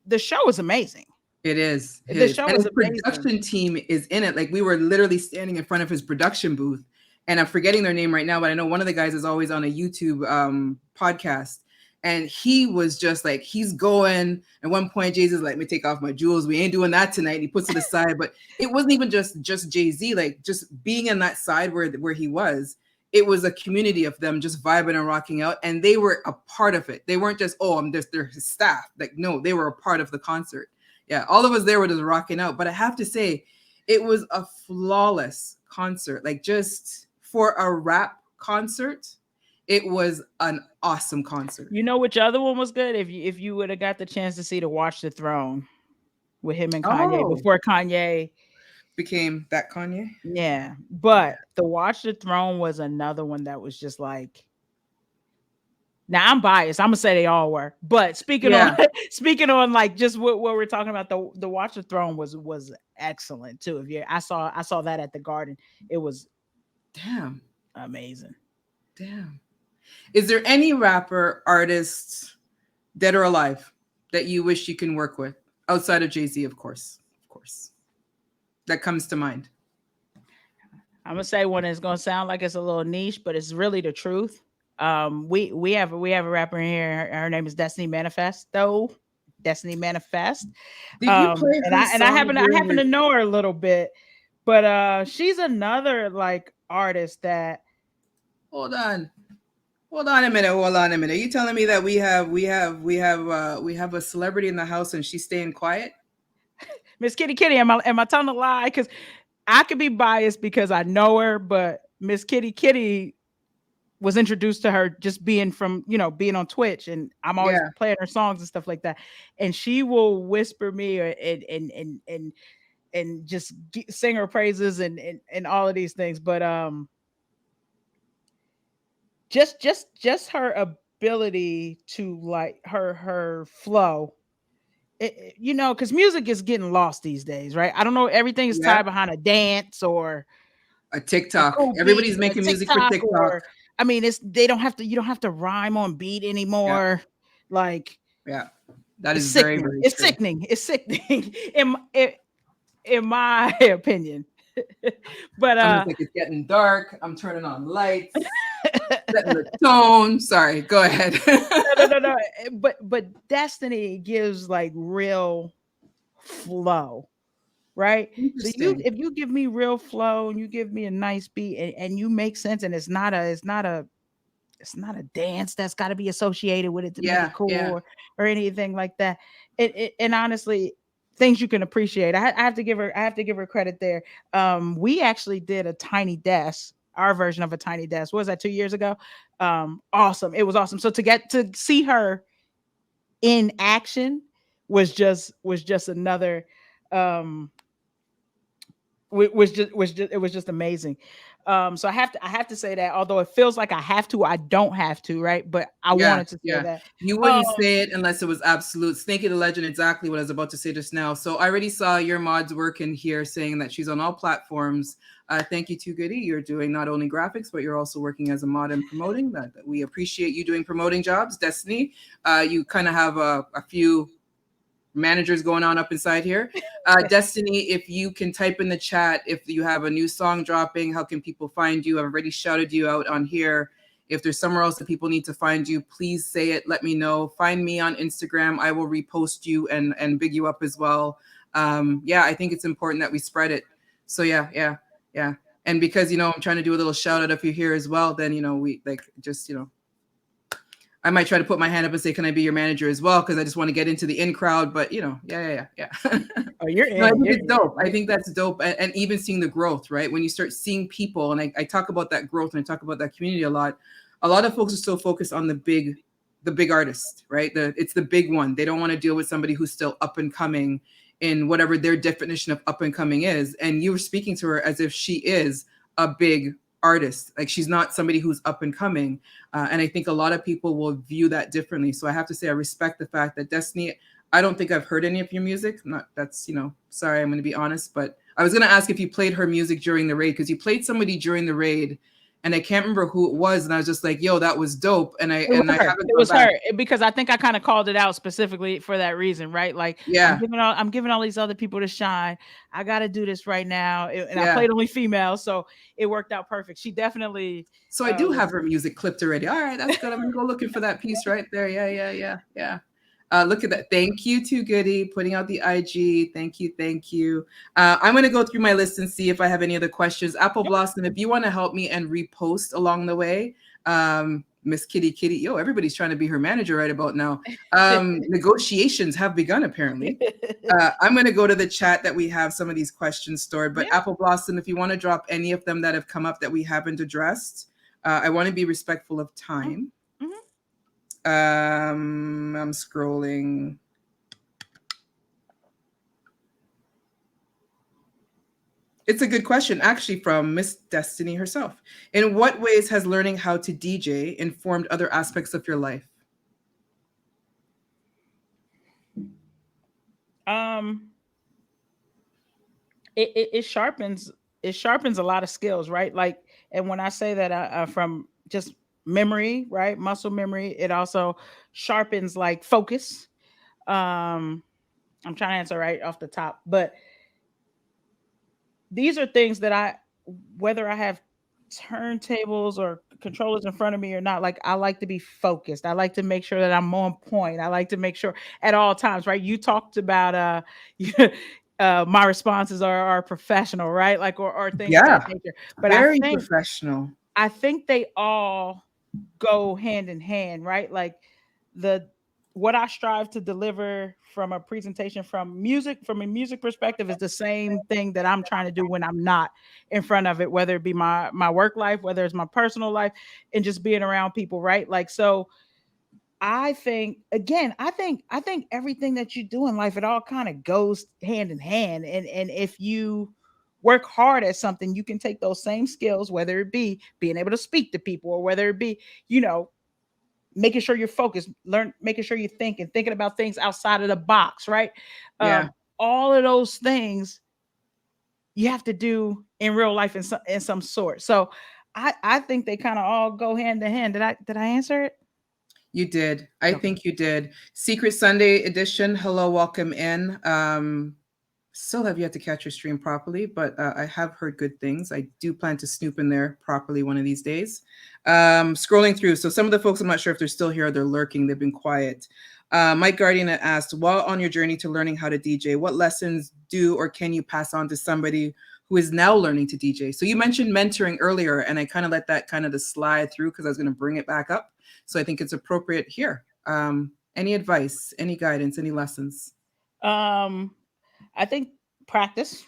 the show is amazing. It is The his, show and is his amazing. production team is in it. Like we were literally standing in front of his production booth, and I'm forgetting their name right now, but I know one of the guys is always on a YouTube podcast, and he was just like he's going. At one point, Jay Z's like, "Let me take off my jewels. We ain't doing that tonight." And he puts it aside, but it wasn't even just Jay Z. Like just being in that side where he was. It was a community of them just vibing and rocking out, and they were a part of it. They weren't just I'm just their staff. Like no, they were a part of the concert. Yeah, all of us there were just rocking out. But I have to say, it was a flawless concert. Like just for a rap concert, it was an awesome concert. You know which other one was good? If you would have got the chance to see the Watch the Throne with him and Kanye Oh, before Kanye. became that Kanye? Yeah, Yeah. but the Watch the Throne was another one that was just like. Now I'm biased. I'm gonna say they all were, but speaking on Yeah. speaking on like just what we're talking about, the Watch the Throne was excellent too. If you, I saw that at the Garden. It was Damn. amazing. Damn. Is there any rapper, artist, dead or alive, that you wish you can work with outside of Jay-Z, of course? Of course. That comes to mind. I'm gonna say one that's gonna sound like it's a little niche, but it's really the truth. We have a rapper in here. Her name is Destiny Manifesto. Destiny Manifest. Did you play And her I song happen during to your know her a little bit, but she's another like artist that hold on? Hold on a minute. Hold on a minute. Are you telling me that we have a celebrity in the house and she's staying quiet? Miss Kitty Kitty. Am I telling a lie? Because I could be biased because I know her, but Miss Kitty Kitty was introduced to her just being from being on Twitch, and I'm always Yeah. playing her songs and stuff like that. And she will whisper me and just sing her praises and all of these things. But just her ability to like her flow. Because music is getting lost these days, right? I don't know. Everything is Yeah. tied behind a dance or A a TikTok. cool beat Everybody's or a making music for TikTok TikTok. or I mean, it's they don't have to you don't have to rhyme on beat Yeah. anymore. Like Yeah. That it's is very, sickening. very It's true. sickening. It's sickening in my opinion. But I'm just like, it's getting dark. I'm turning on lights. setting the tone. Sorry, go ahead. No. But Destiny gives like real flow, right? So you, Interesting. if you give me real flow and you give me a nice beat and you make sense, and it's not a dance that's got to be associated with it to make it Yeah, cool, yeah, or anything like that. And honestly, things you can appreciate. I have to give her, credit there. We actually did a tiny desk, our version of a tiny desk. What was that, 2 years ago? Awesome. It was awesome. So to get to see her in action was just another um it was just amazing. So I have to say that, although it feels like I have to, I don't have to, right? But I yeah, wanted to say yeah. that. You wouldn't Um say it unless it was absolute. Snakey the Legend, exactly what I was about to say just now. So I already saw your mod's work in here saying that she's on all platforms. Thank you, Too Goody. You're doing not only graphics, but you're also working as a mod and promoting. That we appreciate you doing promoting jobs. Destiny, you kind of have a few managers going on up inside here. Destiny, if you can type in the chat, if you have a new song dropping, how can people find you? I've already shouted you out on here. If there's somewhere else that people need to find you, please say it. Let me know. Find me on Instagram. I will repost you and big you up as well. Yeah, I think it's important that we spread it. So yeah. And because I'm trying to do a little shout out if you're here as well, then we like just I might try to put my hand up and say, "Can I be your manager as well?" Because I just want to get into the in crowd. But yeah. oh, you're No, I in, think you're it's in. dope. I think that's dope, and even seeing the growth, right? When you start seeing people, and I talk about that growth, and I talk about that community a lot. A lot of folks are still focused on the big artist, right? It's the big one. They don't want to deal with somebody who's still up and coming in whatever their definition of up and coming is. And you were speaking to her as if she is a big artist, like she's not somebody who's up and coming. And I think a lot of people will view that differently. So I have to say I respect the fact that Destiny, I don't think I've heard any of your music. Not that's sorry, I'm going to be honest, but I was going to ask if you played her music during the raid, because you played somebody during the raid, and I can't remember who it was, and I was just like, "Yo, that was dope," and I It was and I her. haven't It gone was back. her, because I think I kind of called it out specifically for that reason, right? Like, Yeah, I'm giving all these other people to shine. I got to do this right now, and I yeah. played only female, so it worked out perfect. She definitely So I do was. have her music clipped already. All right, that's good. I'm gonna go looking for that piece right there. Yeah. Look at that. Thank you, Too Goody, putting out the IG. Thank you, thank you. I'm going to go through my list and see if I have any other questions. Apple Blossom, if you want to help me and repost along the way, Miss Kitty, yo, everybody's trying to be her manager right about now. Negotiations have begun, apparently. I'm going to go to the chat that we have some of these questions stored. But Yeah. Apple Blossom, if you want to drop any of them that have come up that we haven't addressed, I want to be respectful of time. Mhm. I'm scrolling. It's a good question, actually, from Miss Destiny herself. In what ways has learning how to DJ informed other aspects of your life? Um, it sharpens, a lot of skills, right? Like, and when I say that, from just memory, right, muscle memory, it also sharpens like focus. Um, I'm trying to answer right off the top, but these are things that whether I have turntables or controllers in front of me or not, like I like to be focused. I like to make sure that I'm on point. I like to make sure at all times, right? You talked about my responses are professional, right? Like, or things of that Yeah, nature. But very professional. I think they all go hand in hand, right? Like the what I strive to deliver from a presentation, from a music perspective, is the same thing that I'm trying to do when I'm not in front of it, whether it be my work life, whether it's my personal life, and just being around people, right? Like, so I think, again, I think everything that you do in life, it all kind of goes hand in hand. And if you work hard at something, you can take those same skills, whether it be being able to speak to people, or whether it be, making sure you're focused, making sure you're thinking about things outside of the box, right? Yeah, All of those things you have to do in real life in some sort. So I think they kind of all go hand in hand. Did I answer it? you did. I Okay. think you did. Secret Sunday edition. Hello, welcome in. Still have yet to catch your stream properly, but I have heard good things. I do plan to snoop in there properly one of these days. Scrolling through. So some of the folks, I'm not sure if they're still here or they're lurking. They've been quiet. Mike Guardian asked, while on your journey to learning how to DJ, what lessons do or can you pass on to somebody who is now learning to DJ? So you mentioned mentoring earlier, and I kind of let that kind of slide through because I was going to bring it back up. So I think it's appropriate here. Any advice, any guidance, any lessons? I think practice.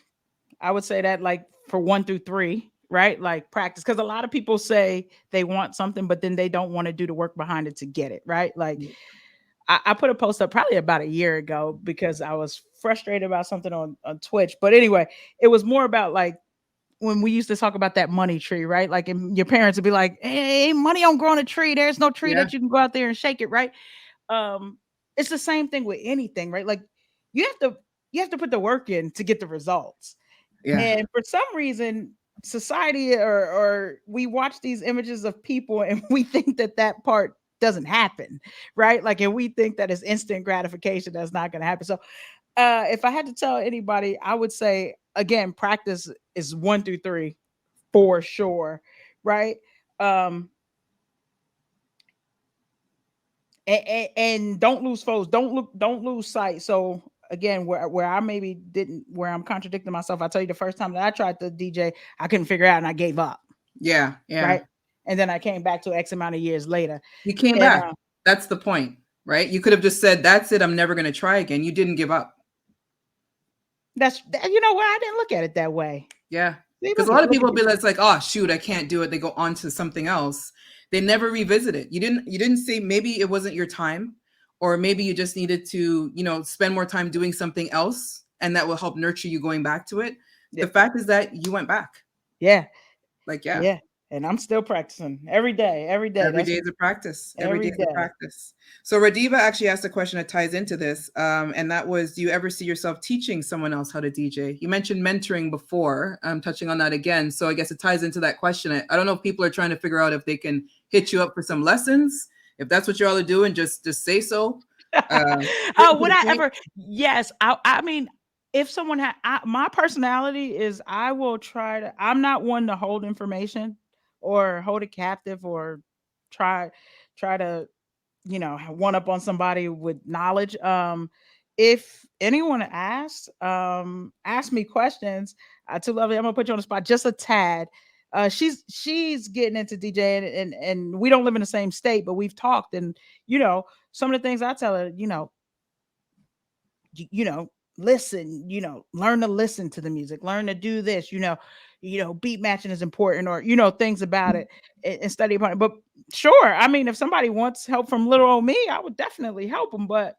I would say that like for 1 through 3, right? Like practice. Because a lot of people say they want something, but then they don't want to do the work behind it to get it, right? Like I put a post up probably about a year ago because I was frustrated about something on Twitch. But anyway, it was more about like when we used to talk about that money tree, right? Like, and your parents would be like, "Hey, money don't grow on a tree. There's no tree Yeah. that you can go out there and shake it," right? Um, it's the same thing with anything, right? Like, you have to you have to put the work in to get the results. Yeah. And for some reason, society or we watch these images of people and we think that that part doesn't happen, right? Like, and we think that it's instant gratification. That's not going to happen. So if I had to tell anybody, I would say again, practice is 1 through 3 for sure, right? Um, and don't lose foes. Don't lose sight. So again, where I maybe didn't, where I'm contradicting myself. I tell you, the first time that I tried to DJ, I couldn't figure it out and I gave up, Yeah. Yeah. right? And then I came back to X amount of years later, You came and back. That's the point, right? You could have just said, that's it. I'm never going to try again. You didn't give up. you know what? I didn't look at it that way. Yeah. See, Because a lot of look at people me. be like, oh shoot, I can't do it. They go on to something else. They never revisit it. You didn't say maybe it wasn't your time, or maybe you just needed to, spend more time doing something else, and that will help nurture you going back to it. Yeah, The fact is that you went back. yeah, Like, yeah. yeah. And I'm still practicing every day, every day. Every That's day is a practice. Every day every is a day. practice. So Radiva actually asked a question that ties into this, and that was, do you ever see yourself teaching someone else how to DJ? You mentioned mentoring before. I'm touching on that again. So I guess it ties into that question. I don't know if people are trying to figure out if they can hit you up for some lessons. If that's what y'all are doing, just say so. Straight Oh, to would the I point. ever? Yes. I mean, if someone had my personality is I will try to, I'm not one to hold information or hold it captive or try try to, one up on somebody with knowledge. If anyone asks, ask me questions, too lovely, I'm gonna put you on the spot just a tad. She's getting into DJing, and we don't live in the same state, but we've talked, and some of the things I tell her, listen, learn to listen to the music, learn to do this, beat matching is important, or things about it, and study upon it. But sure, I mean, if somebody wants help from little old me, I would definitely help them, but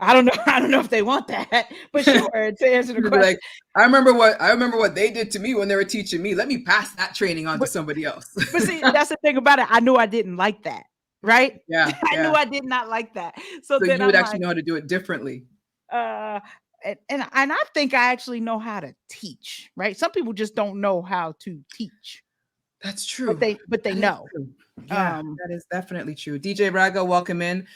I don't know. I don't know if they want that, but sure, to answer the You'd be question. like, I remember what they did to me when they were teaching me. Let me pass that training on to but somebody else. but see, that's the thing about it. I knew I didn't like that, right? Yeah, I knew yeah. I did not like that. So So then you I'm would actually like, know how to do it differently. uh and I think I actually know how to teach, right? Some people just don't know how to teach, That's but true. they That is know. true. Yeah, Um that is definitely true. DJ Raga, welcome in.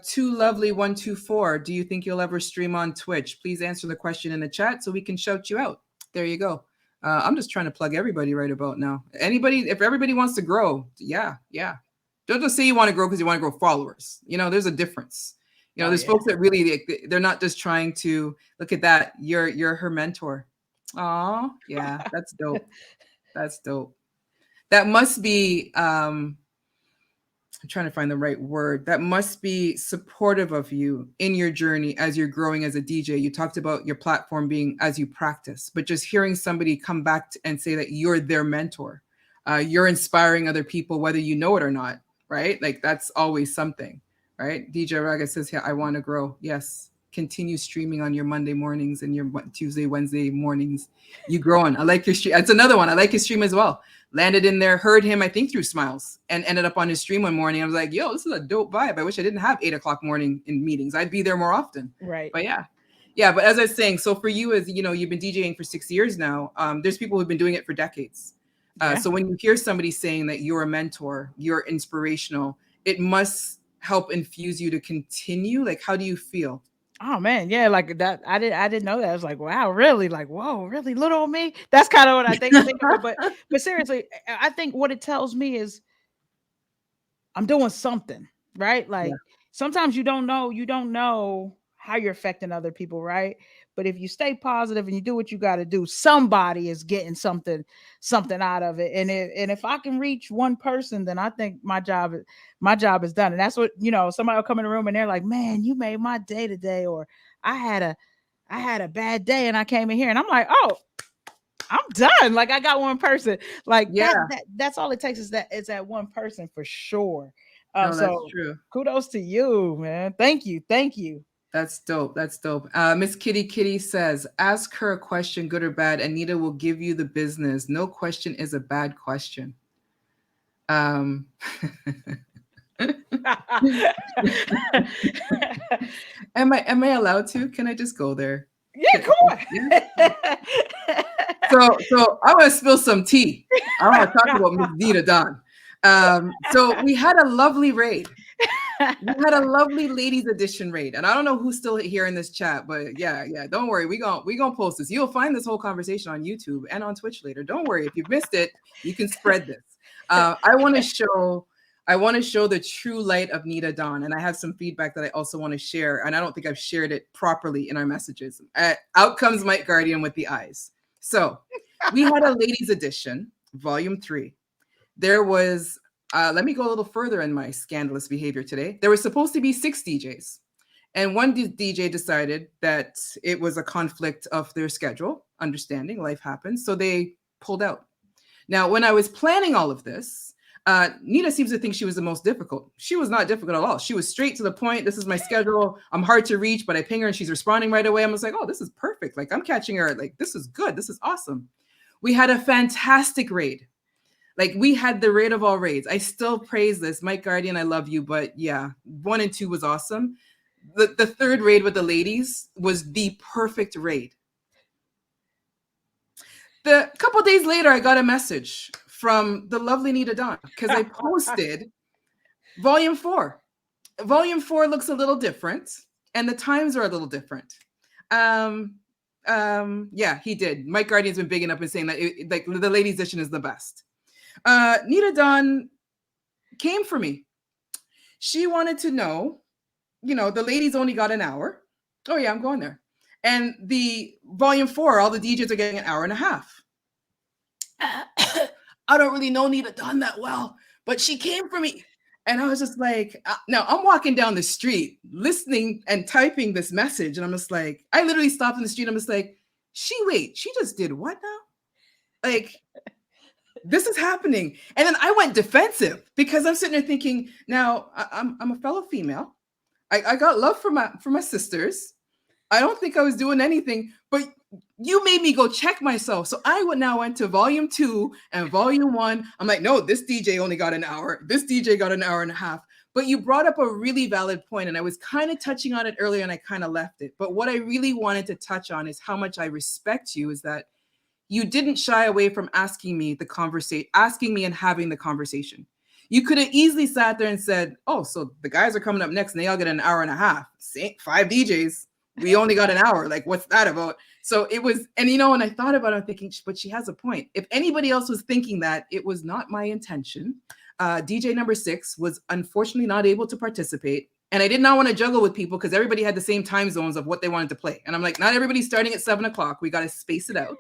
Too lovely 124. Do you think you'll ever stream on Twitch? Please answer the question in the chat so we can shout you out. There you go. I'm just trying to plug everybody right about now. Anybody, if everybody wants to grow, yeah, yeah. Don't just say you want to grow because you want to grow followers. There's a difference. oh There's yeah. folks that really they're not just trying to look at that. You're her mentor. Aw, yeah, that's dope. That's dope. That must be I'm trying to find the right word. That must be supportive of you in your journey as you're growing as a DJ. You talked about your platform being as you practice, but just hearing somebody come back and say that you're their mentor, you're inspiring other people, whether you know it or not, right? Like that's always something, right? DJ Raga says, "Yeah, I want to grow." Yes, continue streaming on your Monday mornings and your Tuesday, Wednesday mornings. You growing. I like your stream. That's another one. I like his stream as well. Landed in there, heard him, I think through Smiles, and ended up on his stream one morning. I was like, yo, this is a dope vibe. I wish I didn't have 8 o'clock morning in meetings. I'd be there more often. Right. But yeah. Yeah. But as I was saying, so for you, as you've been DJing for 6 years now, there's people who've been doing it for decades. Yeah. So when you hear somebody saying that you're a mentor, you're inspirational, it must help infuse you to continue. Like, how do you feel? Oh man, yeah, like that. I didn't know that. I was like, wow, really? Like, whoa, really, little old me. That's kind of what I think of it. But seriously, I think what it tells me is I'm doing something, right? Yeah. Like sometimes you don't know how you're affecting other people, right? But if you stay positive and you do what you got to do, somebody is getting something out of it. And if I can reach one person, then I think my job is done. And that's what, somebody will come in the room and they're like, "Man, you made my day today," or I had a I had a bad day and I came in here and I'm like, "Oh, I'm done." Like I got one person. Like that Yeah. that's all it takes is that one person for sure. No, that's So true. kudos to you, man. Thank you. Thank you. That's dope. That's dope. Miss Kitty Kitty says, ask her a question, good or bad. Anita will give you the business. No question is a bad question. Um, am I allowed to? Can I just go there? Yeah, come Yeah. on. So I want to spill some tea. I want to talk about Miss Nitadon. So we had a lovely raid. We had a lovely ladies edition raid, and I don't know who's still here in this chat, but yeah, don't worry, we gonna post this. You'll find this whole conversation on YouTube and on Twitch later. Don't worry, if you've missed it, you can spread this. I want to show the true light of Nita Dawn, and I have some feedback that I also want to share, and I don't think I've shared it properly in our messages. Out comes Mike Guardian with the eyes. So we had a ladies edition, volume 3. There was let me go a little further in my scandalous behavior today. There was supposed to be 6 DJs, and one DJ decided that it was a conflict of their schedule. Understanding, life happens, so they pulled out. Now, when I was planning all of this, Nita seems to think she was the most difficult. She was not difficult at all. She was straight to the point. This is my schedule. I'm hard to reach, but I ping her and she's responding right away. I was like, oh, this is perfect. Like I'm catching her. Like this is good. This is awesome. We had a fantastic raid. Like we had the raid of all raids. I still praise this. Mike Guardian, I love you. But yeah, 1 and 2 was awesome. The third raid with the ladies was the perfect raid. The couple days later, I got a message from the lovely Nita Dawn because I posted volume 4. Volume 4 looks a little different, and the times are a little different. Yeah, he did. Mike Guardian's been bigging up and saying that like the ladies edition is the best. Nita Dawn came for me. She wanted to know, the ladies only got an hour. Oh yeah, I'm going there. And the volume 4, all the DJs are getting an hour and a half. I don't really know Nita Dawn that well, but she came for me. And I was just like, now I'm walking down the street listening and typing this message. And I'm just like, I literally stopped in the street. I'm just like, she just did what now? Like, this is happening. And then I went defensive because I'm sitting there thinking, now I'm a fellow female. I got love for my sisters. I don't think I was doing anything, but you made me go check myself. So I went to volume 2 and volume 1. I'm like, no, this DJ only got an hour. This DJ got an hour and a half. But you brought up a really valid point, and I was kind of touching on it earlier and I kind of left it. But what I really wanted to touch on is how much I respect you is that you didn't shy away from asking me and having the conversation. You could have easily sat there and said, oh, so the guys are coming up next and they all get an hour and a half. 5 DJs. We only got an hour. Like, what's that about? So it was, and when I thought about it, I'm thinking, but she has a point. If anybody else was thinking that, it was not my intention. DJ number 6 was unfortunately not able to participate. And I did not want to juggle with people because everybody had the same time zones of what they wanted to play. And I'm like, not everybody's starting at 7 o'clock. We got to space it out.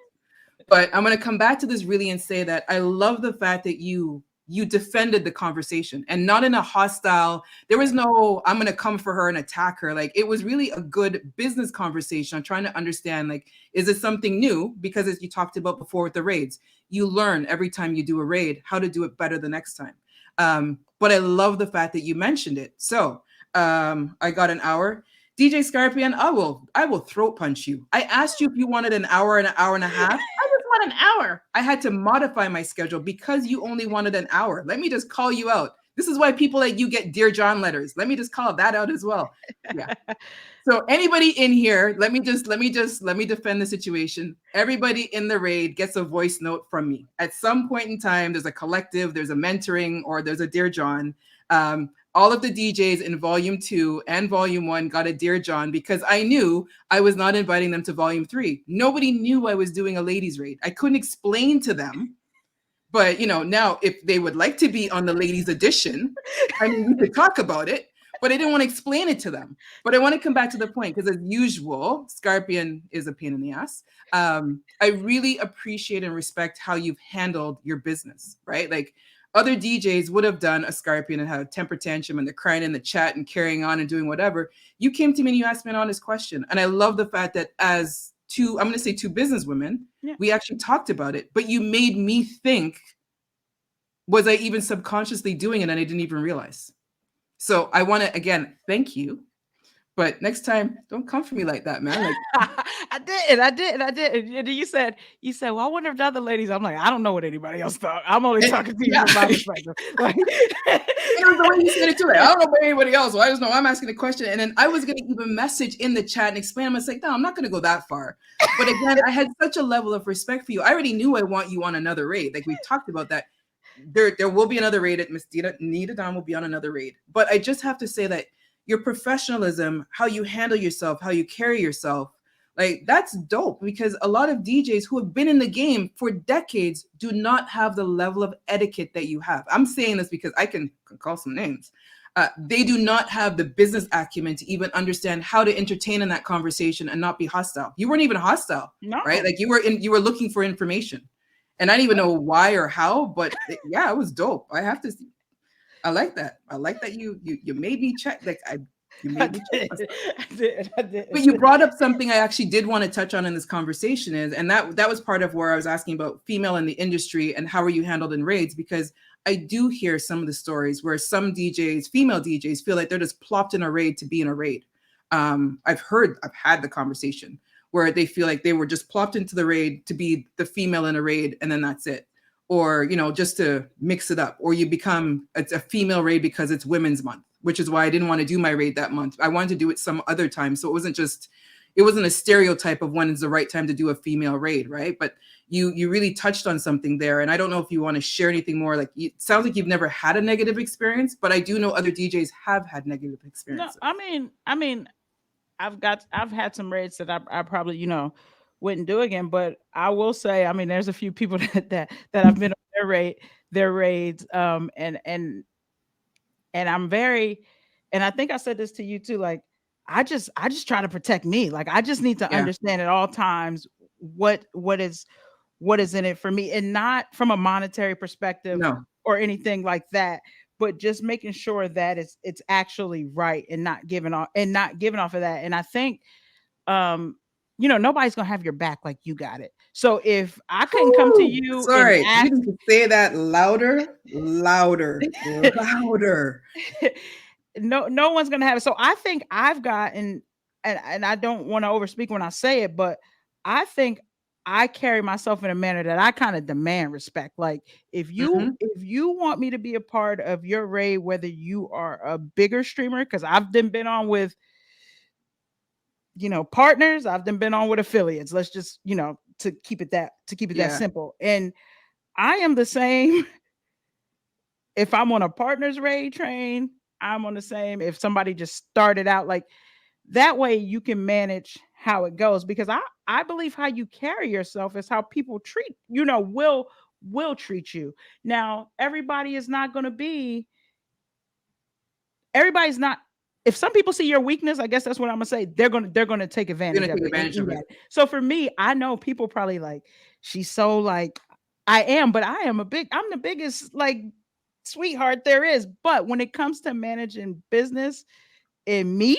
But I'm going to come back to this really and say that I love the fact that you defended the conversation and not in a hostile, there was no, I'm going to come for her and attack her. Like it was really a good business conversation. I'm trying to understand, like, is it something new? Because as you talked about before with the raids, you learn every time you do a raid, how to do it better the next time. But I love the fact that you mentioned it. So I got an hour. DJ Scarpion, I will throat punch you. I asked you if you wanted an hour and a half. I just want an hour. I had to modify my schedule because you only wanted an hour. Let me just call you out. This is why people like you get Dear John letters. Let me just call that out as well. Yeah. So anybody in here, let me defend the situation. Everybody in the raid gets a voice note from me. At some point in time, there's a collective, there's a mentoring, or there's a Dear John. All of the DJs in volume 2 and volume 1 got a Dear John because I knew I was not inviting them to volume 3. Nobody knew I was doing a ladies raid. I couldn't explain to them. But now if they would like to be on the ladies edition, I mean, we could talk about it. But I didn't want to explain it to them. But I want to come back to the point because, as usual, Scorpion is a pain in the ass. I really appreciate and respect how you've handled your business, right? Like other DJs would have done a Scorpion and had a temper tantrum and they're crying in the chat and carrying on and doing whatever. You came to me and you asked me an honest question. And I love the fact that as two businesswomen, we actually talked about it. But you made me think, was I even subconsciously doing it and I didn't even realize? So I want to, again, thank you. But next time, don't come for me like that, man. Like, I did. And you said, well, I wonder if the other ladies, I'm like, I don't know what anybody else thought. I'm only talking to you from my perspective. Like, it was the way you said it too. Like, I don't know about anybody else. Well, I just know I'm asking a question. And then I was going to even message in the chat and explain. I was like, no, I'm not going to go that far. But again, I had such a level of respect for you. I already knew I want you on another raid. Like we've talked about that. There will be another raid at Miss Nitadon will be on another raid. But I just have to say that your professionalism, how you handle yourself, how you carry yourself, like that's dope because a lot of DJs who have been in the game for decades do not have the level of etiquette that you have. I'm saying this because I can call some names. They do not have the business acumen to even understand how to entertain in that conversation and not be hostile. You weren't even hostile, right? Like you were looking for information. And I didn't even know why or how, but it was dope. I have to. I like that. I like that you made me check. Like you made me check. I did. But you brought up something I actually did want to touch on in this conversation and that was part of where I was asking about female in the industry and how are you handled in raids, because I do hear some of the stories where some DJs, female DJs, feel like they're just plopped in a raid to be in a raid. I've had the conversation where they feel like they were just plopped into the raid to be the female in a raid and then that's it. Or, just to mix it up. Or you become a female raid because it's Women's Month, which is why I didn't want to do my raid that month. I wanted to do it some other time. So it wasn't a stereotype of when is the right time to do a female raid, right? But you really touched on something there. And I don't know if you want to share anything more. Like it sounds like you've never had a negative experience, but I do know other DJs have had negative experiences. No, I mean, I've had some raids that I probably, wouldn't do again, but I will say, I mean, there's a few people that I've been on their raids, and I'm very, and I think I said this to you too, like, I just try to protect me. Like, I just need to understand at all times what is in it for me, and not from a monetary perspective or anything like that, but just making sure that it's actually right and not giving off of that. And I think, nobody's gonna have your back like you got it. So if I couldn't come to you, sorry, you need to say that louder. No one's gonna have it. So I think I've gotten, and I don't want to overspeak when I say it, but I think I carry myself in a manner that I kind of demand respect. Like if you want me to be a part of your raid, whether you are a bigger streamer, because I've been on with partners, I've been on with affiliates. Let's just to keep it that simple. And I am the same. If I'm on a partners raid train, I'm on the same. If somebody just started out, like that way, you can manage how it goes, because I believe how you carry yourself is how people treat, will treat you. Now, everybody's not. If some people see your weakness, I guess that's what I'm gonna say. They're gonna take advantage of it. So for me, I know people probably like, she's so like, I am, but I'm the biggest like sweetheart there is. But when it comes to managing business and me,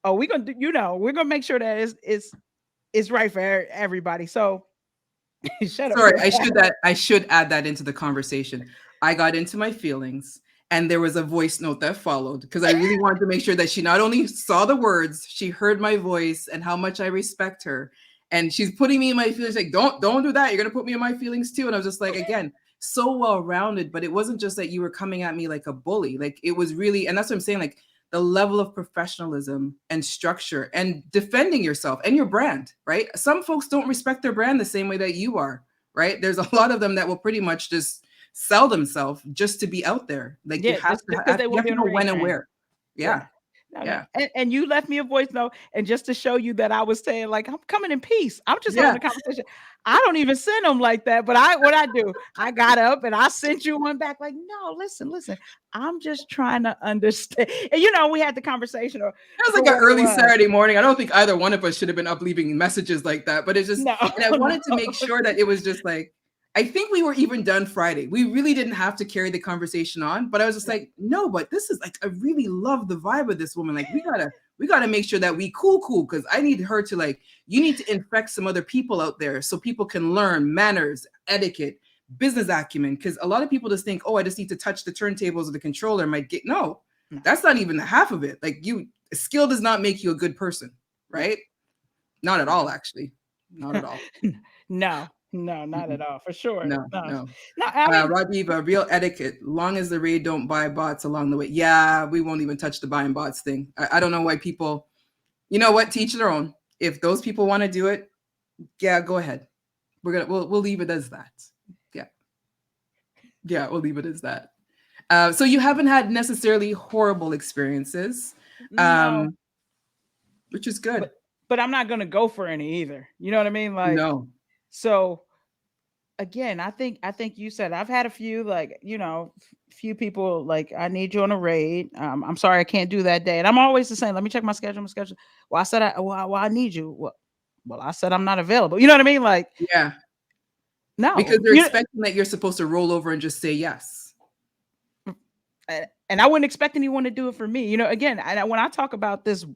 we're gonna make sure that it's right for everybody. So shut up. Sorry, I should add that into the conversation. I got into my feelings. And there was a voice note that followed because I really wanted to make sure that she not only saw the words, she heard my voice and how much I respect her. And she's putting me in my feelings, like, don't do that. You're going to put me in my feelings too. And I was just like, again, so well rounded, but it wasn't just that you were coming at me like a bully. Like it was really, and that's what I'm saying, like the level of professionalism and structure and defending yourself and your brand, right? Some folks don't respect their brand the same way that you are, right? There's a lot of them that will pretty much just sell themselves just to be out there. Like Yeah, just because they you want have to be to on the know when radar. and where. Yeah. Yeah. No, no. Yeah. And you left me a voice note, and just to show you that I was saying, like, I'm coming in peace. I'm just Yeah. having a conversation. I don't even send them like that, but what I do, I got up and I sent you one back, like, no, listen. I'm just trying to understand. And we had the conversation It was for like an what it early was. Saturday morning. I don't think either one of us should have been up leaving messages like that, but it's just, No, and I wanted to no. make sure that it was just like, I think we were even done Friday. We really didn't have to carry the conversation on, but I was just like, no, but this is like, I really love the vibe of this woman. Like we gotta make sure that we cool, because I need her to like, you need to infect some other people out there so people can learn manners, etiquette, business acumen. Because a lot of people just think, oh, I just need to touch the turntables or the controller. No, that's not even the half of it. Like skill does not make you a good person, right? Not at all, actually. Not at all. No, not at all, for sure. No, No, no. no. I mean, Radiva, real etiquette. Long as the raid don't buy bots along the way. Yeah, we won't even touch the buying bots thing. I don't know why people, you know what, teach their own. If those people want to do it, yeah, go ahead. We'll leave it as that. Yeah, we'll leave it as that. So you haven't had necessarily horrible experiences, no, which is good. but I'm not gonna go for any either. You know what I mean? Like, No. so again, I think you said I've had a few, like, few people like, I need you on a raid. I'm sorry I can't do that day, and I'm always the same. Let me check my schedule. Well, I said I need you. Well, I said I'm not available. You know what I mean? Like, Yeah. Because no, they're expecting that you're supposed to roll over and just say yes. and I wouldn't expect anyone to do it for me. Again, when I talk about this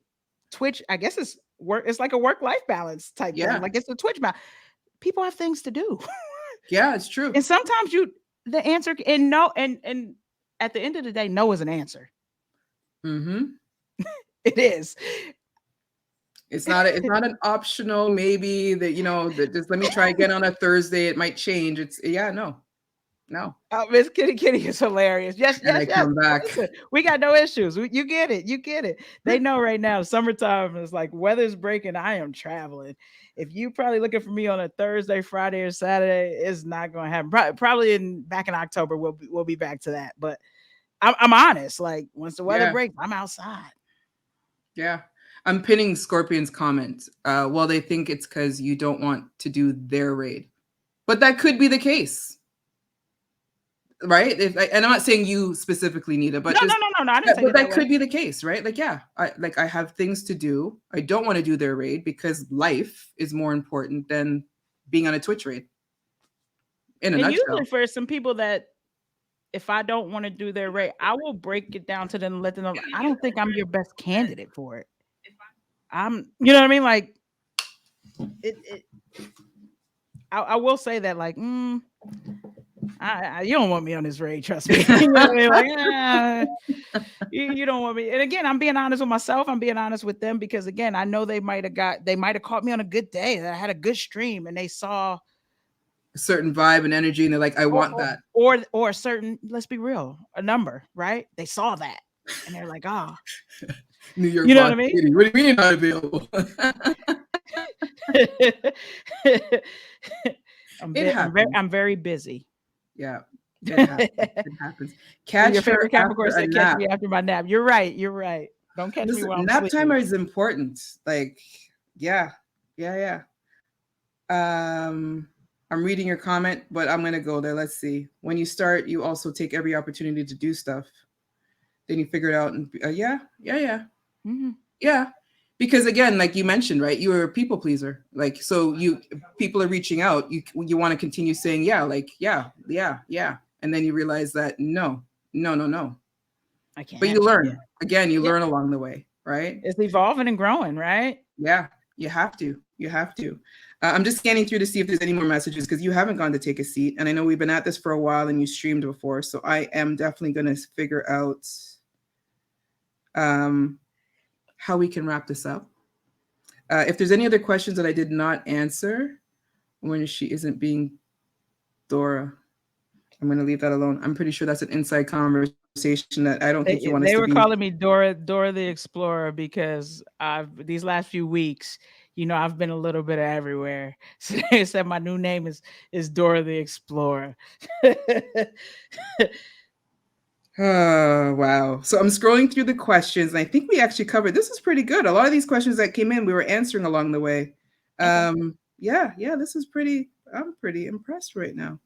Twitch, I guess it's work. It's like a work-life balance type thing. Like, it's a Twitch balance. People have things to do. Yeah, it's true. And sometimes the answer, and no, and at the end of the day, no is an answer. Mm-hmm. It is. It's not an optional, maybe that, that just let me try again on a Thursday. It might change. No. Miss Kitty is hilarious. Yes. And I come back. Listen, we got no issues. You get it. They know right now, summertime is like, weather's breaking. I am traveling. If you probably looking for me on a Thursday, Friday, or Saturday, it's not going to happen. Probably back in October, we'll be back to that. But I'm honest. Like, once the weather breaks, I'm outside. Yeah. I'm pinning Scorpion's comment. Well, they think it's because you don't want to do their raid, but that could be the case. Right? And I'm not saying you specifically, Nita, but no, I didn't take it that could be the case, right? Like, yeah, I have things to do. I don't want to do their raid because life is more important than being on a Twitch raid. In a nutshell. Usually for some people that, if I don't want to do their raid, I will break it down to them and let them know, I don't think I'm your best candidate for it. You know what I mean? Like, I will say that, like, you don't want me on this raid, trust me. You know what I mean? Like, you don't want me. And again, I'm being honest with myself. I'm being honest with them, because again, I know they might have caught me on a good day, that I had a good stream, and they saw a certain vibe and energy, and they're like, I want that. Or a certain, let's be real, a number, right? They saw that and they're like, New York, you know what I mean? City. What do you mean not available? I'm very busy. Yeah, it happens. Catch your favorite Capricorn said, catch me after my nap. You're right. Don't catch me while I'm nap sleeping. timer is important. Like, yeah. I'm reading your comment, but I'm gonna go there. Let's see. When you start, you also take every opportunity to do stuff. Then you figure it out, and yeah. Mm-hmm. Yeah. Because again, like you mentioned, right? You're a people pleaser. Like, so people are reaching out. You want to continue saying, yeah, like, yeah. And then you realize that no. I can't. But you learn. Again, you learn along the way, right? It's evolving and growing, right? Yeah, you have to. I'm just scanning through to see if there's any more messages, because you haven't gone to take a seat. And I know we've been at this for a while and you streamed before. So I am definitely going to figure out how we can wrap this up. If there's any other questions that I did not answer when she isn't being Dora. I'm going to leave that alone. I'm pretty sure that's an inside conversation that I don't think you want us to be. They were calling me Dora the Explorer because I've these last few weeks, I've been a little bit of everywhere. So they said my new name is Dora the Explorer. Oh, wow. So I'm scrolling through the questions, and I think we actually covered this is pretty good. A lot of these questions that came in, we were answering along the way. Okay. Yeah, this is pretty. I'm pretty impressed right now.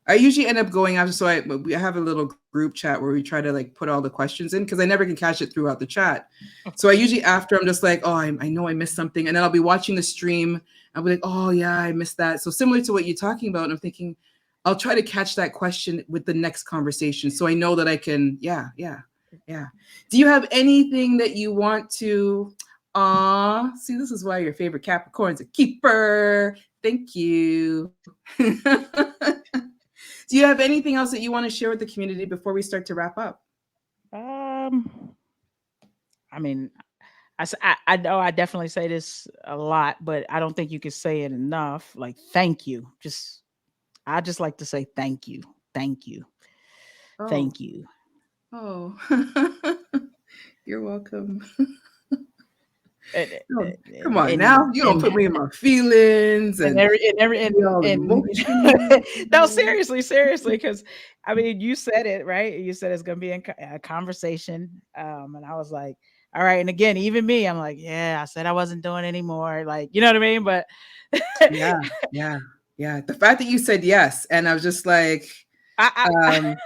I usually end up going after, so we have a little group chat where we try to like put all the questions in because I never can catch it throughout the chat. Of So I course. usually after I'm just like, oh, I know I missed something, and then I'll be watching the stream. I'll be like, oh yeah, I missed that. So similar to what you're talking about, and I'm thinking, I'll try to catch that question with the next conversation, so I know that I can. Yeah. Do you have anything that you want to? See, this is why your favorite Capricorn's a keeper. Thank you. Do you have anything else that you want to share with the community before we start to wrap up? Um, I mean, I know I definitely say this a lot, but I don't think you can say it enough. Like, thank you. I just like to say thank you, thank you, Oh, thank you. oh, you're welcome. And No, come and on and now. You don't and put me in my feelings and and every and every be all and emotional. no, seriously, because I mean, you said it right. You said it's gonna be a conversation, and I was like, all right. And again, even me, I'm like, yeah, I said I wasn't doing anymore. Like, you know what I mean? But Yeah, yeah, yeah. The fact that you said yes, and I was just like, I um,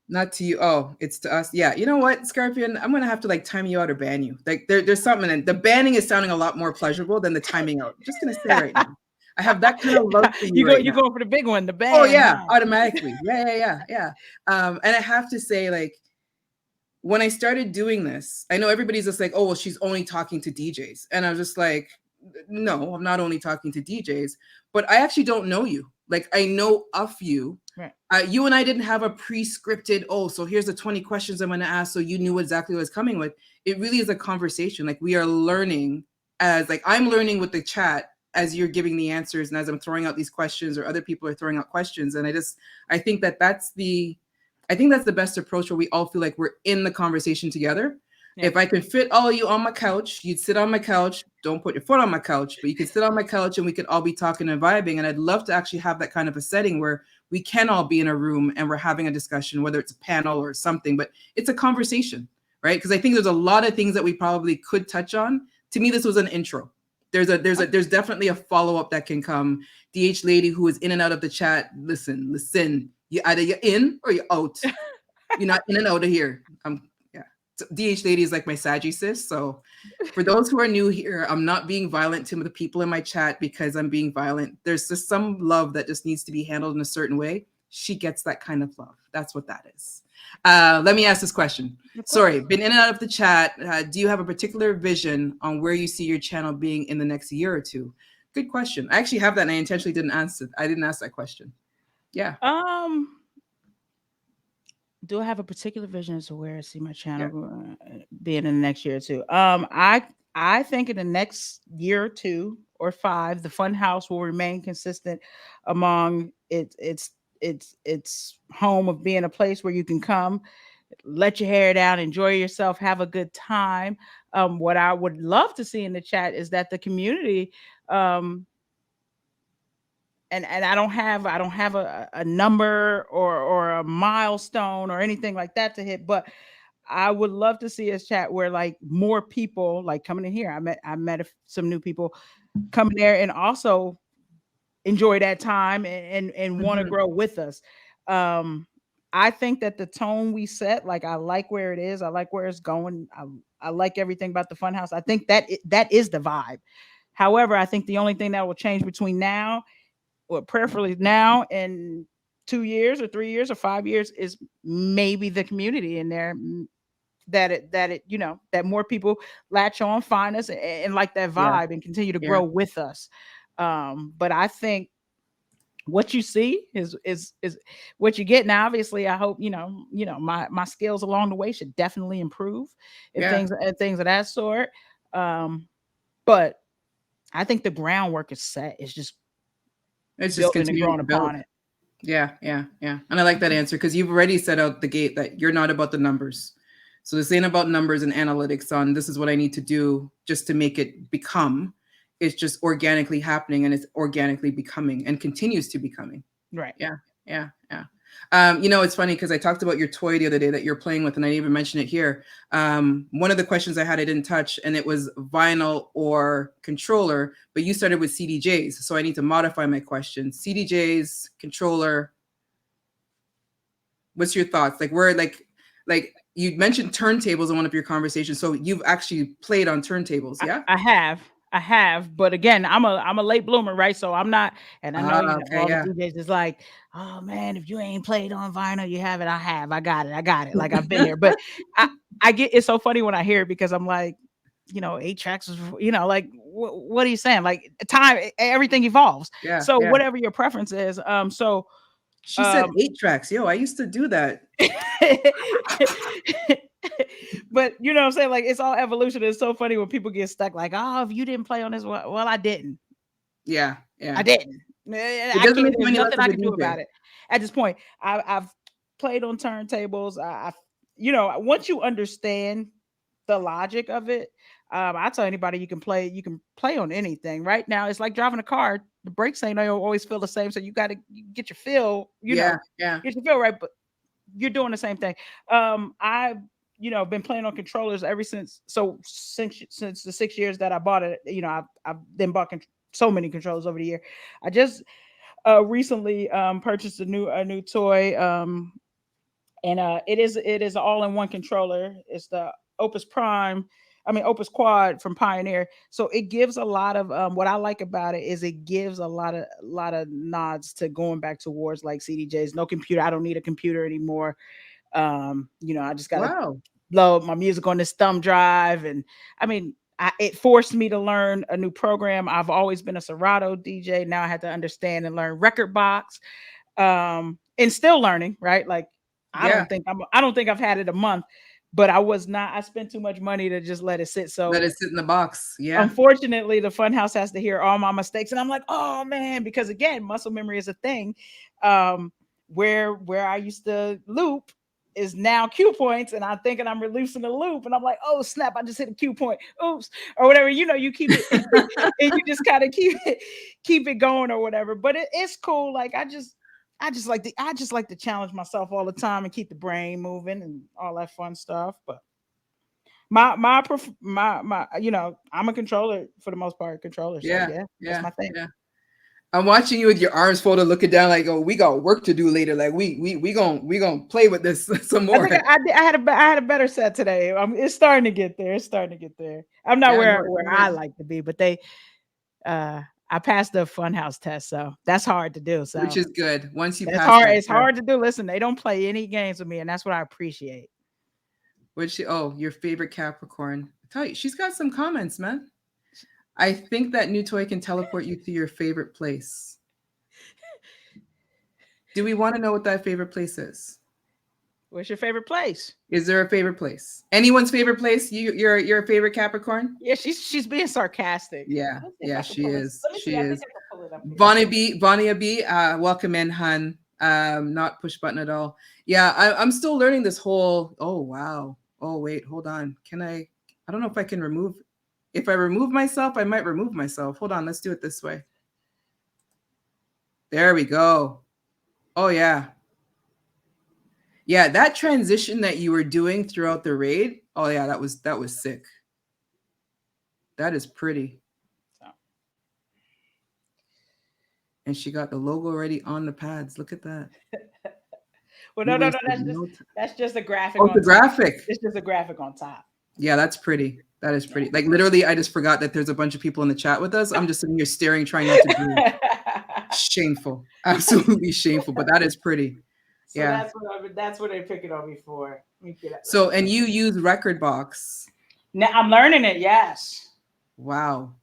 not to you. Oh, it's to us. Yeah. You know what, Scorpion? I'm gonna have to like time you out or ban you. Like there's something, and the banning is sounding a lot more pleasurable than the timing out. Just gonna say right now. I have that kind of love for you right you now. go for the big one, the Oh ban, yeah, huh? automatically. Yeah. And I have to say, like, when I started doing this, I know everybody's just like, oh, well, she's only talking to DJs. And I was just like, no, I'm not only talking to DJs, but I actually don't know you. Like, I know of you. Right. You and I didn't have a pre-scripted, oh, so here's the 20 questions I'm going to ask. So you knew exactly what I was coming with. It really is a conversation. Like, we are learning as, like, I'm learning with the chat as you're giving the answers and as I'm throwing out these questions or other people are throwing out questions. And I think I think that's the best approach where we all feel like we're in the conversation together. Yeah. If I could fit all of you on my couch, you'd sit on my couch. Don't put your foot on my couch, but you could sit on my couch and we could all be talking and vibing. And I'd love to actually have that kind of a setting where we can all be in a room and we're having a discussion, whether it's a panel or something, but it's a conversation, right? Because I think there's a lot of things that we probably could touch on. To me, this was an intro. There's definitely a follow-up that can come. DH lady who is in and out of the chat, listen. You either you're in or you're out. You're not in and out of here. Yeah. So DH lady is like my Saggy sis. So for those who are new here, I'm not being violent to the people in my chat because I'm being violent. There's just some love that just needs to be handled in a certain way. She gets that kind of love. That's what that is. Let me ask this question. Of Sorry, course. been in and out of the chat. Do you have a particular vision on where you see your channel being in the next year or two? Good question. I actually have that and I intentionally didn't answer. I didn't ask that question. Yeah. Um, do I have a particular vision as to where I see my Yeah. channel being in the next year or two? I think in the next year or two or five, the Fun House will remain consistent among its home of being a place where you can come, let your hair down, enjoy yourself, have a good time. What I would love to see in the chat is that the community, um, and I don't have a number or a milestone or anything like that to hit, but I would love to see a chat where like more people like coming in here. I met some new people coming there and also enjoy that time and want to Mhm. grow with us. Um, I think that the tone we set, like I like where it is, I like where it's going. I like everything about the Funhouse. I think that is the vibe. However, I think the only thing that will change between now, or prayerfully now and 2 years or 3 years or 5 years, is maybe the community in there, that it that more people latch on, find us, and like that Yeah. vibe and continue to Yeah. grow with us. But I think what you see is what you get. Now obviously I hope my skills along the way should definitely improve Yeah. and things of that sort. But I think the groundwork is set. It's just It's just building and continuing growing to build. upon it. Yeah, yeah, yeah. And I like that answer because you've already set out the gate that you're not about the numbers. So this ain't about numbers and analytics on this is what I need to do just to make it become. It's just organically happening and it's organically becoming and continues to becoming. Right. Yeah, yeah, yeah. It's funny because I talked about your toy the other day that you're playing with, and I didn't even mention it here. One of the questions I had I didn't touch, and it was vinyl or controller, but you started with CDJs, so I need to modify my question. CDJs, controller. What's your thoughts? Like, where, like you mentioned turntables in one of your conversations, so you've actually played on turntables, yeah? I have, but again, I'm a late bloomer, right? So I'm not, and I know Okay, all the yeah, DJs is like, oh man, if you ain't played on vinyl, you have it. I have, I got it. Like I've been there, but I I get it's so funny when I hear it because I'm like, 8 tracks is, like what are you saying? Like time, everything evolves. yeah, So yeah. whatever your preference is, She said um, 8 tracks. Yo, I used to do that. but you know what I'm saying? Like it's all evolution. It's so funny when people get stuck, like, oh, if you didn't play on this, well, I didn't. Yeah, I yeah. didn't. It I doesn't can't. make you There's any less nothing of I a can do DJ. about it at this point. I've played on turntables. Once you understand the logic of it, I tell anybody you can play. You can play on anything. Right now, it's like driving a car. The brakes ain't always feel the same, so you got to get your feel. Yeah, yeah, Get your feel right. But you're doing the same thing. I've been playing on controllers ever since. So since the 6 years that I bought it, I've then bought so many controllers over the year. I just recently purchased a new toy, and it is an all-in-one controller. It's the Opus Prime. I mean Opus Quad from Pioneer. So it gives a lot of what I like about it is it gives a lot of nods to going back towards like CDJs. No computer. I don't need a computer anymore. I just gotta wow. load my music on this thumb drive, and I mean, it forced me to learn a new program. I've always been a Serato DJ. Now I had to understand and learn Record Box, and still learning. Right, like Yeah, I don't think I've had it a month, but I was not. I spent too much money to just let it sit. let So it sit in the box. Yeah, unfortunately, the Funhouse has to hear all my mistakes, and I'm like, oh man, because again, muscle memory is a thing. Where I used to loop is now cue points, and I'm thinking I'm releasing the loop, and I'm like, oh snap, I just hit a cue point, oops, or whatever. You keep it, and you just kind of keep it going or whatever. But it's cool. Like I just like to challenge myself all the time and keep the brain moving and all that fun stuff. But I'm a controller for the most part, controller. So yeah, yeah, that's yeah, my thing. yeah. I'm watching you with your arms folded, looking down, like, oh, we got work to do later. Like, we gonna play with this some I more. think I had a better set today. It's starting to get there. It's starting to get there. I'm not Yeah, where I like to be, but uh I passed the funhouse test, so that's hard to do. which So is good. Once you that's pass hard. that It's test, hard to do. Listen, they don't play any games with me, and that's what I appreciate. your favorite Capricorn. I tell you, she's got some comments, man. I think that new toy can teleport you to your favorite place. Do we want to know what that favorite place is? What's your favorite place? Is there a favorite place? Anyone's favorite place? You're a favorite Capricorn? Yeah, she's being sarcastic. Yeah, Let me see if yeah, I can she pull this. is. Let me see. She I think is. I can pull it up here. Bonnie B, welcome in, hun. Not push button at all. Yeah, I'm still learning this whole. Oh wow. Oh wait, hold on. Can I? I don't know if I can remove. If I remove myself, I might remove myself. Hold on. Let's do it this way. There we go. Oh yeah. Yeah, that transition that you were doing throughout the raid. Oh yeah, that was sick. That is pretty. So, And she got the logo already on the pads. Look at that. well, You no. wasted no time. That's just a graphic Oh, it's on a top. graphic. It's just a graphic on top. Yeah, that's pretty. That is Yeah. pretty. Like literally, I just forgot that there's a bunch of people in the chat with us. I'm just sitting here staring, trying not to breathe. Shameful. Absolutely shameful. But that is pretty. So Yeah. that's what they pick it on me for. Let me get it. So, and you use Record Box. Now I'm learning it. Yes, Wow.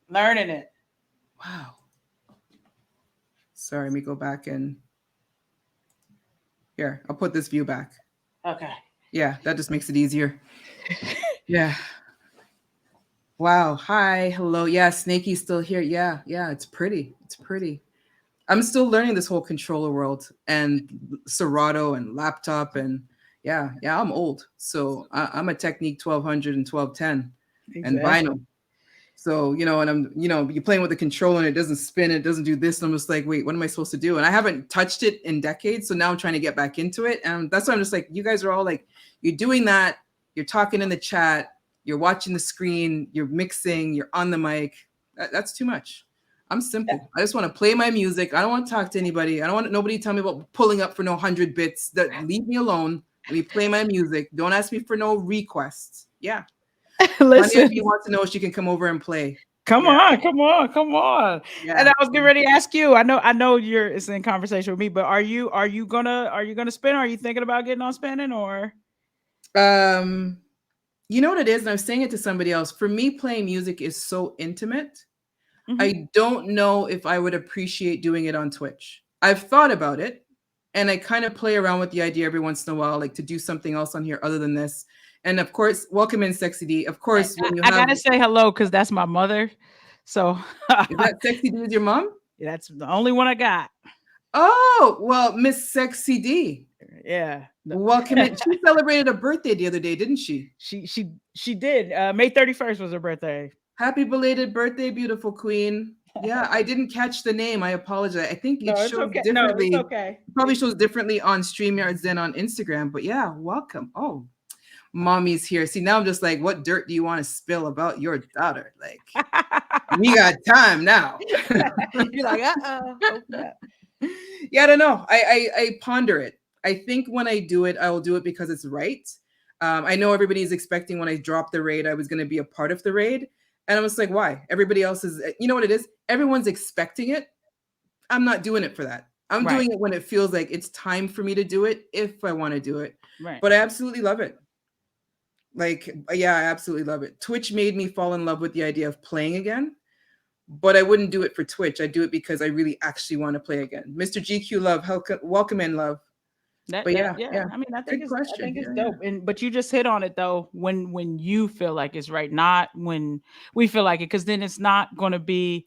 learning it. Wow. Sorry, let me go back and here, I'll put this view back. Okay. Yeah, that just makes it easier. Yeah. Wow. Hi. Hello. Yeah, Snakey's still here. Yeah, yeah, it's pretty. It's pretty. I'm still learning this whole controller world and Serato and laptop and yeah, I'm old. So I'm a Technique 1200 and 1210 and Exactly. vinyl. So, and I'm, you're playing with the controller and it doesn't spin, it doesn't do this. And I'm just like, wait, what am I supposed to do? And I haven't touched it in decades. So now I'm trying to get back into it. And that's why I'm just like, you guys are all like, you're doing that. You're talking in the chat. You're watching the screen. You're mixing. You're on the mic. That's too much. I'm simple. I just want to play my music. I don't want to talk to anybody. I don't want nobody to tell me about pulling up for no 100 bits. Leave me alone. Let me play my music. Don't ask me for no requests. Yeah. Listen, if you want to know, she can come over and play. Come on. Yeah. And I was getting ready to ask you. I know it's in conversation with me, but are you gonna spin? Are you thinking about getting on spinning or? You know what it is, and I was saying it to somebody else. For me, playing music is so intimate. Mm-hmm. I don't know if I would appreciate doing it on Twitch. I've thought about it, and I kind of play around with the idea every once in a while, like to do something else on here other than this. And of course, welcome in, Sexy D. Of course, when you I gotta say hello because that's my mother. So is that Sexy D is your mom? That's the only one I got. Oh, well, Miss Sexy D. Yeah. Welcome in. She celebrated a birthday the other day, didn't she? She did. May 31st was her birthday. Happy belated birthday, beautiful queen. Yeah, I didn't catch the name. I apologize. I think it shows okay. differently. No, it's okay. Probably shows differently on StreamYards than on Instagram. But yeah, welcome. Oh, mommy's here. See, now I'm just like, what dirt do you want to spill about your daughter? Like, we got time now. You're like, Yeah, I don't know. I ponder it. I think when I do it, I will do it because it's right. I know everybody's expecting when I drop the raid, I was going to be a part of the raid. And I was like, why? Everybody else is, you know what it is? Everyone's expecting it. I'm not doing it for that. I'm doing it when it feels like it's time for me to do it, if I want to do it. Right. But I absolutely love it. Like, yeah, I absolutely love it. Twitch made me fall in love with the idea of playing again. But I wouldn't do it for Twitch. I do it because I really actually want to play again. Mr. GQ Love, welcome in, love. I mean, I think it's dope. But you just hit on it though. When you feel like it's right, not when we feel like it, because then it's not going to be.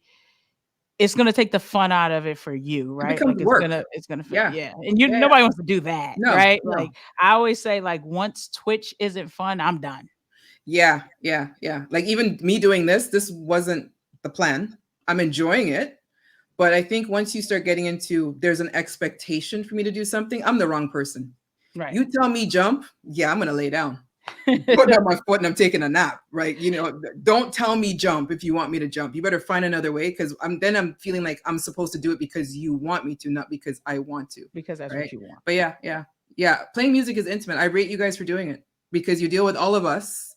It's going to take the fun out of it for you, right? Like it's gonna feel, and nobody wants to do that, right? No. Like I always say, like once Twitch isn't fun, I'm done. Yeah. Like even me doing this wasn't the plan. I'm enjoying it. But I think once you start getting into, there's an expectation for me to do something, I'm the wrong person. Right. You tell me jump, yeah, I'm going to lay down. Put up my foot and I'm taking a nap, right? Don't tell me jump if you want me to jump. You better find another way, because I'm feeling like I'm supposed to do it because you want me to, not because I want to. Because that's what you want. But yeah. Playing music is intimate. I rate you guys for doing it, because you deal with all of us,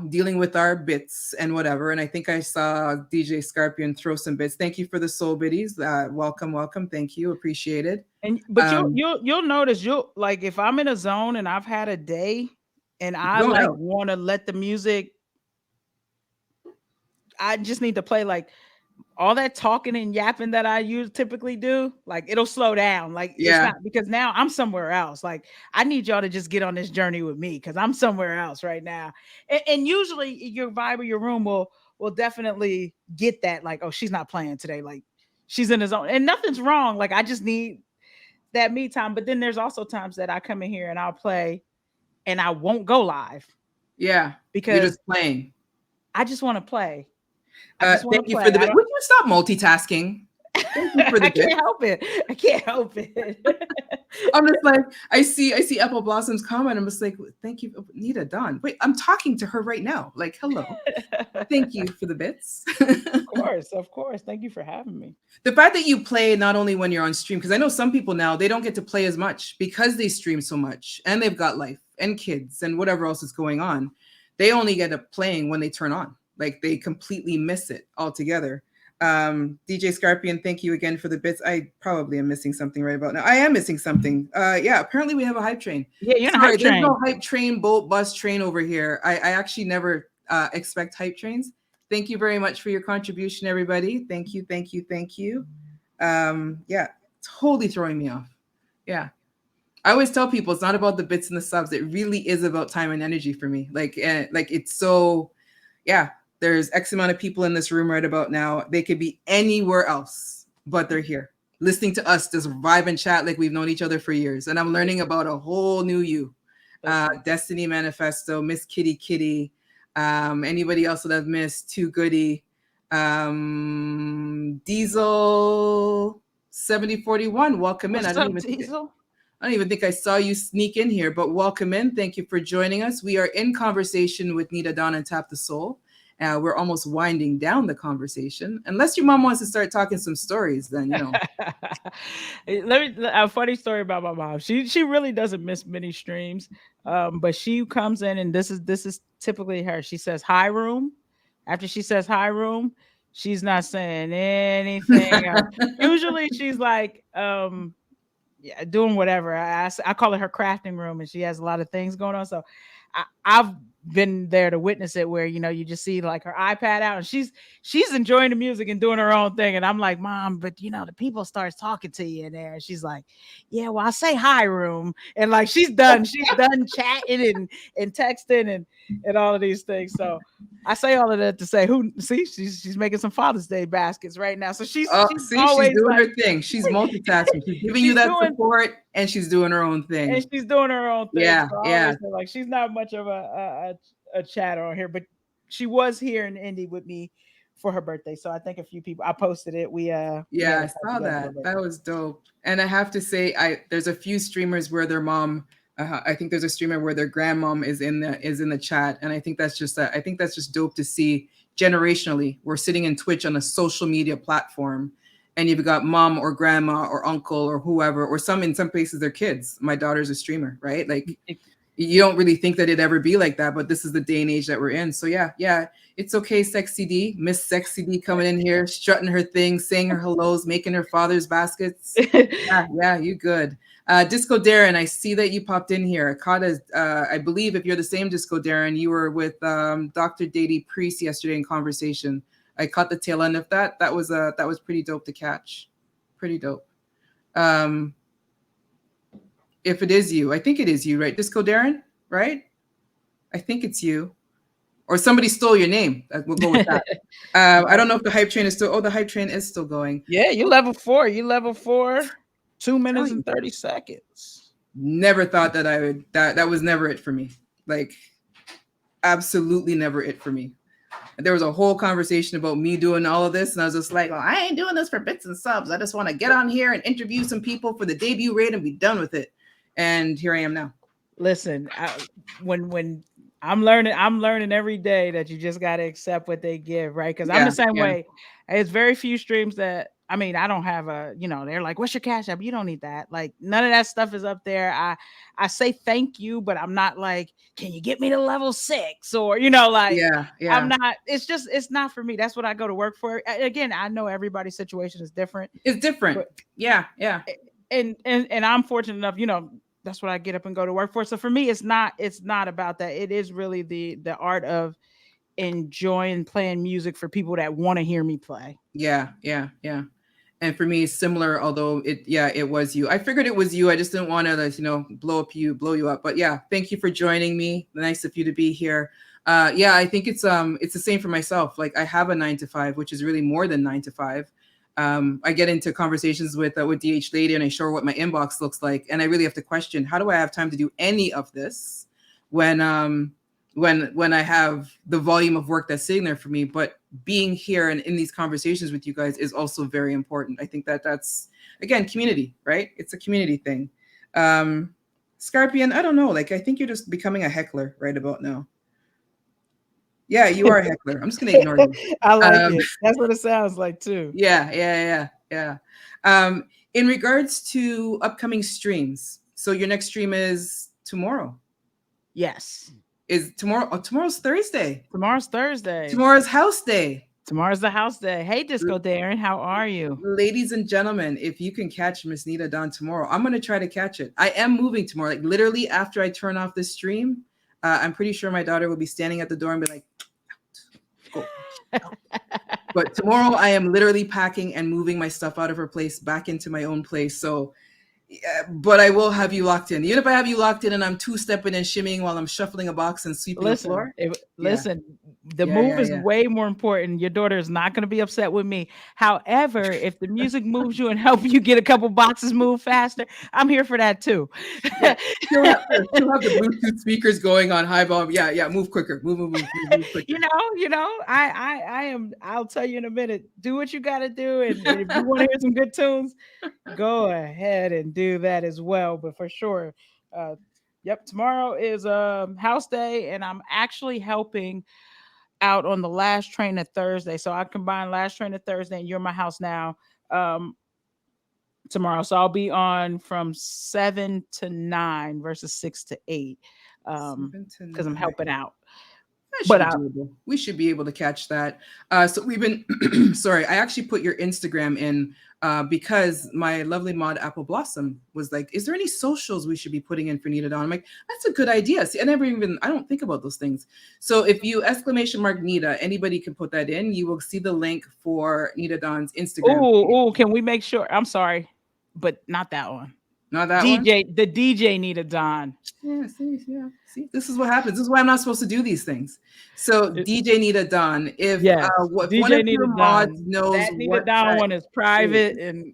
dealing with our bits and whatever. And I think I saw DJ Scorpion throw some bits. Thank you for the soul biddies. Welcome. Thank you. Appreciate it. But you'll notice, like if I'm in a zone and I've had a day and I want to let the music, I just need to play like all that talking and yapping that I typically do, like it'll slow down. Like it's not, because now I'm somewhere else. Like I need y'all to just get on this journey with me, because I'm somewhere else right now. And usually your vibe of your room will definitely get that. Like, oh, she's not playing today. Like she's in the zone, and nothing's wrong. Like I just need that me time. But then there's also times that I come in here and I'll play, and I won't go live. Yeah, because you're just playing. I just want to play. Thank you for the bit. Would you stop multitasking? Thank you for the I can't help it. I'm just like, I see Apple Blossom's comment. I'm just like, thank you, Nitadon. Wait, I'm talking to her right now. Like, hello. Thank you for the bits. Of course. Thank you for having me. The fact that you play not only when you're on stream, because I know some people now, they don't get to play as much because they stream so much and they've got life and kids and whatever else is going on. They only get up playing when they turn on. Like they completely miss it altogether. DJ Scorpion, thank you again for the bits. I probably am missing something right about now. I am missing something. Apparently we have a hype train. Yeah, you're in a hype train. There's no hype train, boat, bus, train over here. I actually never expect hype trains. Thank you very much for your contribution, everybody. Thank you. Totally throwing me off. Yeah. I always tell people it's not about the bits and the subs. It really is about time and energy for me. Like it's so, yeah. There's X amount of people in this room right about now. They could be anywhere else, but they're here listening to us just vibe and chat like we've known each other for years. And I'm learning about a whole new you. Destiny Manifesto, Miss Kitty Kitty, anybody else that I've missed, Too Goody, Diesel 7041, welcome in. What's up, Diesel? I don't even think I saw you sneak in here, but welcome in. Thank you for joining us. We are in conversation with Nitadon and TaptheSoul. We're almost winding down the conversation. Unless your mom wants to start talking some stories, then, you know. Let me a funny story about my mom. She really doesn't miss many streams, but she comes in and this is typically her. She says hi room. After she says hi room, she's not saying anything else. Usually she's like yeah, doing whatever. I call it her crafting room, and she has a lot of things going on. So I've been there to witness it, where you just see like her iPad out, and she's enjoying the music and doing her own thing. And I'm like, Mom, but the people starts talking to you in there, and she's like, yeah, well, I say hi room, and like she's done chatting and texting and all of these things. So I say all of that to say, she's making some Father's Day baskets right now. So she's always doing her thing. She's multitasking. She's giving you that support, and she's doing her own thing. And she's doing her own thing. Yeah, so yeah. Like she's not much of a chatter on here, but she was here in Indy with me for her birthday. So I think a few people, I posted it. I saw that. That was dope. And I have to say, there's a few streamers where their mom. I think there's a streamer where their grandmom is in the chat, and I think that's just dope to see generationally. We're sitting in Twitch on a social media platform, and you've got mom or grandma or uncle or whoever, or in some places they're kids. My daughter's a streamer, right? Like you don't really think that it'd ever be like that, but this is the day and age that we're in. So yeah, it's okay, Sexy D, Miss Sexy D coming in here, strutting her thing, saying her hellos, making her father's baskets. Yeah, you good. Disco Darren, I see that you popped in here. I believe if you're the same Disco Darren, you were with Dr. Dady Priest yesterday in conversation. I caught the tail end of that. That was pretty dope to catch. Pretty dope. If it is you, I think it is you, right? Disco Darren, right? I think it's you. Or somebody stole your name. We'll go with that. I don't know if the hype train is still. Oh, the hype train is still going. Yeah, you level 4. 2 minutes and 30 seconds. Never thought that I would. That was never it for me. Like, absolutely never it for me. There was a whole conversation about me doing all of this, and I was just like, well, I ain't doing this for bits and subs. I just want to get on here and interview some people for the debut raid and be done with it. And here I am now. Listen, when I'm learning every day that you just got to accept what they give, right? Because I'm the same way. It's very few streams that, I don't have they're like, what's your cash app? You don't need that. Like, none of that stuff is up there. I say thank you, but I'm not like, can you get me to level 6? Or, I'm not, it's not for me. That's what I go to work for. Again, I know everybody's situation is different. It's different. But, yeah. And I'm fortunate enough, that's what I get up and go to work for. So for me, it's not about that. It is really the art of enjoying playing music for people that want to hear me play. Yeah. And for me, similar, although it was you. I figured it was you. I just didn't want to, blow you up. But yeah, thank you for joining me. Nice of you to be here. I think it's the same for myself. Like, I have a 9-to-5, which is really more than 9 to 5. I get into conversations with DH Lady, and I show her what my inbox looks like, and I really have to question, how do I have time to do any of this when I have the volume of work that's sitting there for me? But being here and in these conversations with you guys is also very important. I think that's, again, community, right? It's a community thing. Scarpion, I don't know. Like, I think you're just becoming a heckler right about now. Yeah, you are a heckler. I'm just going to ignore you. I like it. That's what it sounds like too. Yeah. In regards to upcoming streams, so your next stream is tomorrow? Yes. Is tomorrow? Oh, tomorrow's Thursday. Tomorrow's Thursday. Tomorrow's house day. Tomorrow's the house day. Hey, Disco Darren, how are you? Ladies and gentlemen, if you can catch Miss Nitadon tomorrow, I'm going to try to catch it. I am moving tomorrow. Like, literally after I turn off this stream, I'm pretty sure my daughter will be standing at the door and be like, go. But tomorrow I am literally packing and moving my stuff out of her place back into my own place. So, but I will have you locked in. Even if I have you locked in and I'm two-stepping and shimmying while I'm shuffling a box and sweeping the floor. Listen, The Yeah, move yeah, is yeah. way more important. Your daughter is not going to be upset with me. However, if the music moves you and help you get a couple boxes moved faster, I'm here for that too. Yeah. She'll have the Bluetooth speakers going on high volume. Yeah, yeah. Move quicker. Move quicker. I'll tell you in a minute. Do what you got to do, and if you want to hear some good tunes, go ahead and do that as well. But for sure, uh, yep. Tomorrow is house day, and I'm actually helping out on the last train of Thursday. So I combine last train of Thursday and You're My House Now um tomorrow. So I'll be on from 7 to 9 versus 6 to 8. Seven to Because I'm helping nine. out. That should But be doable. We should be able to catch that. So we've been, sorry, I actually put your Instagram in because my lovely mod Apple Blossom was like, is there any socials we should be putting in for Nitadon? I'm like, that's a good idea. See, I don't think about those things. So if you exclamation mark Nita, anybody can put that in. You will see the link for Nitadon's Instagram page. can we make sure? I'm sorry, but not that one. Not that one. The DJ Nitadon. Yeah, see, yeah, see, this is what happens. This is why I'm not supposed to do these things. So, It- DJ Nita Don, yes, if one DJ of your mods Nitadon. knows That what Nitadon that one is is, private, and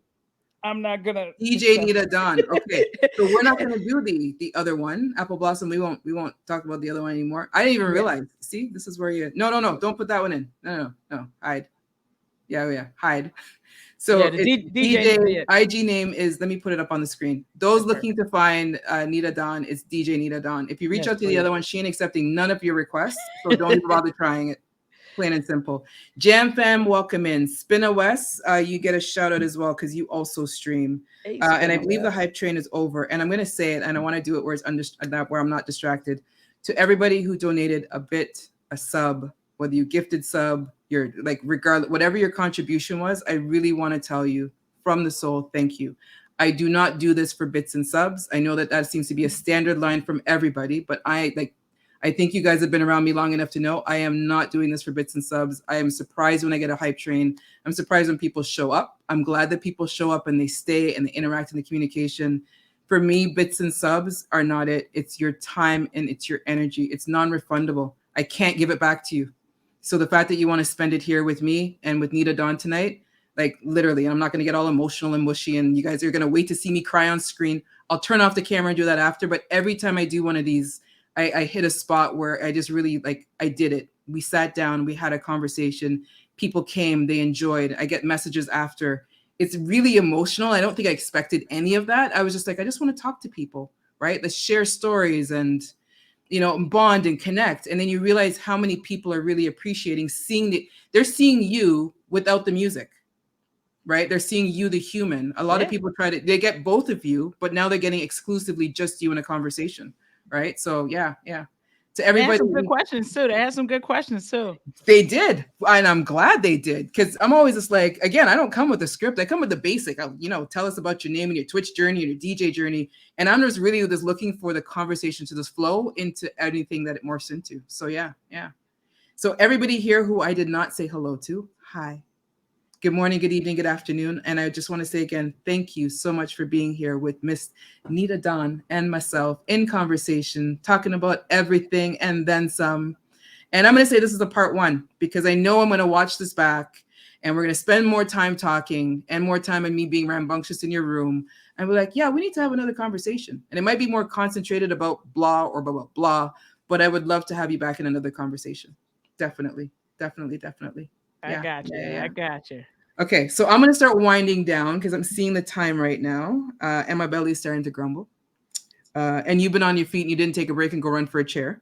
I'm not gonna DJ discuss Nita Don. Okay, so we're not it. going to do the other one, Apple Blossom. We won't talk about the other one anymore. I didn't even Yeah. realize. See, this is where you. No, don't put that one in. No, hide. Yeah, hide. So Yeah, the it's DJ. DJ Yeah, IG name is, let me put it up on the screen. Those that's looking perfect. to find Nita Don, it's DJ Nita Don. If you reach Yes, out to the please. other one, she ain't accepting none of your requests. So don't even bother trying it. Plain and simple. Jam Fam, welcome in. Spinna West, you get a shout out as well because you also stream. Hey, And I spin believe the away. hype train is over. And I'm going to say it, and I want to do it where where I'm not distracted. To everybody who donated a bit, a sub, whether you gifted sub, your like regardless, whatever your contribution was, I really want to tell you from the soul, thank you. I do not do this for bits and subs. I know that that seems to be a standard line from everybody, but I think you guys have been around me long enough to know I am not doing this for bits and subs. I am surprised when I get a hype train. I'm surprised when people show up. I'm glad that people show up and they stay and they interact in the communication. For me, bits and subs are not it. It's your time and it's your energy. It's non-refundable. I can't give it back to you. So the fact that you want to spend it here with me and with Nita Dawn tonight, like literally, I'm not going to get all emotional and mushy and you guys are going to wait to see me cry on screen. I'll turn off the camera and do that after. But every time I do one of these, I hit a spot where I just really like, I did it. We sat down, we had a conversation. People came, they enjoyed. I get messages after. It's really emotional. I don't think I expected any of that. I was just like, I just want to talk to people, right? Let's share stories and, bond and connect. And then you realize how many people are really appreciating they're seeing you without the music, right? They're seeing you, the human. A lot of Yeah. people they get both of you, but now they're getting exclusively just you in a conversation, right? So yeah. To They had everybody, some good questions too. They had some good questions too. they did, and I'm glad they did because I'm always just like, again, I don't come with a script. I come with the basic. Tell us about your name and your Twitch journey and your DJ journey, and I'm just really just looking for the conversation to just flow into anything that it morphs into. So yeah. So everybody here who I did not say hello to, hi. Good morning, good evening, good afternoon. And I just want to say again, thank you so much for being here with Miss Nita Dawn and myself in conversation, talking about everything and then some. And I'm going to say this is a part one because I know I'm going to watch this back and we're going to spend more time talking and more time on me being rambunctious in your room. And we're like, yeah, we need to have another conversation. And it might be more concentrated about blah or blah, blah, blah. But I would love to have you back in another conversation. Definitely. I got you. Yeah. I got you. Okay, so I'm going to start winding down because I'm seeing the time right now, and my belly's starting to grumble. And you've been on your feet and you didn't take a break and go run for a chair.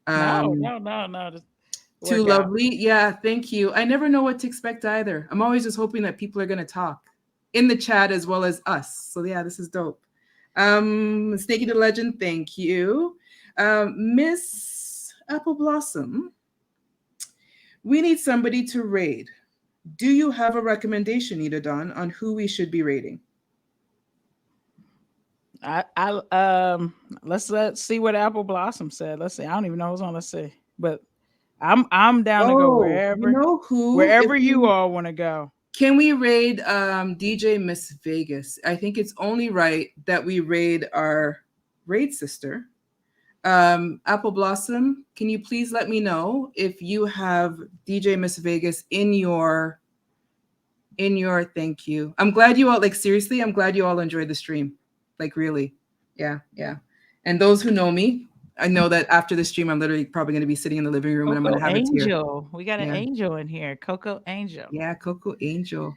No. Just Too work out. lovely. Yeah, thank you. I never know what to expect either. I'm always just hoping that people are going to talk in the chat as well as us. So yeah, this is dope. Snakey the Legend, thank you. Miss Apple Blossom, we need somebody to raid. Do you have a recommendation, Nita Dawn, on who we should be rating? Let's see what Apple Blossom said. Let's see. I don't even know who's on. Let's see. But I'm down to go Oh, you know who? wherever you all want to go. Can we raid DJ Miss Vegas? I think it's only right that we raid our raid sister. Apple Blossom, can you please let me know if you have DJ Miss Vegas in your thank you. I'm glad you all, like, seriously, I'm glad you all enjoyed the stream. Like, really. Yeah, yeah. And those who know me, I know that after the stream, I'm literally probably going to be sitting in the living room and I'm going Coco to have a tear. Angel. We got an Yeah. angel in here. Coco Angel. Yeah, Coco Angel.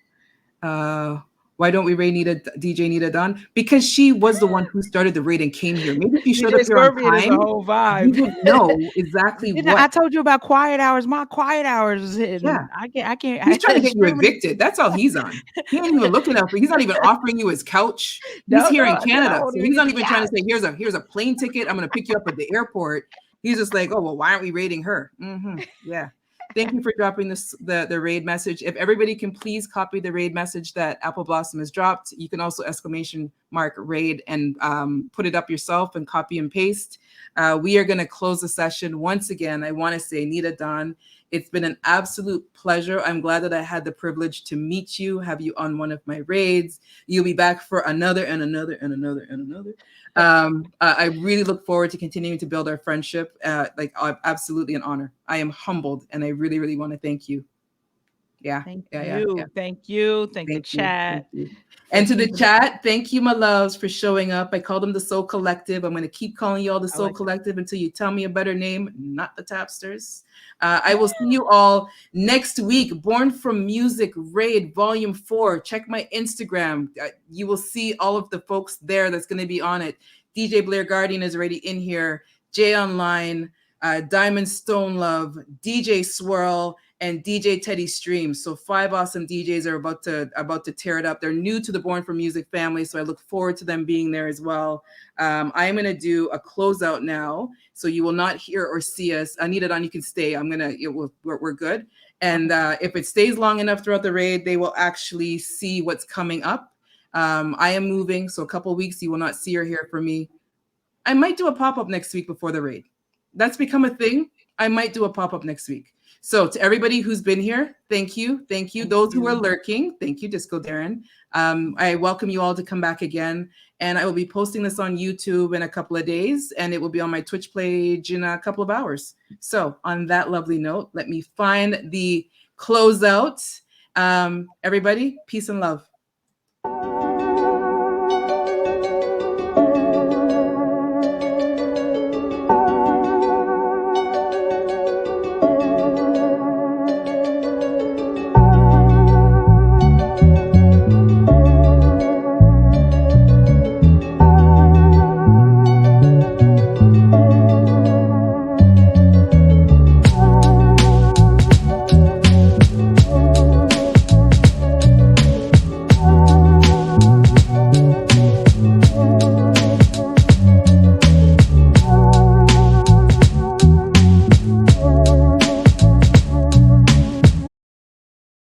Uh, why don't we rate DJ Nitadon? Because she was the one who started the raid and came here. Maybe if you showed up DJ here on Scorpion is a time, whole you vibe. would know exactly Didn't I what. told you about quiet hours? My quiet hours is Yeah. hitting. I can't. He's trying to get you streaming. evicted. That's all he's on. He ain't even looking up. He's not even offering you his couch. He's No, here in no, no. I Canada, won't so even he's get not the even trying to couch. say here's a plane ticket. I'm going to pick you up at the airport. He's just like, oh well, why aren't we raiding her? Yeah. Thank you for dropping the raid message. If everybody can please copy the raid message that Apple Blossom has dropped, you can also exclamation mark raid and put it up yourself and copy and paste. We are going to close the session once again. I want to say, Nitadon, it's been an absolute pleasure. I'm glad that I had the privilege to meet you, have you on one of my raids. You'll be back for another and another and another and another. I really look forward to continuing to build our friendship. Absolutely an honor. I am humbled, and I really, really want to thank you. Yeah, Thank yeah. you. Thank you. Thank the Thank you. chat. Thank you. And to the chat, thank you, my loves, for showing up. I call them the Soul Collective. I'm going to keep calling you all the Soul Collective until you tell me a better name, not the Tapsters. I will see you all next week. Born from Music Raid Volume 4. Check my Instagram. You will see all of the folks there that's going to be on it. DJ Blair Guardian is already in here. Jay Online, Diamond Stone Love, DJ Swirl, and DJ Teddy Streams. So 5 awesome DJs are about to tear it up. They're new to the Born for Music family, so I look forward to them being there as well. I am going to do a closeout now, so you will not hear or see us. Nitadon, you can stay. We're good. And if it stays long enough throughout the raid, they will actually see what's coming up. I am moving, so a couple weeks you will not see or hear from me. I might do a pop-up next week before the raid. That's become a thing. I might do a pop-up next week. So to everybody who's been here, thank you. Thank you. Those who are lurking, thank you, Disco Darren. I welcome you all to come back again. And I will be posting this on YouTube in a couple of days, and it will be on my Twitch page in a couple of hours. So on that lovely note, let me find the closeout. Everybody, peace and love.